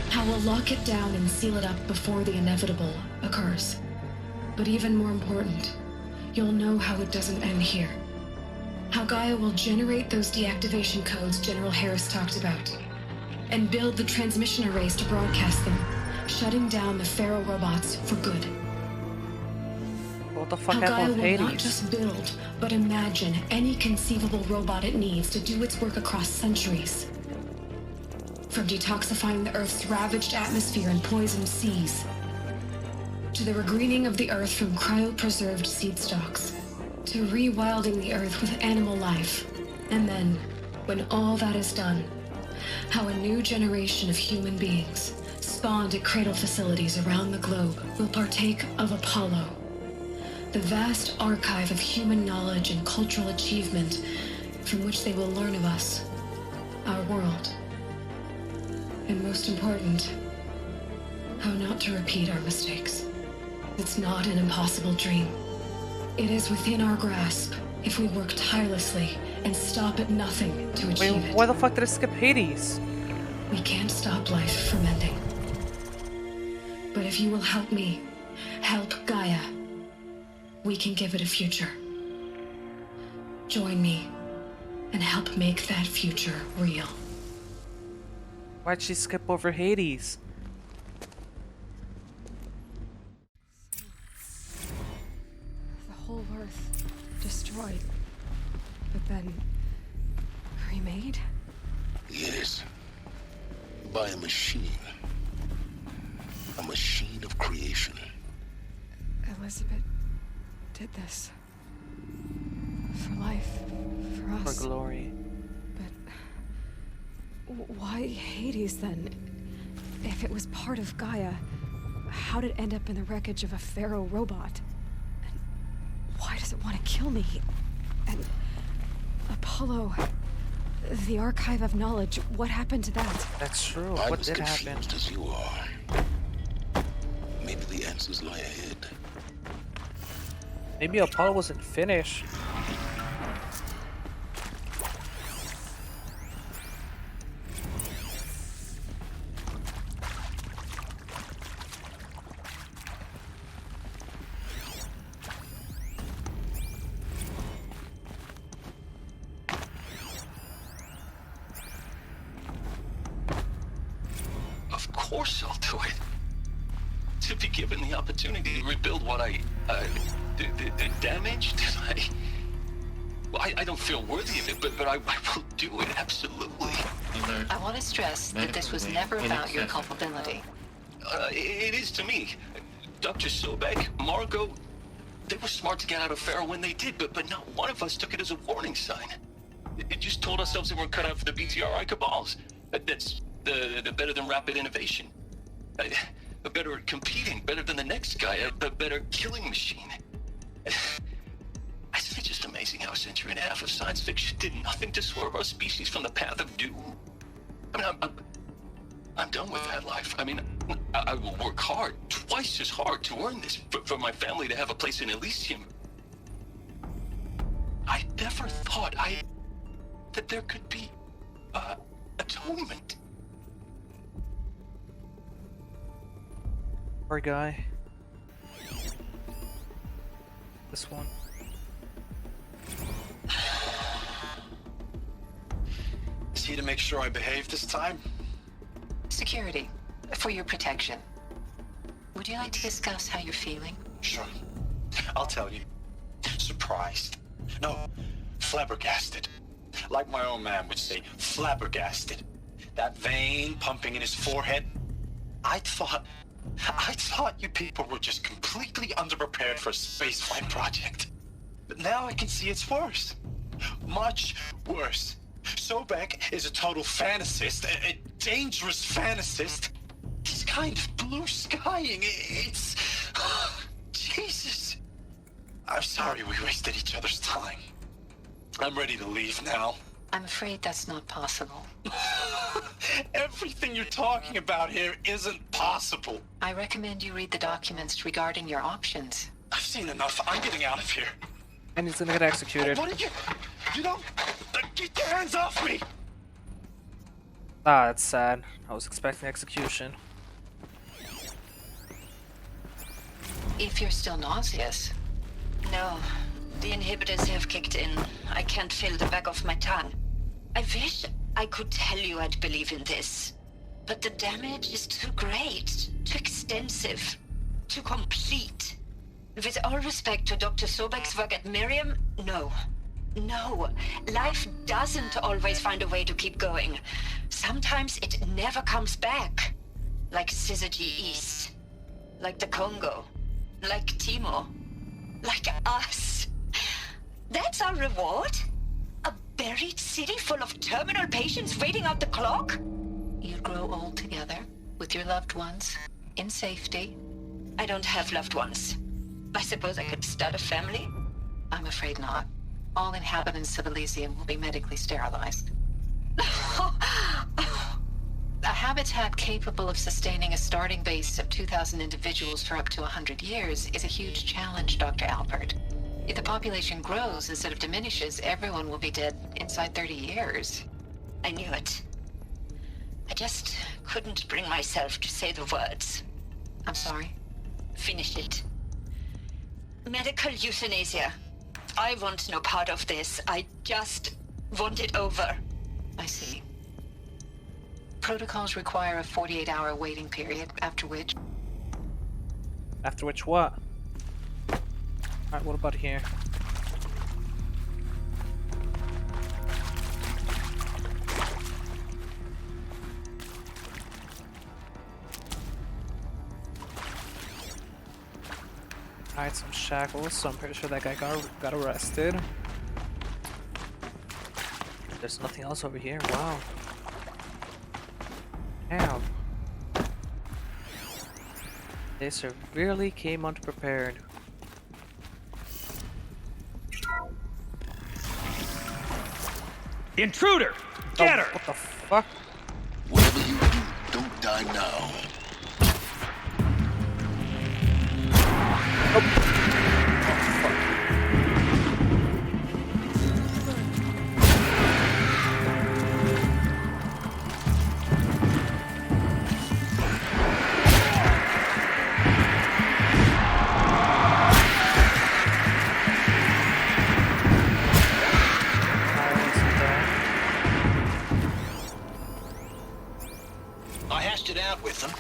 How we'll lock it down and seal it up before the inevitable occurs. But even more important, you'll know how it doesn't end here. How Gaia will generate those deactivation codes General Harris talked about, and build the transmission arrays to broadcast them, shutting down the Pharaoh robots for good. What the fuck How happened Gaia with will Hades? not just build, but imagine any conceivable robot it needs to do its work across centuries. From detoxifying the Earth's ravaged atmosphere and poisoned seas, to the regreening of the Earth from cryopreserved seed stocks, to rewilding the Earth with animal life. And then, when all that is done, how a new generation of human beings, spawned at cradle facilities around the globe, will partake of Apollo, the vast archive of human knowledge and cultural achievement from which they will learn of us, our world. And most important, how not to repeat our mistakes. It's not an impossible dream. It is within our grasp if we work tirelessly and stop at nothing to achieve it. Why the fuck did it skip Hades? We can't stop life from ending. But if you will help me, help Gaia, we can give it a future. Join me and help make that future real. Why'd she skip over Hades? The whole Earth destroyed, but then remade? Yes. By a machine. A machine of creation. Elizabeth did this. For life, for us. For glory. Why Hades then? If it was part of Gaia, how did it end up in the wreckage of a Pharaoh robot? And why does it want to kill me? And Apollo, the archive of knowledge, what happened to that? That's true. I What was did happen? confused as you are. Maybe the answers lie ahead. Maybe Apollo wasn't finished. Of course I'll do it. To be given the opportunity to rebuild what I damaged, I don't feel worthy of it, but I will do it, absolutely. I want to stress that this was never about your culpability. It is to me. Dr. Sobek, Margot, they were smart to get out of Pharaoh when they did, but not one of us took it as a warning sign. It just told ourselves that we're cut out for the BTRI cabals. That's the better than rapid innovation. Better at competing, better than the next guy, a better killing machine. Isn't it just amazing how a century and a half of science fiction did nothing to swerve our species from the path of doom? I mean, I'm done with that life. I mean, I will work hard, twice as hard to earn this, for my family to have a place in Elysium. I never thought that there could be atonement. Poor guy. This one. Is he to make sure I behave this time? Security, for your protection. Would you like to discuss how you're feeling? Sure. I'll tell you. Surprised. No, flabbergasted. Like my own man would say, flabbergasted. That vein pumping in his forehead. I thought you people were just completely underprepared for a spaceflight project. But now I can see it's worse. Much worse. Sobek is a total fantasist, a dangerous fantasist. He's kind of blue skying. It's... Jesus. I'm sorry we wasted each other's time. I'm ready to leave now. I'm afraid that's not possible. Everything you're talking about here isn't possible. I recommend you read the documents regarding your options. I've seen enough. I'm getting out of here. And he's gonna get executed. What did you don't... Get your hands off me! Ah, that's sad. I was expecting execution. If you're still nauseous. No, the inhibitors have kicked in. I can't feel the back of my tongue. I wish I could tell you I'd believe in this. But the damage is too great, too extensive, too complete. With all respect to Dr. Sobek's work at Miriam, no. No, life doesn't always find a way to keep going. Sometimes it never comes back. Like Syzygy East. Like the Congo. Like Timo. Like us. That's our reward? A buried city full of terminal patients waiting out the clock? You grow old together, with your loved ones, in safety. I don't have loved ones. I suppose I could start a family? I'm afraid not. All inhabitants of Elysium will be medically sterilized. A habitat capable of sustaining a starting base of 2,000 individuals for up to 100 years is a huge challenge, Dr. Alpert. If the population grows instead of diminishes, everyone will be dead inside 30 years. I knew it. I just couldn't bring myself to say the words. I'm sorry? Finish it. Medical euthanasia. I want no part of this. I just want it over. I see. Protocols require a 48-hour waiting period, after which... After which what? Alright, what about here? Alright, some shackles, so I'm pretty sure that guy got arrested. There's nothing else over here. Wow. Damn. They severely came unprepared. Intruder! Get her! What the fuck? Whatever you do, don't die now. I hashed it out with them,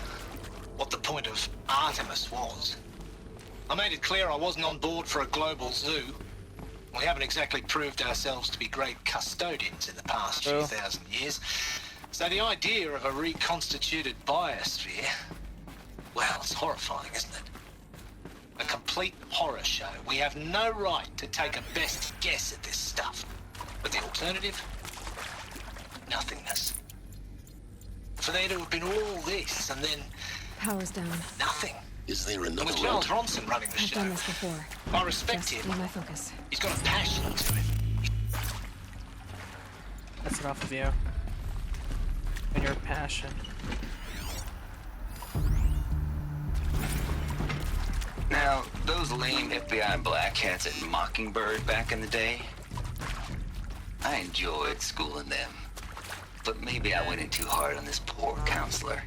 what the point of Artemis was. I made it clear I wasn't on board for a global zoo. We haven't exactly proved ourselves to be great custodians in the past few thousand years. So the idea of a reconstituted biosphere, well, it's horrifying, isn't it? A complete horror show. We have no right to take a best guess at this stuff. But the alternative? Nothingness. For there to have been all this, and then... Power's down. Nothing. Is there And another with route? Charles Ronson running the I've show, done this before. I respect Just him. be my focus. He's got a passion to it. That's enough of you. And your passion. Now, those lame FBI black hats at Mockingbird back in the day, I enjoyed schooling them. But maybe I went in too hard on this poor counselor.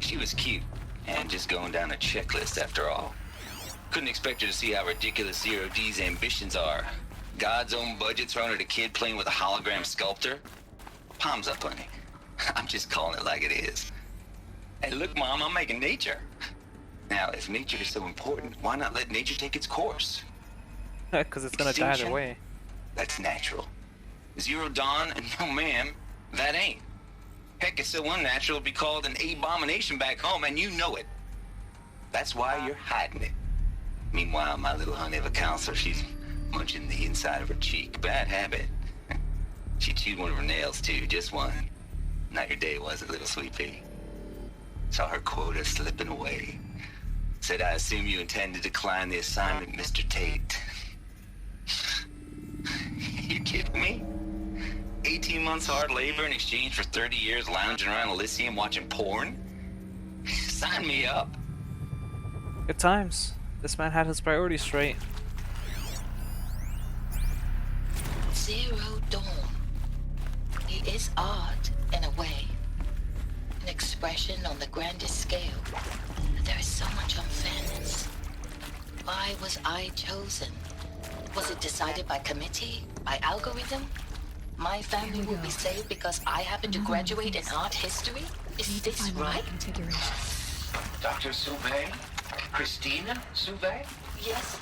She was cute, and just going down a checklist after all. Couldn't expect her to see how ridiculous Zero D's ambitions are. God's own budget thrown at a kid playing with a hologram sculptor? Palms up, honey. I'm just calling it like it is. Hey, look, Mom, I'm making nature. Now, if nature is so important, why not let nature take its course? Because it's gonna die either Extinction? way. That's natural. Zero Dawn, and no ma'am, that ain't. Heck, it's so unnatural to be called an abomination back home, and you know it. That's why you're hiding it. Meanwhile, my little honey of a counselor, she's munching the inside of her cheek. Bad habit. She chewed one of her nails, too, just one. Not your day, was it, little sweet pea? Saw her quota slipping away. Said, I assume you intend to decline the assignment, Mr. Tate. You kidding me? 18 months hard labor in exchange for 30 years lounging around Elysium watching porn? Sign me up. Good times. This man had his priorities straight. Zero Dawn. It is art, in a way. An expression on the grandest scale. But there is so much unfairness. Why was I chosen? Was it decided by committee? By algorithm? My family will be saved because I happen to graduate in art history? Is this right? Dr. Sauvé? Christina Sauvé? Yes.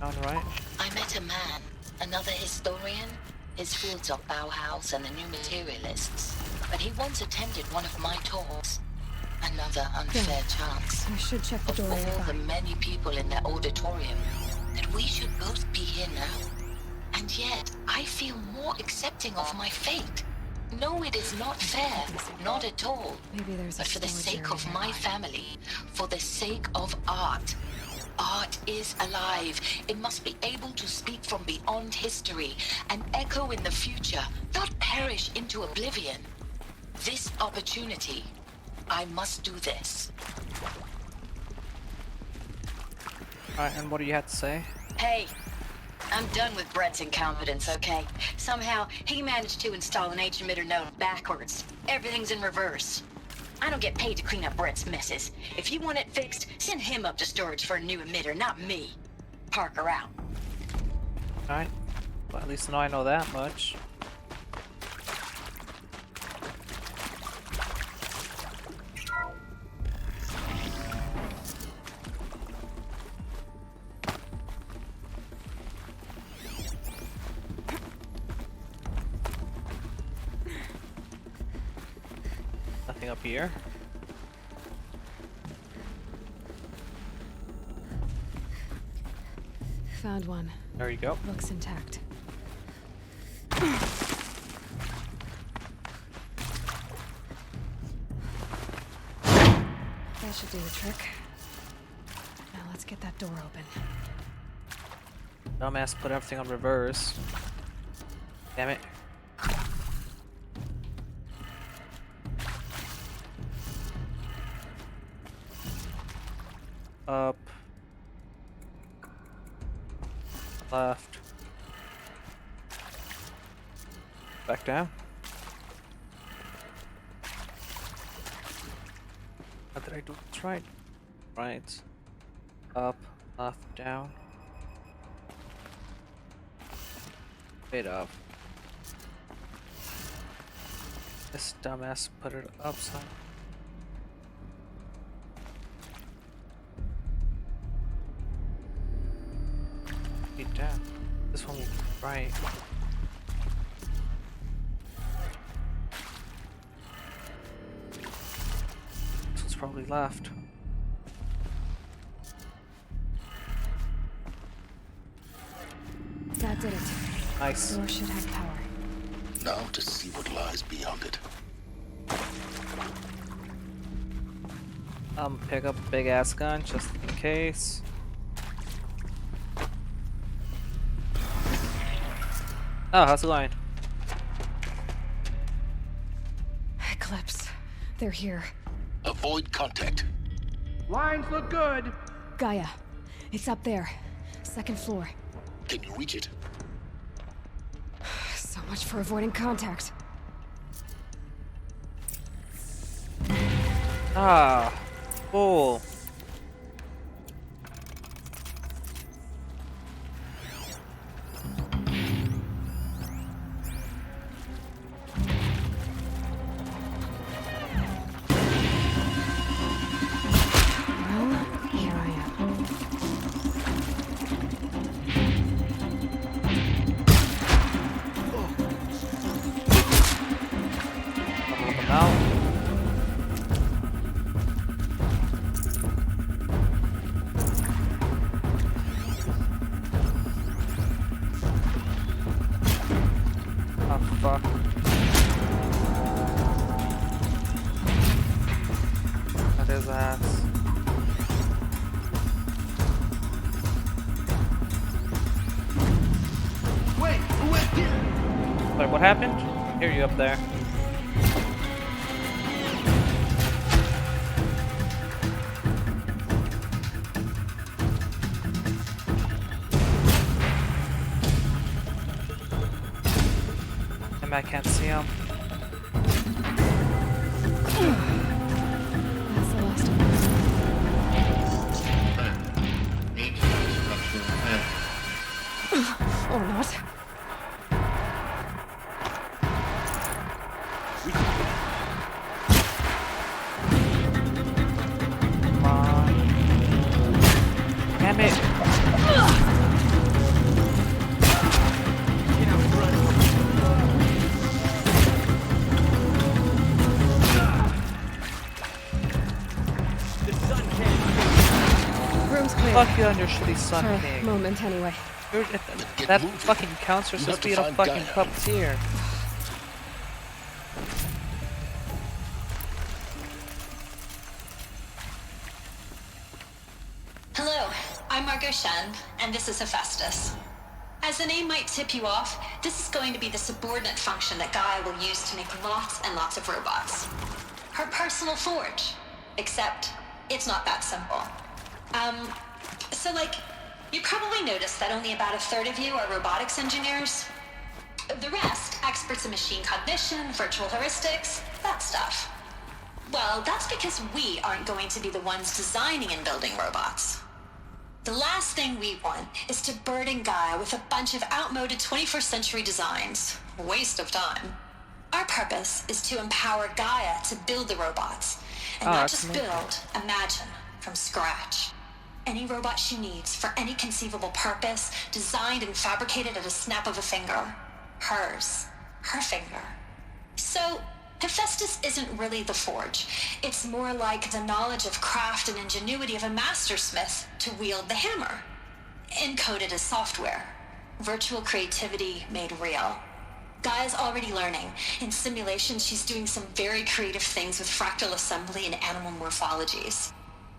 All right. I met a man, another historian. His fields are Bauhaus and the New Materialists. But he once attended one of my talks. Another unfair chance. I should check the Of door all nearby. the many people in that auditorium, that we should both be here now. And yet, I feel more accepting of my fate. No, it is not fair. Not at all. Maybe there's a But for the storage sake area of my nearby. family, for the sake of art. Art is alive. It must be able to speak from beyond history and echo in the future, not perish into oblivion. This opportunity, I must do this. Alright, and what do you have to say? Hey, I'm done with Brett's incompetence, okay? Somehow, he managed to install an H-emitter node backwards. Everything's in reverse. I don't get paid to clean up Brett's messes. If you want it fixed, send him up to storage for a new emitter, not me. Parker out. Alright. Well, at least now I know that much. Nothing up here. Found one. There you go. Looks intact. That should do the trick. Now let's get that door open. Dumbass put everything on reverse. Damn it. Up. Left. Back down. How did I do this right? Right. Up, left, down. Straight up. This dumbass put it upside. Down. This one will be right. This one's probably left. That did it. Nice. Door should have power. Now to see what lies beyond it. Pick up a big ass gun just in case. Oh, how's it going? Eclipse. They're here. Avoid contact. Lines look good. Gaia. It's up there. Second floor. Can you reach it? So much for avoiding contact. Ah, fool. Here I am. What happened? I hear you up there. I can't see him. That's the last of them. Or not. Come on. Damn it. Room's clear. Fuck you on your shitty Sun For a King. moment, anyway. That fucking counts. You're supposed to be a fucking puppeteer. Hello, I'm Margot Shen, and this is Hephaestus. As the name might tip you off, this is going to be the subordinate function that Gaia will use to make lots and lots of robots. Her personal forge. Except, it's not that simple. You probably noticed that only about a third of you are robotics engineers. The rest, experts in machine cognition, virtual heuristics, that stuff. Well, that's because we aren't going to be the ones designing and building robots. The last thing we want is to burden Gaia with a bunch of outmoded 21st century designs. Waste of time. Our purpose is to empower Gaia to build the robots. And not just build, imagine, from scratch. Any robot she needs for any conceivable purpose, designed and fabricated at a snap of a finger. Hers. Her finger. So, Hephaestus isn't really the forge. It's more like the knowledge of craft and ingenuity of a mastersmith to wield the hammer. Encoded as software. Virtual creativity made real. Gaia's already learning. In simulation, she's doing some very creative things with fractal assembly and animal morphologies.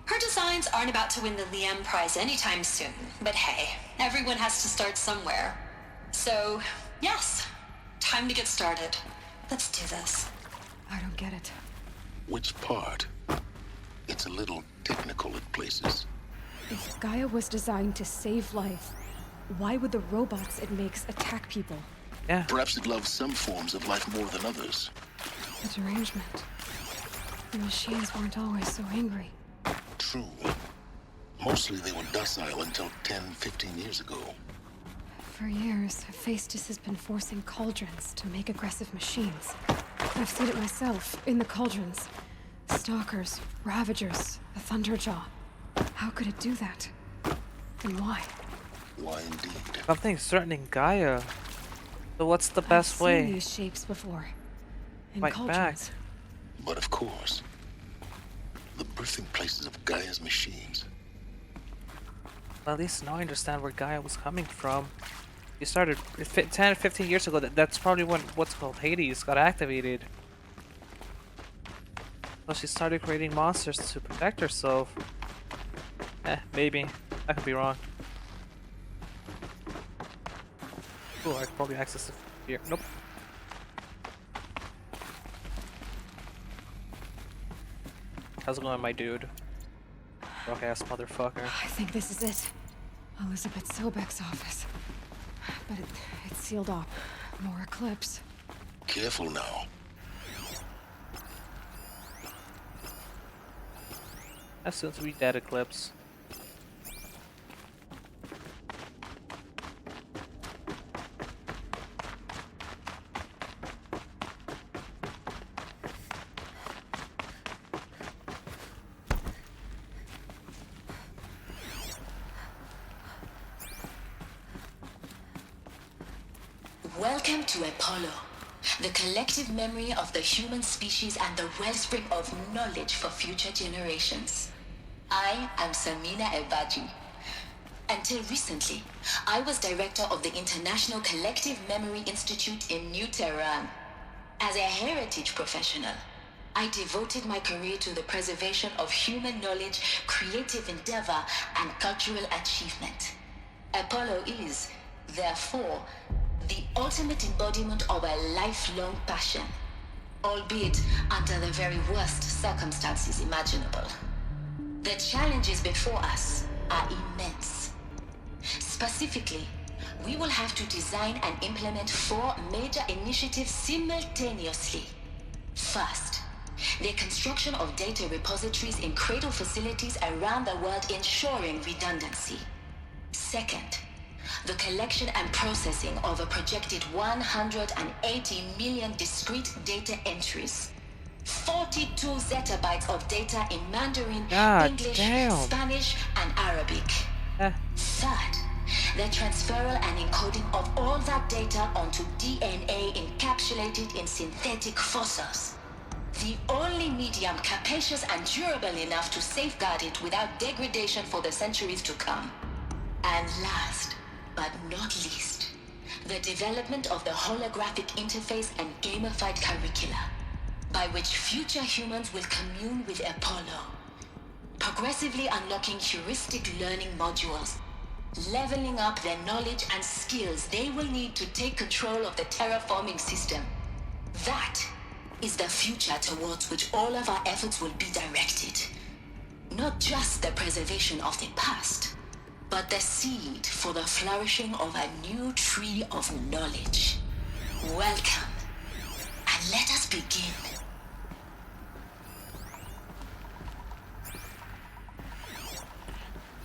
Her designs aren't about to win the Liam Prize anytime soon, but hey, everyone has to start somewhere. So, yes, time to get started. Let's do this. I don't get it. Which part? It's a little technical at places. If Gaia was designed to save life, why would the robots it makes attack people? Yeah. Perhaps it loves some forms of life more than others. The derangement. The machines weren't always so angry. True. Mostly they were docile until 10, 15 years ago. For years, Hephaestus has been forcing cauldrons to make aggressive machines. I've seen it myself, in the cauldrons. Stalkers, Ravagers, the Thunderjaw. How could it do that? And why? Why indeed? Something's threatening Gaia. So what's the best way? I've seen these shapes before. In Fight cauldrons. back. But of course, the birthing places of Gaia's machines. Well, at least now I understand where Gaia was coming from. You started 10, 15 years ago. That's probably when what's called Hades got activated. Well, she started creating monsters to protect herself. Maybe. I could be wrong. Oh, I could probably access it here. Nope. How's it going, my dude? Rock-ass motherfucker. I think this is it. Elizabeth Sobek's office. But it's sealed up. More eclipse. Careful now. As soon as we dead eclipse. Welcome to Apollo, the collective memory of the human species and the wellspring of knowledge for future generations. I am Samina Ebaji. Until recently, I was director of the International Collective Memory Institute in New Tehran. As a heritage professional, I devoted my career to the preservation of human knowledge, creative endeavor, and cultural achievement. Apollo is, therefore, The ultimate embodiment of a lifelong passion, albeit under the very worst circumstances imaginable. The challenges before us are immense. Specifically, we will have to design and implement 4 major initiatives simultaneously. First, the construction of data repositories in cradle facilities around the world ensuring redundancy. Second, the collection and processing of a projected 180 million discrete data entries. 42 zettabytes of data in Mandarin, God English, damn. Spanish, and Arabic. Third, the transferal and encoding of all that data onto DNA encapsulated in synthetic fossils. The only medium capacious and durable enough to safeguard it without degradation for the centuries to come. And last, but not least, the development of the holographic interface and gamified curricula, by which future humans will commune with Apollo, progressively unlocking heuristic learning modules, leveling up their knowledge and skills they will need to take control of the terraforming system. That is the future towards which all of our efforts will be directed. Not just the preservation of the past, but the seed for the flourishing of a new tree of knowledge. Welcome, and let us begin.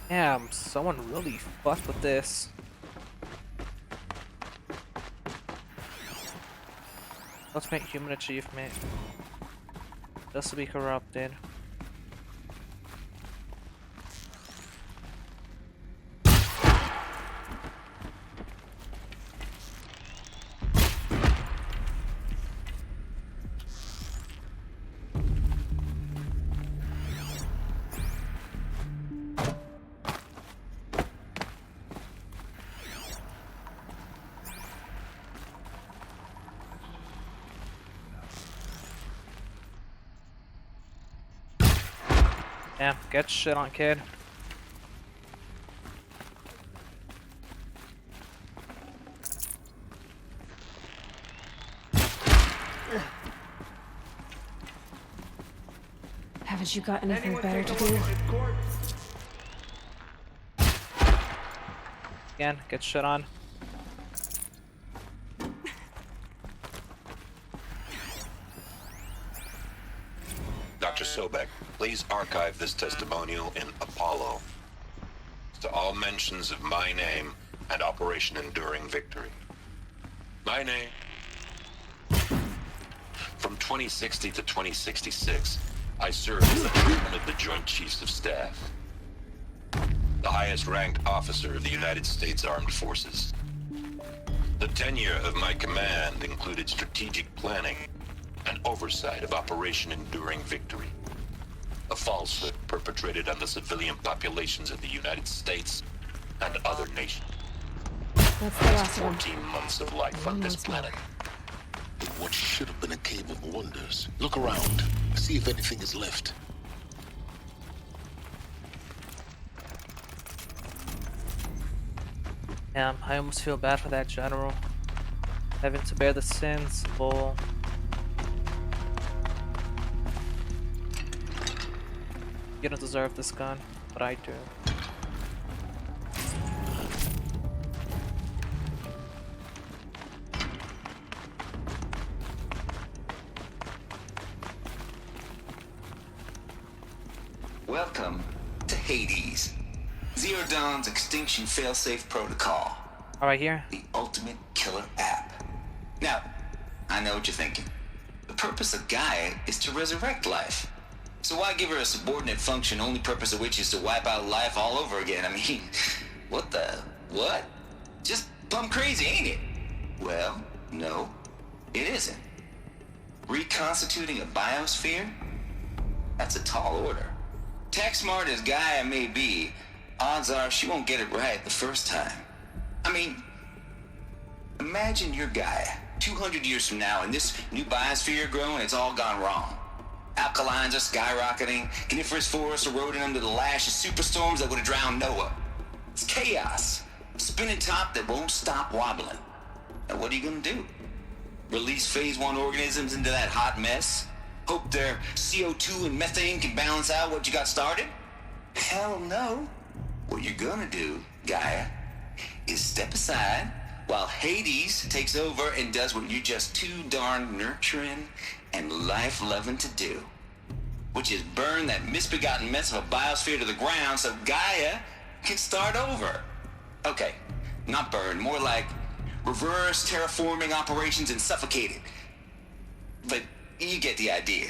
Damn, someone really fucked with this. Ultimate human achievement. Just to be corrupted. Yeah, get shit on, kid. Haven't you got anything better to do? Again, get shit on. Dr. Sobek, please archive this testimonial in Apollo. To all mentions of my name and Operation Enduring Victory. My name. From 2060 to 2066, I served as the chairman of the Joint Chiefs of Staff, the highest ranked officer of the United States Armed Forces. The tenure of my command included strategic planning and oversight of Operation Enduring Victory, a falsehood perpetrated on the civilian populations of the United States and other nations. That's the last one. 14 months of life on this planet. In what should have been a cave of wonders. Look around. See if anything is left. Damn, I almost feel bad for that general. Having to bear the sins, bull. You don't deserve this gun, but I do. Welcome to Hades. Zero Dawn's extinction failsafe protocol. Alright, here. The ultimate killer app. Now, I know what you're thinking. The purpose of Gaia is to resurrect life. So why give her a subordinate function, only purpose of which is to wipe out life all over again? I mean, what? Just plumb crazy, ain't it? Well, no, it isn't. Reconstituting a biosphere? That's a tall order. Tech smart as Gaia may be, odds are she won't get it right the first time. I mean, imagine your Gaia 200 years from now and this new biosphere growing, it's all gone wrong. Alkalines are skyrocketing, coniferous forests eroding under the lash of superstorms that would have drowned Noah. It's chaos, a spinning top that won't stop wobbling. And what are you gonna do? Release Phase 1 organisms into that hot mess? Hope their CO2 and methane can balance out what you got started? Hell no. What you're gonna do, Gaia, is step aside while Hades takes over and does what you're just too darn nurturing and life-loving to do. Which is burn that misbegotten mess of a biosphere to the ground so Gaia can start over. Okay, not burn, more like reverse terraforming operations and suffocate it. But you get the idea.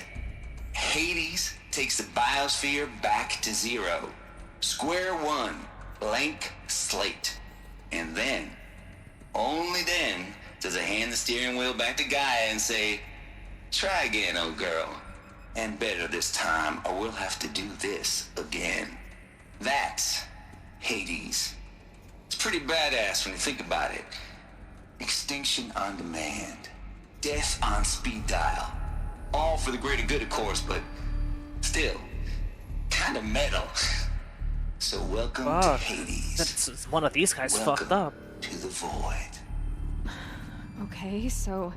Hades takes the biosphere back to zero. Square one, blank slate. And then, only then, does it hand the steering wheel back to Gaia and say, try again, old girl. And better this time, or we'll have to do this again. That's Hades. It's pretty badass when you think about it. Extinction on demand. Death on speed dial. All for the greater good, of course, but still, kind of metal. So welcome to Hades. That's one of these guys fucked up. To the void. Okay, so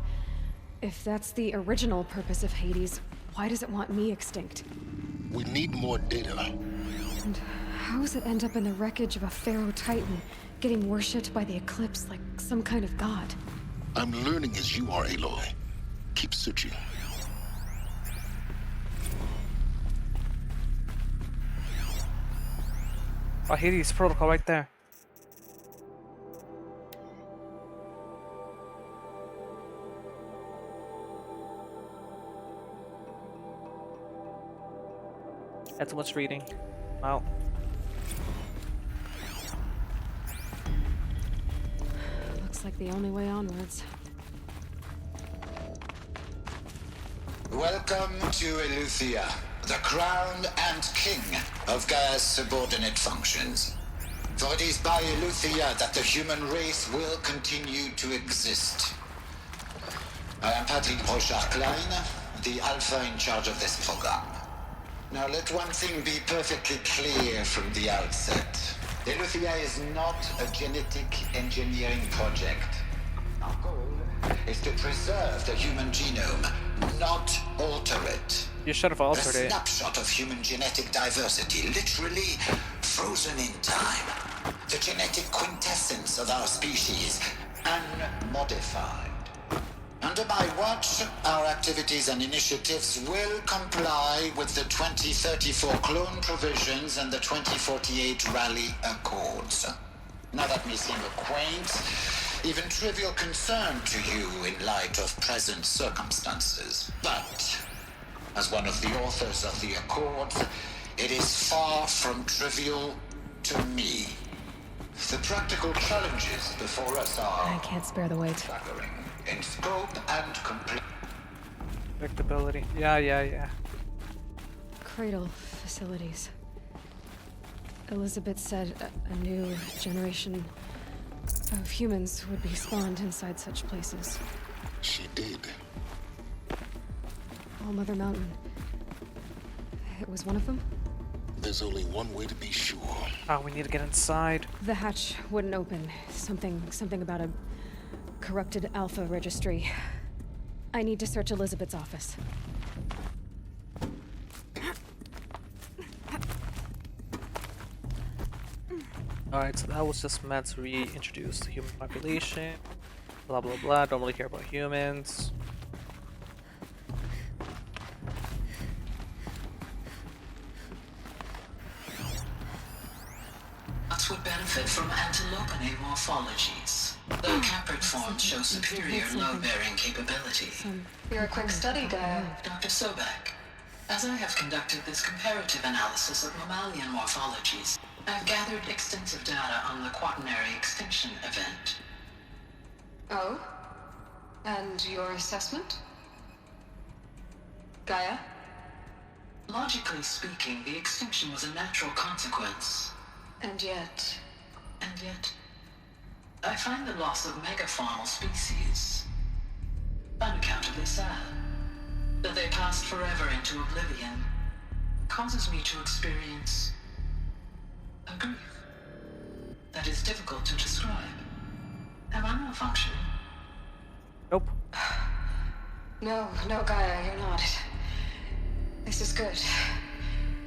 if that's the original purpose of Hades, why does it want me extinct? We need more data. And how does it end up in the wreckage of a Pharaoh Titan, getting worshipped by the Eclipse like some kind of god? I'm learning as you are, Aloy. Keep searching. Oh, Hades protocol right there. That's too much reading. Wow. Looks like the only way onwards. Welcome to Eleuthia, the crown and king of Gaia's subordinate functions. For it is by Eleuthia that the human race will continue to exist. I am Patrick Brochard-Klein, the Alpha in charge of this program. Now let one thing be perfectly clear from the outset. Eleuthia is not a genetic engineering project. Our goal is to preserve the human genome, not alter it. You should have altered A it. snapshot of human genetic diversity, literally frozen in time. The genetic quintessence of our species, unmodified. Under my watch, our activities and initiatives will comply with the 2034 clone provisions and the 2048 Rally Accords. Now that may seem a quaint, even trivial concern to you in light of present circumstances, but as one of the authors of the Accords, it is far from trivial to me. The practical challenges before us are... I can't spare the weight. staggering in scope and complexity. Predictability. Yeah. Cradle facilities. Elizabeth said a new generation of humans would be spawned inside such places. She did. All Mother Mountain. It was one of them? There's only one way to be sure. Oh, we need to get inside. The hatch wouldn't open. Something about a corrupted Alpha registry. I need to search Elizabeth's office. Alright, so that was just meant to reintroduce the human population. Blah blah blah. Don't really care about humans. Nuts would benefit from antilopinae morphologies. Though caprid forms show superior load-bearing capability. You're a quick study, Gaia. Dr. Sobek, as I have conducted this comparative analysis of mammalian morphologies, I've gathered extensive data on the quaternary extinction event. Oh? And your assessment? Gaia? Logically speaking, the extinction was a natural consequence. And yet, I find the loss of megafaunal species unaccountably sad. That they passed forever into oblivion causes me to experience a grief that is difficult to describe. Am I malfunctioning? Nope. No, no, Gaia, you're not. This is good.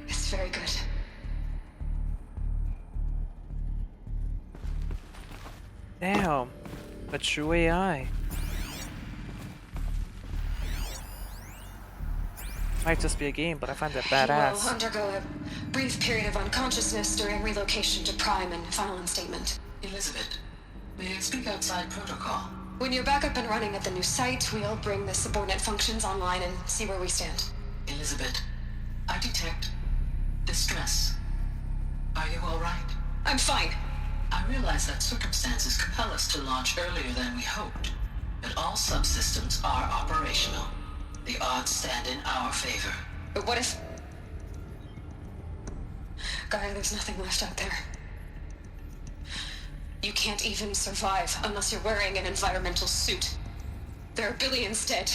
It's very good. Damn. A true AI. Might just be a game, but I find that He will badass. undergo a brief period of unconsciousness during relocation to Prime and final instatement. Elizabeth, may I speak outside protocol? When you're back up and running at the new site, we'll bring the subordinate functions online and see where we stand. Elizabeth, I detect distress. Are you all right? I'm fine. I realize that circumstances compel us to launch earlier than we hoped, but all subsystems are operational. The odds stand in our favor. But what if... Gaia, there's nothing left out there. You can't even survive unless you're wearing an environmental suit. There are billions dead,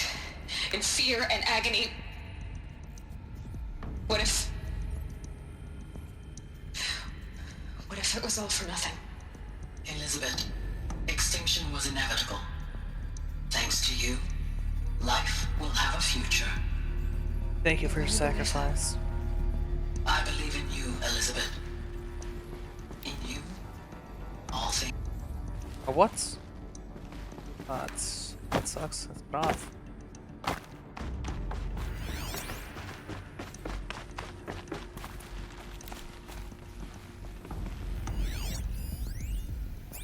in fear and agony. What if it was all for nothing? Elizabeth, extinction was inevitable. Thanks to you, life will have a future. Thank you for your sacrifice. I believe in you, Elizabeth. In you, all things. A what? That sucks. That's rough.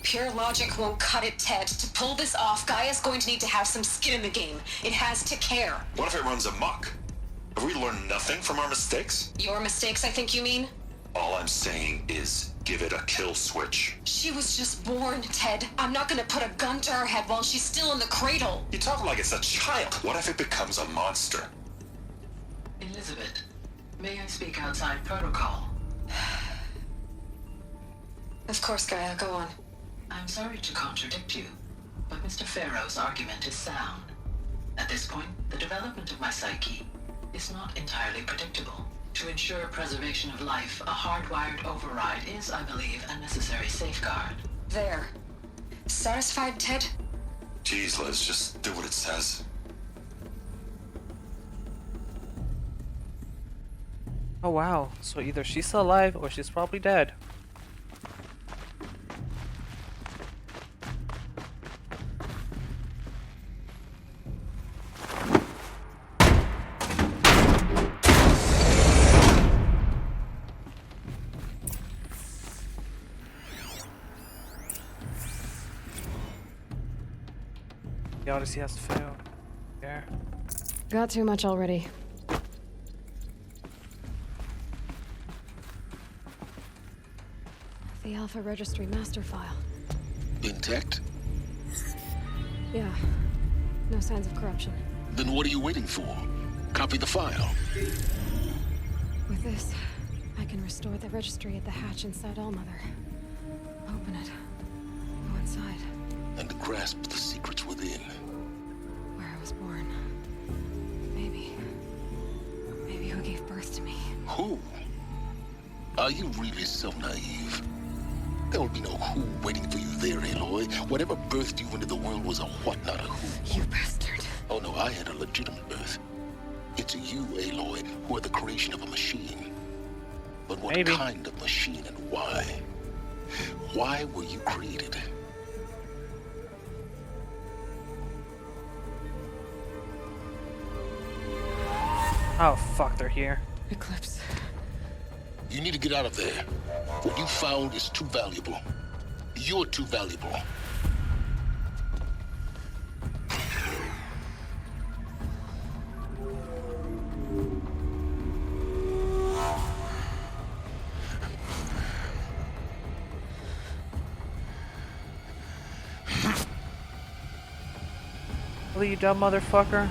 Pure logic won't cut it, Ted. To pull this off, Gaia's going to need to have some skin in the game. It has to care. What if it runs amok? Have we learned nothing from our mistakes? Your mistakes, I think you mean? All I'm saying is give it a kill switch. She was just born, Ted. I'm not gonna put a gun to her head while she's still in the cradle. You talk like it's a child. What if it becomes a monster? Elizabeth, may I speak outside protocol? Of course, Gaia, go on. I'm sorry to contradict you, but Mr. Farrow's argument is sound. At this point, the development of my psyche is not entirely predictable. To ensure preservation of life, a hardwired override is, I believe, a necessary safeguard. There. Satisfied, Ted? Jeez, Liz, just do what it says. Oh wow, so either she's still alive or she's probably dead. The Odyssey has to fail. Yeah. Got too much already. The Alpha Registry master file. Intact? Yeah. No signs of corruption. Then what are you waiting for? Copy the file. With this, I can restore the registry at the hatch inside Allmother. Open it. Go inside. And grasp the secrets within. Where I was born. Maybe who gave birth to me. Who? Are you really so naive? There will be no who waiting for you there, Aloy. Whatever birthed you into the world was a what, not a who. You bastard. Oh no, I had a legitimate birth. It's you, Aloy, who are the creation of a machine. But what kind of machine and why? Why were you created? Oh fuck, they're here. Eclipse. You need to get out of there. What you found is too valuable. You're too valuable. Well, you dumb motherfucker.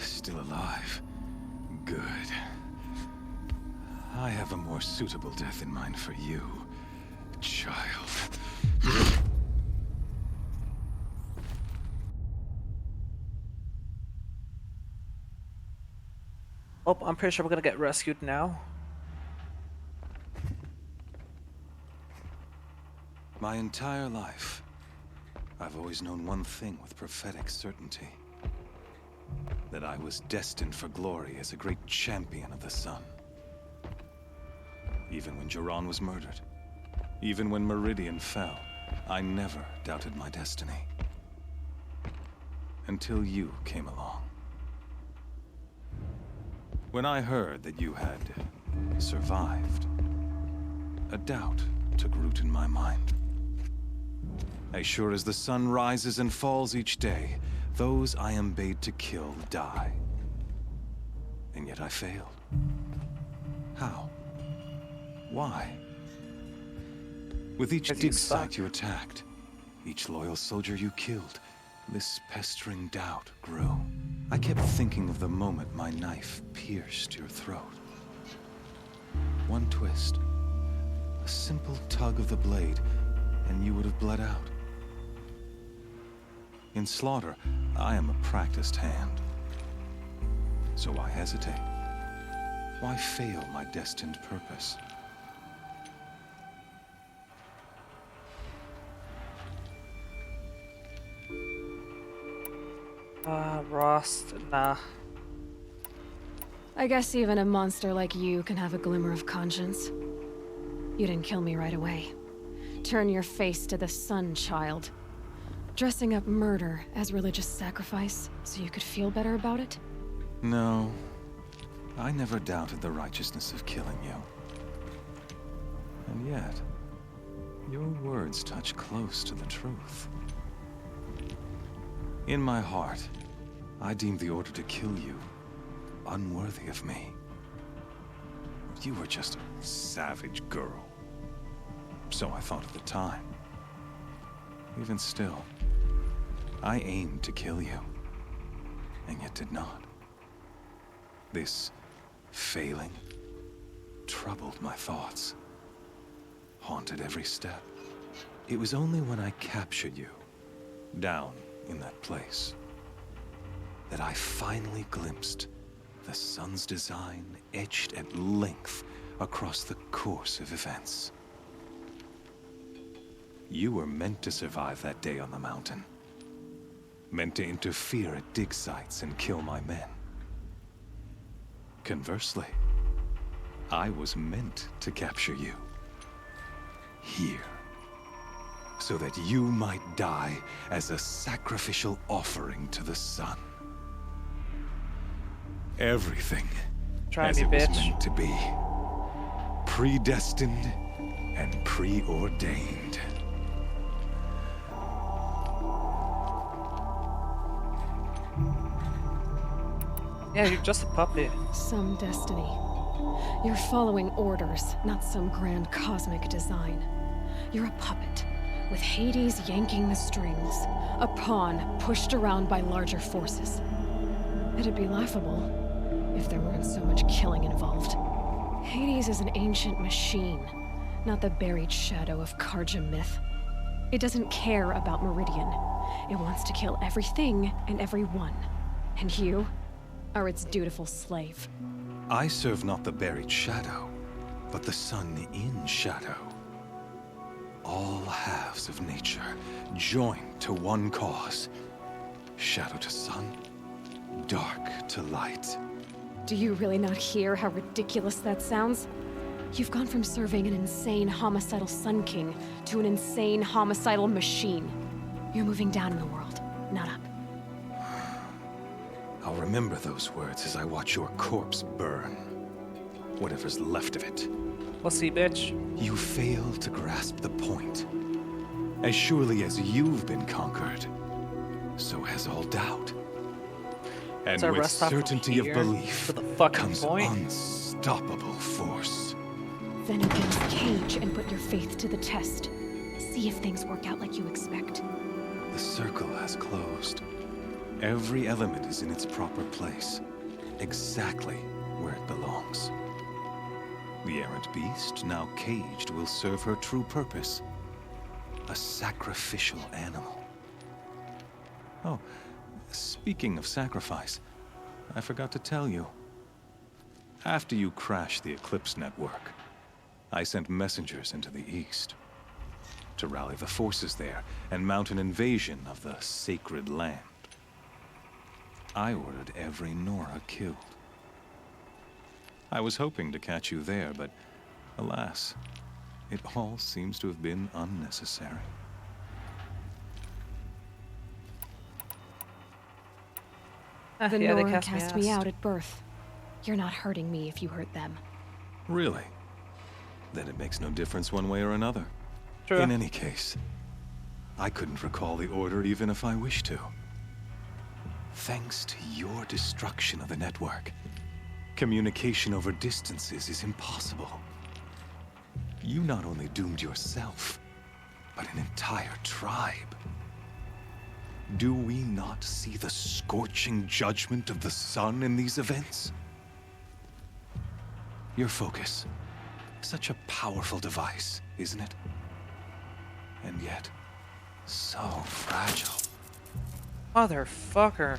Still alive. Good. I have a more suitable death in mind for you, child. Oh, I'm pretty sure we're gonna get rescued now. My entire life, I've always known one thing with prophetic certainty. That I was destined for glory as a great champion of the sun. Even when Joran was murdered, even when Meridian fell, I never doubted my destiny. Until you came along. When I heard that you had survived, a doubt took root in my mind. As sure as the sun rises and falls each day, those I am bade to kill die. And yet I failed. How? Why? With each dig site you attacked, each loyal soldier you killed, this pestering doubt grew. I kept thinking of the moment my knife pierced your throat. One twist, a simple tug of the blade, and you would have bled out. In slaughter, I am a practiced hand. So why hesitate? Why fail my destined purpose? Rost, nah. I guess even a monster like you can have a glimmer of conscience. You didn't kill me right away. Turn your face to the sun, child. Dressing up murder as religious sacrifice so you could feel better about it? No. I never doubted the righteousness of killing you. And yet, your words touch close to the truth. In my heart, I deemed the order to kill you unworthy of me. You were just a savage girl. So I thought at the time. Even still, I aimed to kill you, and yet did not. This failing troubled my thoughts, haunted every step. It was only when I captured you, down in that place, that I finally glimpsed the sun's design etched at length across the course of events. You were meant to survive that day on the mountain. Meant to interfere at dig sites and kill my men. Conversely, I was meant to capture you. Here. So that you might die as a sacrificial offering to the sun. Everything as it was meant to be. Predestined and preordained. Yeah, you're just a puppet. Some destiny. You're following orders, not some grand cosmic design. You're a puppet, with Hades yanking the strings, a pawn pushed around by larger forces. It'd be laughable if there weren't so much killing involved. Hades is an ancient machine, not the buried shadow of Karja myth. It doesn't care about Meridian. It wants to kill everything and everyone. And you are its dutiful slave. I serve not the buried shadow, but the sun in shadow. All halves of nature joined to one cause. Shadow to sun, dark to light. Do you really not hear how ridiculous that sounds? You've gone from serving an insane homicidal Sun King to an insane homicidal machine. You're moving down in the world, not up. I'll remember those words as I watch your corpse burn. Whatever's left of it. We'll see, bitch. You fail to grasp the point. As surely as you've been conquered, so has all doubt. And with certainty of belief comes unstoppable force. Then against Cage and put your faith to the test. See if things work out like you expect. The circle has closed. Every element is in its proper place, exactly where it belongs. The errant beast, now caged, will serve her true purpose. A sacrificial animal. Oh, speaking of sacrifice, I forgot to tell you. After you crashed the Eclipse network, I sent messengers into the east to rally the forces there and mount an invasion of the sacred land. I ordered every Nora killed. I was hoping to catch you there, but alas, it all seems to have been unnecessary. The yeah, they Nora cast me cast me out. out at birth. You're not hurting me if you hurt them. Really? Then it makes no difference one way or another. True. In any case, I couldn't recall the order even if I wished to. Thanks to your destruction of the network, communication over distances is impossible. You not only doomed yourself, but an entire tribe. Do we not see the scorching judgment of the sun in these events? Your focus. Such a powerful device, isn't it? And yet, so fragile. Motherfucker.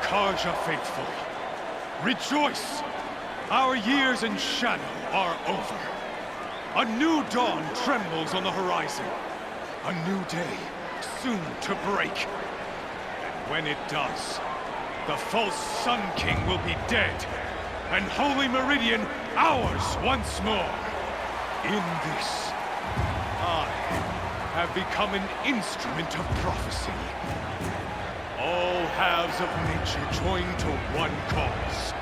Karja faithful, rejoice! Our years in shadow are over. A new dawn trembles on the horizon. A new day soon to break. And when it does, the false Sun King will be dead, and Holy Meridian ours once more. In this, I have become an instrument of prophecy. All halves of nature join to one cause.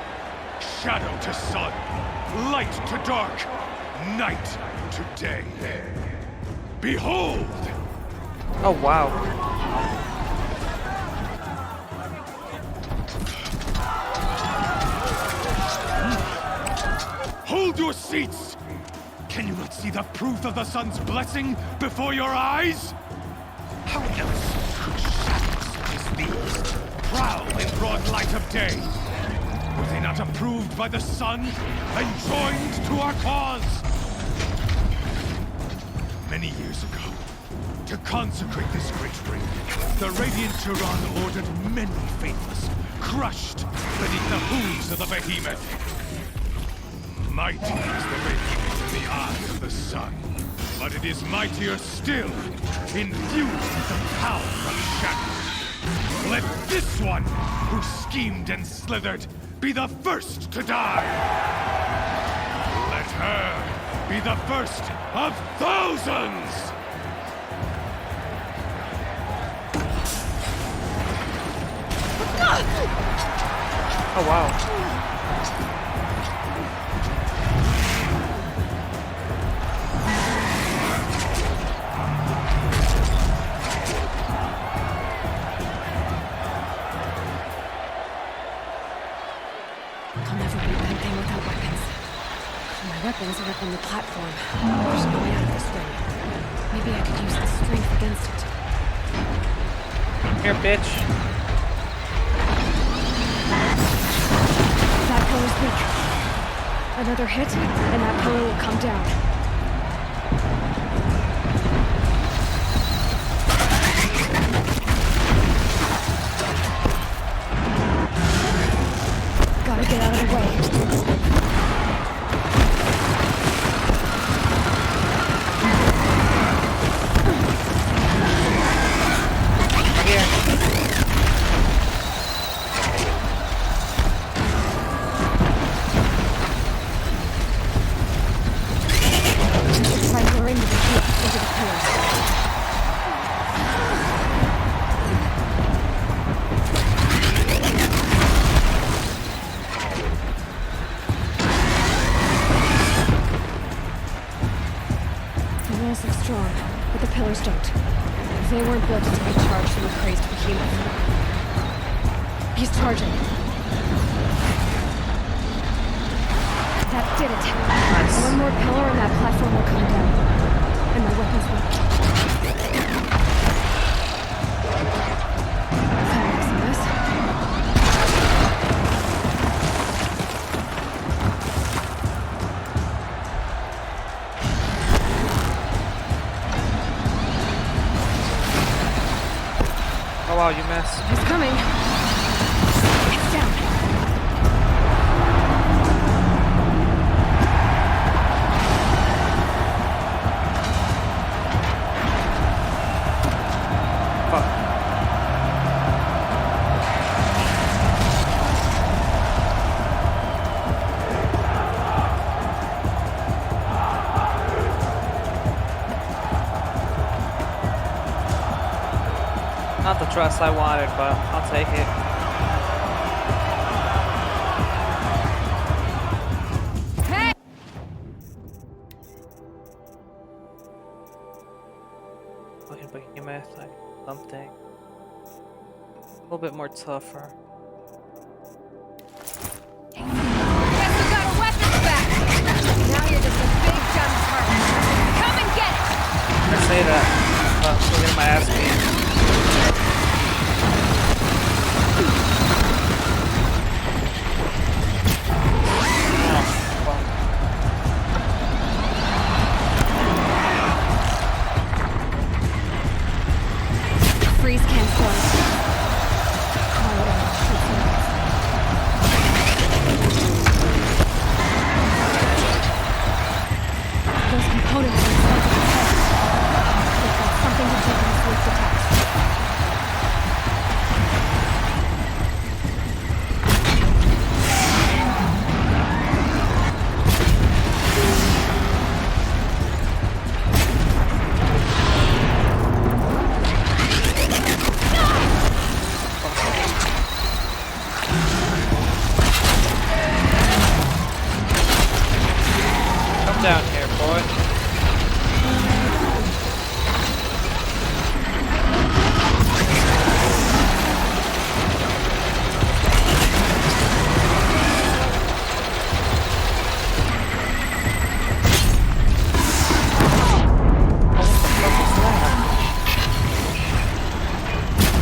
Shadow to sun, light to dark, night to day. Behold! Oh, wow. Hold your seats! Can you not see the proof of the sun's blessing before your eyes? How else could shadows such as these prowl in broad light of day? Were they not approved by the sun and joined to our cause? Many years ago, to consecrate this great ring, the Radiant Turan ordered many faithless, crushed beneath the hooves of the behemoth. Mighty is the behemoth in the eye of the sun, but it is mightier still, infused with the power of shadow. Let this one, who schemed and slithered, be the first to die! Let her be the first of thousands! Oh, wow. I'll never beat that thing without weapons. My weapons are up on the platform. There's no way out of this thing. Maybe I could use the strength against it. Here, bitch. That pillar's weak. Another hit, and that pillar will come down. Gotta get out of the way. Right, we're into the gate, into the pillars. The walls look strong, but the pillars don't. They weren't built to take a charge from a crazed behemoth. He's charging. That did it. Nice. One more pillar and that platform will come down. And my weapons will... wow, you missed. He's coming. It's down. Not the trust I wanted, but I'll take it. Hey! Okay, but give me like something a little bit more tougher. Guess we got our weapons back! Now you're just a big dumb target. Come and get it! I say that, but I'm still getting my ass beat. Freeze can't slow us. Those components are inside the head. They've got something to do with this lift attack. Come down here, boy.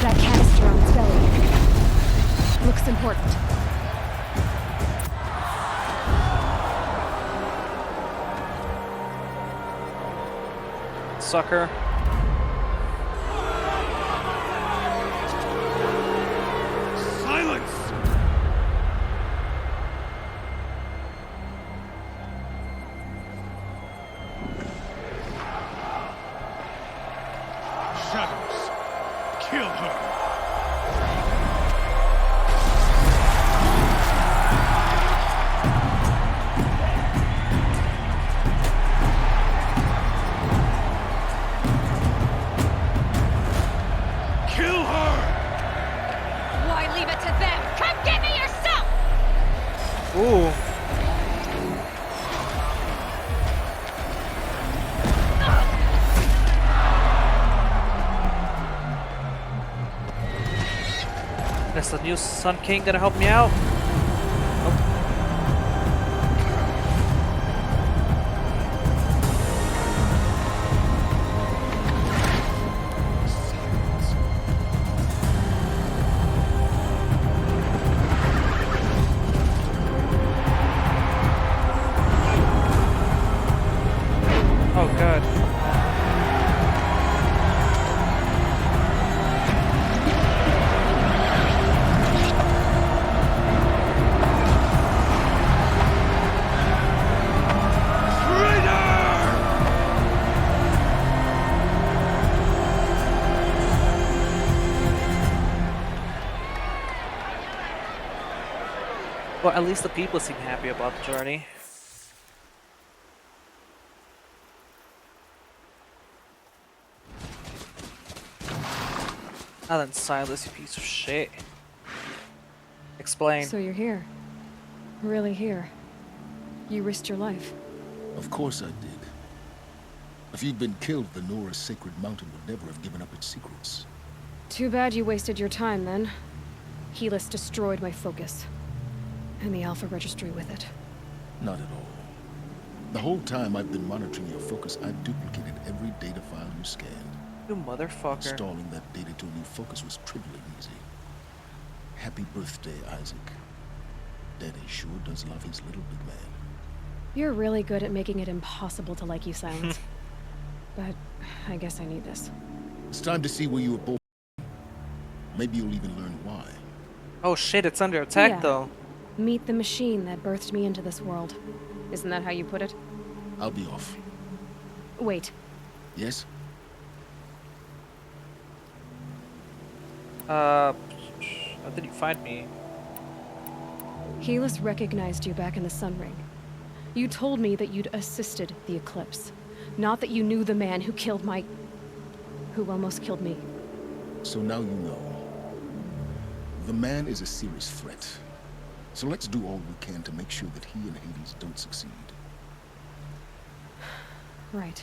That canister on its belly looks important. Sucker. Silence! Shadows, kill her! Kill her! Why leave it to them? Come get me yourself! Ooh. Guess the new Sun King gonna help me out? Oh god. Well, at least the people seem happy about the journey. Now then, Silas, you piece of shit. Explain. So you're here. Really here. You risked your life. Of course I did. If you'd been killed, the Nora's sacred mountain would never have given up its secrets. Too bad you wasted your time then. Helis destroyed my focus. And the Alpha Registry with it. Not at all. The whole time I've been monitoring your focus, I've duplicated every data file you scanned. You motherfucker. Installing that data to a new focus was trivially easy. Happy birthday, Isaac. Daddy sure does love his little big man. You're really good at making it impossible to like you, Silence. But I guess I need this. It's time to see where you were born. Maybe you'll even learn why. Oh shit, it's under attack Yeah. though. Meet the machine that birthed me into this world. Isn't that how you put it? I'll be off. Wait. Yes? How did you find me? Helis recognized you back in the Sun Ring. You told me that you'd assisted the Eclipse. Not that you knew the man who killed who almost killed me. So now you know. The man is a serious threat. So let's do all we can to make sure that he and Hades don't succeed. Right.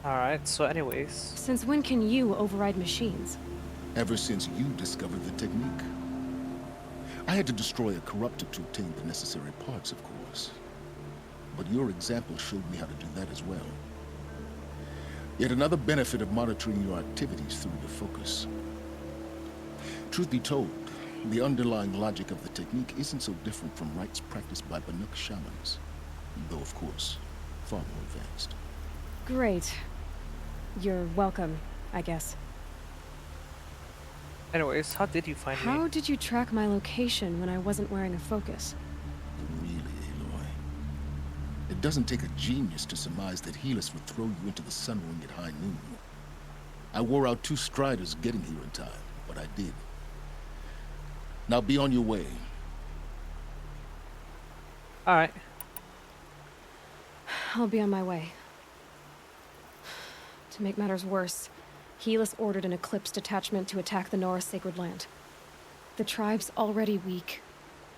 Alright, so anyways. Since when can you override machines? Ever since you discovered the technique. I had to destroy a corruptor to obtain the necessary parts, of course. But your example showed me how to do that as well. Yet another benefit of monitoring your activities through your focus. Truth be told, the underlying logic of the technique isn't so different from rites practiced by Banuk shamans, though of course, far more advanced. Great. You're welcome, I guess. Anyways, how did you find me? How did you track my location when I wasn't wearing a focus? Really, Aloy? It doesn't take a genius to surmise that Helis would throw you into the Sun Ring at high noon. I wore out 2 striders getting here in time, but I did. Now be on your way. Alright. I'll be on my way. To make matters worse, Helis ordered an Eclipse detachment to attack the Norris Sacred Land. The tribe's already weak.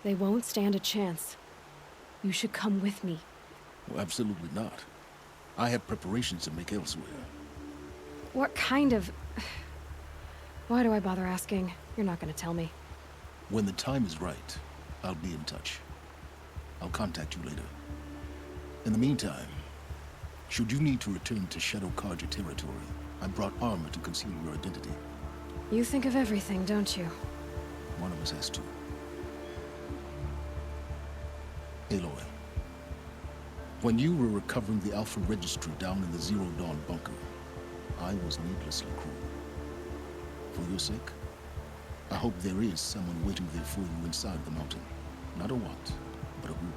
They won't stand a chance. You should come with me. Well, absolutely not. I have preparations to make elsewhere. What kind of... Why do I bother asking? You're not gonna tell me. When the time is right, I'll be in touch. I'll contact you later. In the meantime, should you need to return to Shadow Karja territory, I brought armor to conceal your identity. You think of everything, don't you? One of us has to. Aloy, when you were recovering the Alpha Registry down in the Zero Dawn bunker, I was needlessly cruel. For your sake, I hope there is someone waiting there for you inside the mountain. Not a what, but a who.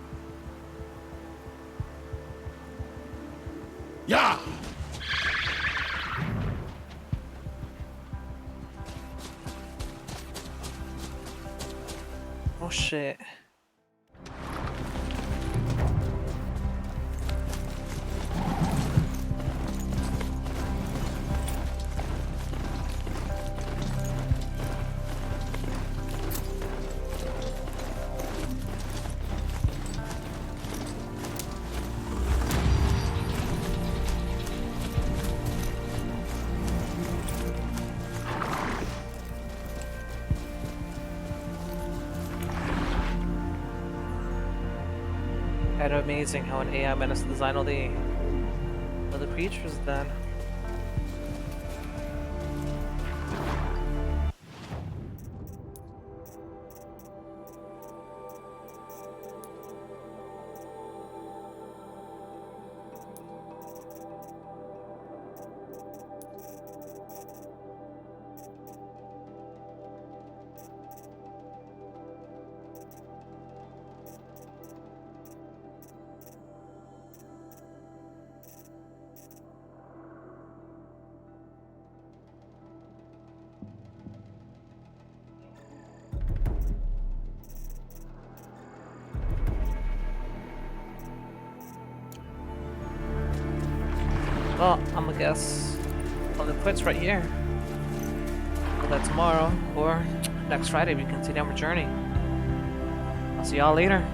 Yeah! Oh shit. Kind of amazing how an AI managed to design all the other creatures then. Well, I'm gonna guess on the quits right here. Well, that tomorrow or next Friday we continue our journey. I'll see y'all later.